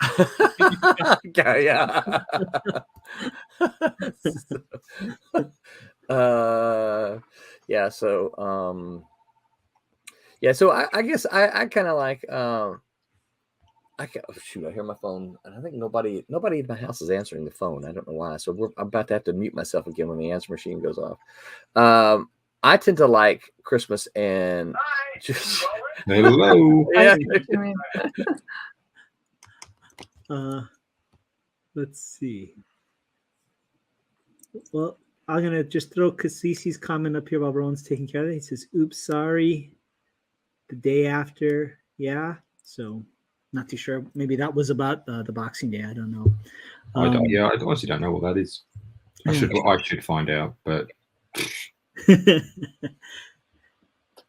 Speaker 5: So I guess I kind of like I hear my phone, and I think nobody in my house is answering the phone. I don't know why. So I'm about to have to mute myself again when the answer machine goes off. I tend to like Christmas and just
Speaker 7: hello.
Speaker 8: Yeah.
Speaker 5: Let's see. Well, I'm gonna just throw Cassisi's comment up here while Rowan's taking care of it. He says, "Oops, sorry." The day after, yeah. So, not too sure. Maybe that was about the Boxing Day. I don't know.
Speaker 7: I honestly don't know what that is. I should find out, but.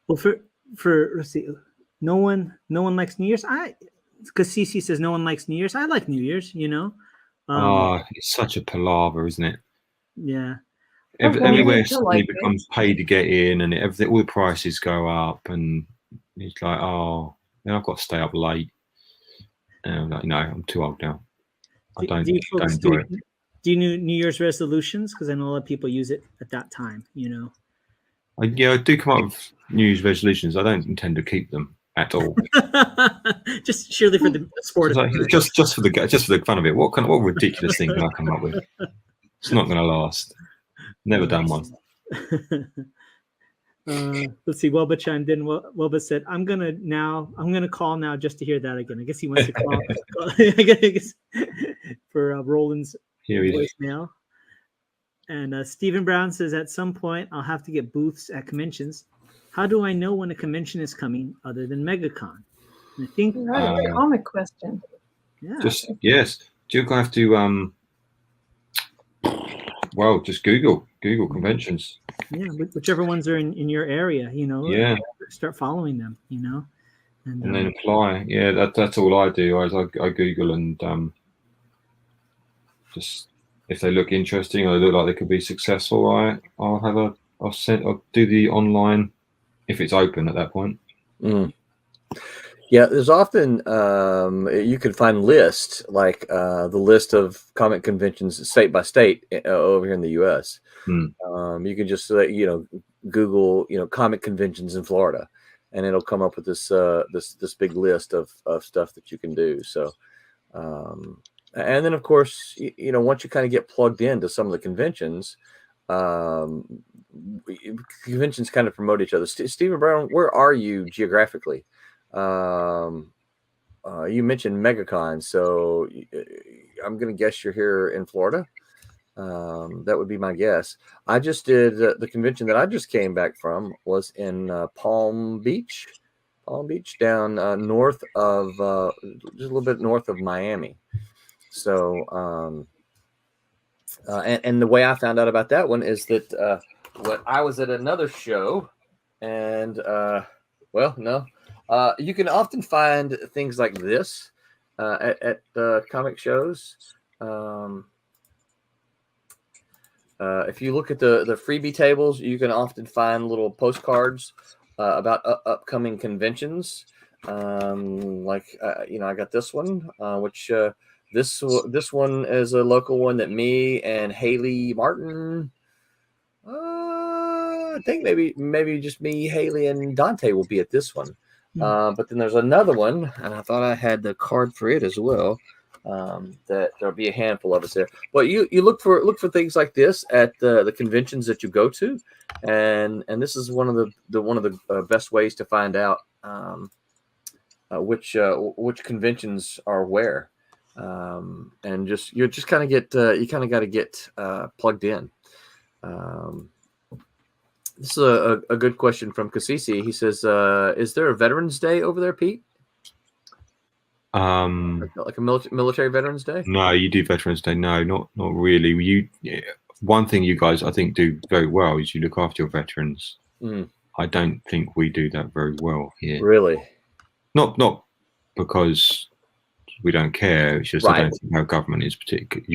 Speaker 5: Well, for let's see, no one likes New Year's. Because Cece says no one likes New Year's. I like New Year's.
Speaker 7: It's such a palaver, isn't it?
Speaker 5: Yeah.
Speaker 7: Everywhere suddenly becomes paid to get in, and everything, all the prices go up, and it's like, then I've got to stay up late. And I'm like, no, I'm too old now. I don't do it.
Speaker 5: Do you know New Year's resolutions? Because I know a lot of people use it at that time,
Speaker 7: I do come up with New Year's resolutions. I don't intend to keep them at all.
Speaker 5: Just surely for the sport.
Speaker 7: Just for the fun of it. What ridiculous thing can I come up with? It's not going to last. Never done one.
Speaker 5: Let's see. Welba chimed in. Welba said, "I'm gonna call now just to hear that again." I guess he wants to call. I guess for Roland's voicemail. And Stephen Brown says, "At some point, I'll have to get booths at conventions. How do I know when a convention is coming other than MegaCon?" And I think
Speaker 6: comic question.
Speaker 5: Yeah.
Speaker 7: Yes. Do you have to just Google conventions.
Speaker 5: Yeah, whichever ones are in your area,
Speaker 7: Yeah.
Speaker 5: start following them,
Speaker 7: and then apply. Yeah, that's all I do. I Google and just if they look interesting or they look like they could be successful, I'll do the online if it's open at that point.
Speaker 8: Mm. Yeah, there's often you can find lists like the list of comic conventions state by state over here in the U.S. You can just Google comic conventions in Florida, and it'll come up with this big list of stuff that you can do. So, and then of course once you kind of get plugged into some of the conventions, conventions kind of promote each other. Stephen Brown, where are you geographically? You mentioned MegaCon, so I'm going to guess you're here in Florida. That would be my guess. I just did the convention that I just came back from was in Palm Beach, down north of just a little bit north of Miami. So, and the way I found out about that one is that when I was at another show, and you can often find things like this at comic shows. If you look at the freebie tables, you can often find little postcards about upcoming conventions. I got this one, which this one is a local one that me and Haley Martin. I think maybe just me, Haley, and Dante will be at this one. But then there's another one, and I thought I had the card for it as well. That there'll be a handful of us there. But you look for things like this at the conventions that you go to, and this is one of the best ways to find out which conventions are where, and you kind of got to get plugged in. This is a good question from Cassisi. He says, "Is there a Veterans Day over there, Pete? Like a military Veterans Day?"
Speaker 7: No, you do Veterans Day. No, not really. One thing you guys I think do very well is you look after your veterans. I don't think we do that very well here.
Speaker 8: Really?
Speaker 7: Not because we don't care. It's just I don't think our government is particular.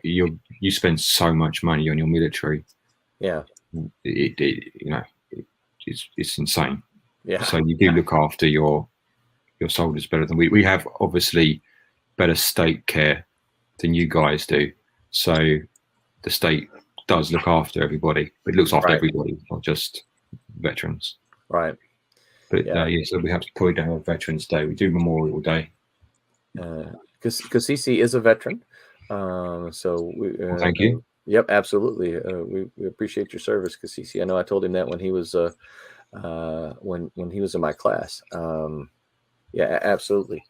Speaker 7: You spend so much money on your military.
Speaker 8: Yeah.
Speaker 7: It's insane.
Speaker 8: Yeah.
Speaker 7: So you do look after your soldiers better than we have. Obviously, better state care than you guys do. So the state does look after everybody. It looks after everybody, not just veterans.
Speaker 8: Right.
Speaker 7: But so we have to probably don't have Veterans Day. We do Memorial Day.
Speaker 8: Cassisi is a veteran. So
Speaker 7: thank you.
Speaker 8: Yep, absolutely. We appreciate your service, Cassisi. I know I told him that when he was when he was in my class. Yeah, absolutely.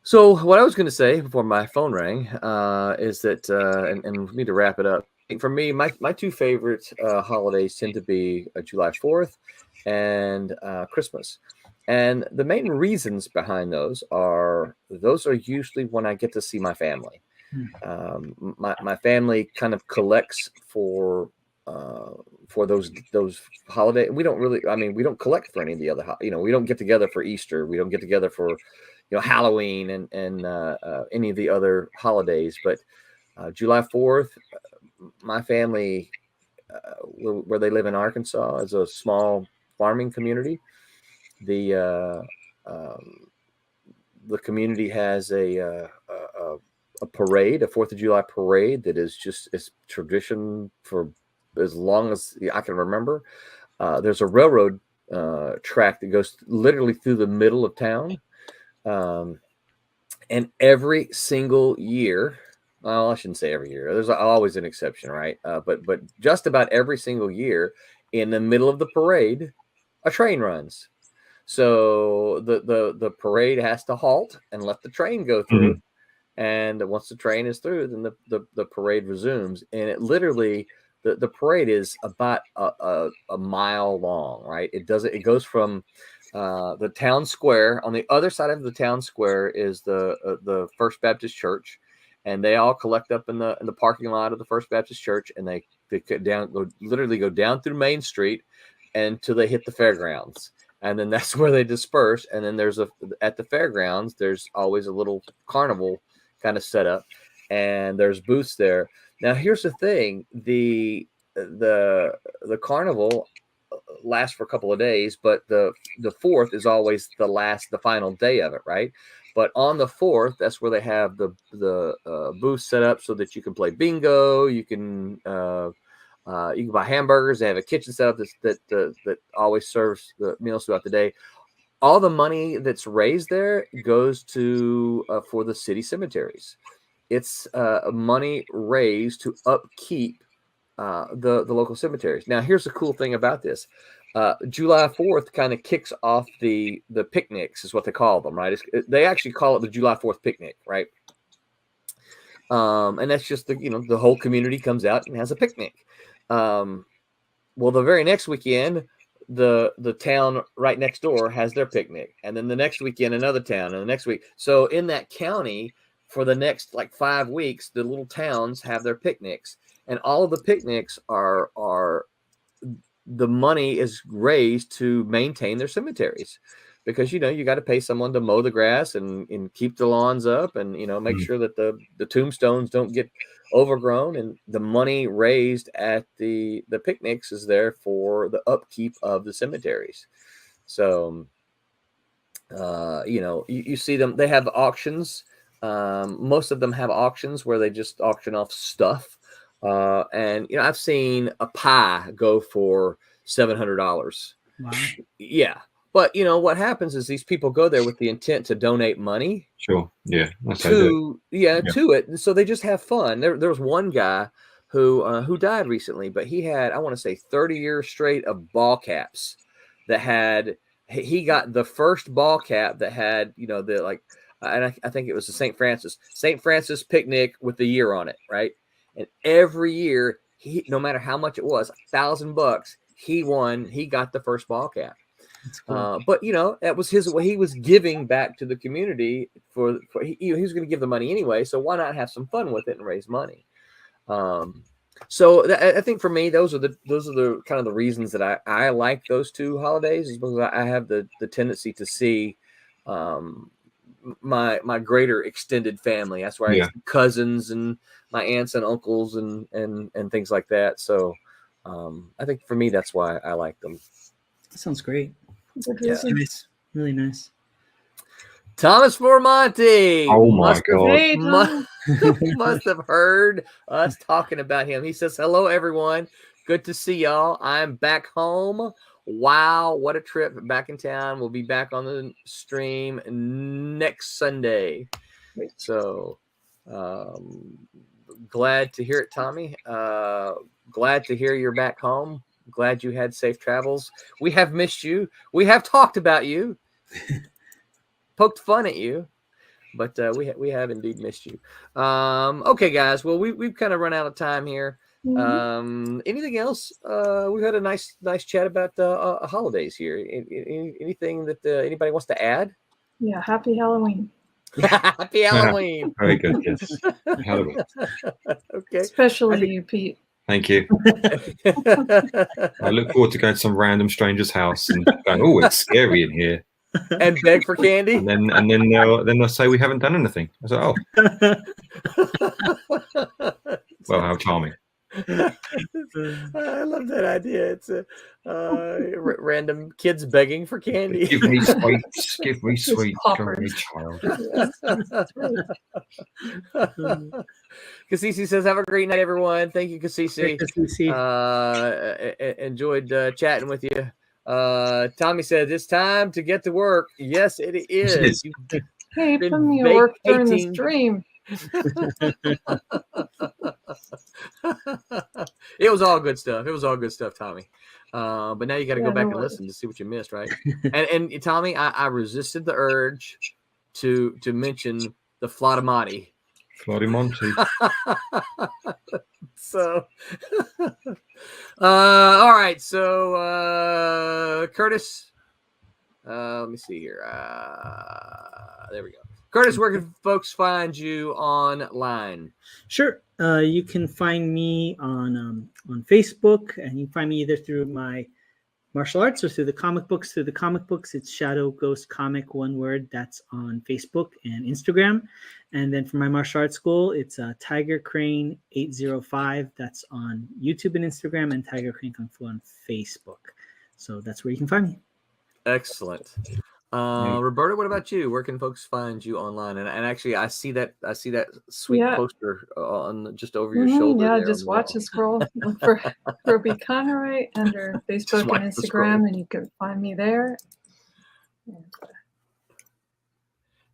Speaker 8: So what I was going to say before my phone rang is that, and for me to wrap it up, for me, my two favorite holidays tend to be July 4th and Christmas. And the main reasons behind those are usually when I get to see my family. My family kind of collects for those holidays. We don't really, we don't collect for any of the other, we don't get together for Easter. We don't get together for, Halloween and any of the other holidays. But July 4th, my family, where they live in Arkansas, is a small farming community. The community has a parade, a 4th of July parade that is it's tradition for as long as I can remember. There's a railroad track that goes literally through the middle of town. And every single year, well, I shouldn't say every year. There's always an exception, right? But just about every single year, in the middle of the parade, a train runs. So the parade has to halt and let the train go through. Mm-hmm. And once the train is through, then the parade resumes. And it literally, the parade is about a mile long, right? It goes from the town square. On the other side of the town square is the First Baptist Church, and they all collect up in the parking lot of the First Baptist Church, and they go down through Main Street until they hit the fairgrounds. and then that's where they disperse. And then at the fairgrounds, there's always a little carnival kind of set up, and there's booths there. Now, here's the thing: the carnival lasts for a couple of days, but the 4th is always the final day of it, right? But on the 4th, that's where they have the booth set up so that you can play bingo, you can buy hamburgers. They have a kitchen set up that always serves the meals throughout the day. All the money that's raised there goes to for the city cemeteries. It's money raised to upkeep the local cemeteries. Now, here's the cool thing about this. July 4th kind of kicks off the picnics, is what they call them, right? They actually call it the July 4th picnic, right? And that's just the whole community comes out and has a picnic. Well, the very next weekend, the town right next door has their picnic, and then the next weekend another town, and the next week. So in that county, for the next like 5 weeks, the little towns have their picnics, and all of the picnics are the money is raised to maintain their cemeteries, because you got to pay someone to mow the grass and keep the lawns up, and make sure that the tombstones don't get overgrown, and the money raised at the picnics is there for the upkeep of the cemeteries. So you see them, they have auctions. Most of them have auctions where they just auction off stuff. And I've seen a pie go for $700.
Speaker 5: Wow.
Speaker 8: Yeah. But what happens is these people go there with the intent to donate money.
Speaker 7: Sure. Yeah. That's how
Speaker 8: To it. And so they just have fun. There was one guy who died recently, but he had, I want to say, 30 years straight of ball caps that had, he got the first ball cap that had, and I think it was the St. Francis picnic with the year on it, right? And every year, no matter how much it was, $1,000, he got the first ball cap. Cool. But that was he was giving back to the community for he was going to give the money anyway, so why not have some fun with it and raise money? So I think for me, those are the kind of the reasons that I like those two holidays, is because I have the tendency to see my greater extended family. That's why I have cousins and my aunts and uncles and things like that. So I think for me, that's why I like them.
Speaker 5: That sounds great.
Speaker 8: Yeah.
Speaker 5: Nice. Really nice.
Speaker 8: Thomas Formonte.
Speaker 7: Oh my God.
Speaker 8: Must have heard us talking about him. He says, hello, everyone. Good to see y'all. I'm back home. Wow, what a trip. Back in town. We'll be back on the stream next Sunday. So glad to hear it, Tommy. Glad to hear you're back home. Glad you had safe travels. We have missed you. We have talked about you, poked fun at you, but we have indeed missed you. Okay, guys. Well, we've kind of run out of time here. Anything else? We've had a nice chat about holidays here. Anything that anybody wants to add?
Speaker 6: Yeah, happy Halloween.
Speaker 8: Happy Halloween.
Speaker 7: Very good. Yes. Halloween.
Speaker 8: Okay.
Speaker 6: Especially you, Pete.
Speaker 7: Thank you. I look forward to going to some random stranger's house and going, oh, it's scary in here.
Speaker 8: And beg for candy.
Speaker 7: And then they'll say we haven't done anything. I said, oh. Well, how charming.
Speaker 8: I love that idea. It's random kids begging for candy.
Speaker 7: Give me sweets. Give me sweets. Girly child.
Speaker 8: Kasisi says, have a great night, everyone. Thank you, Kasisi. Enjoyed chatting with you. Tommy said, it's time to get to work. Yes, it is.
Speaker 6: Hey, put me to work during the stream.
Speaker 8: It was all good stuff. Tommy. But now you got to go back and listen to see what you missed, right? and Tommy, I resisted the urge to mention the Flottamati. So all right, so Curtis, let me see here. There we go. Curtis, where can folks find you online?
Speaker 5: Sure. You can find me on Facebook, and you can find me either through my martial arts or through the comic books. Through the comic books, it's Shadow Ghost Comic, one word. That's on Facebook and Instagram. And then for my martial arts school, it's Tiger Crane 805. That's on YouTube and Instagram, and Tiger Crane Kung Fu on Facebook. So that's where you can find me.
Speaker 8: Excellent. Roberta, what about you? Where can folks find you online? And actually, I see that sweet
Speaker 6: Yeah.
Speaker 8: poster on just over your shoulder.
Speaker 6: Yeah,
Speaker 8: there
Speaker 6: just
Speaker 8: on the
Speaker 6: watch
Speaker 8: wall.
Speaker 6: the scroll look for Roby Conroy under Facebook
Speaker 8: Swipe
Speaker 6: and
Speaker 8: the scroll.
Speaker 6: Instagram, and you can find me there. And,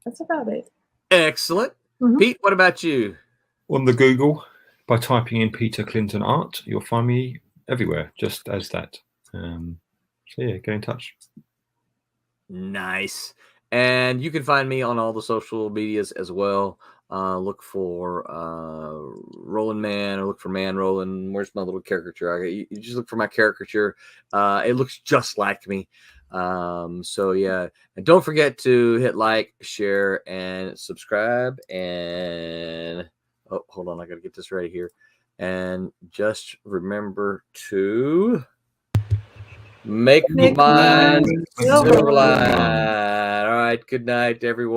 Speaker 6: that's about it.
Speaker 8: Excellent.
Speaker 6: Mhm.
Speaker 8: Pete, what about you?
Speaker 7: On the Google, by typing in Peter Clinton Art, you'll find me everywhere, just as that. So yeah, get in touch.
Speaker 8: Nice. And you can find me on all the social medias as well. Look for Roland Man, or look for Man Roland. Where's my little caricature? You just look for my caricature. It looks just like me. So yeah, and don't forget to hit like, share, and subscribe. And hold on, I gotta get this right here. And just remember to make mine
Speaker 6: Silverline.
Speaker 8: Silverline. All right, good night, everyone.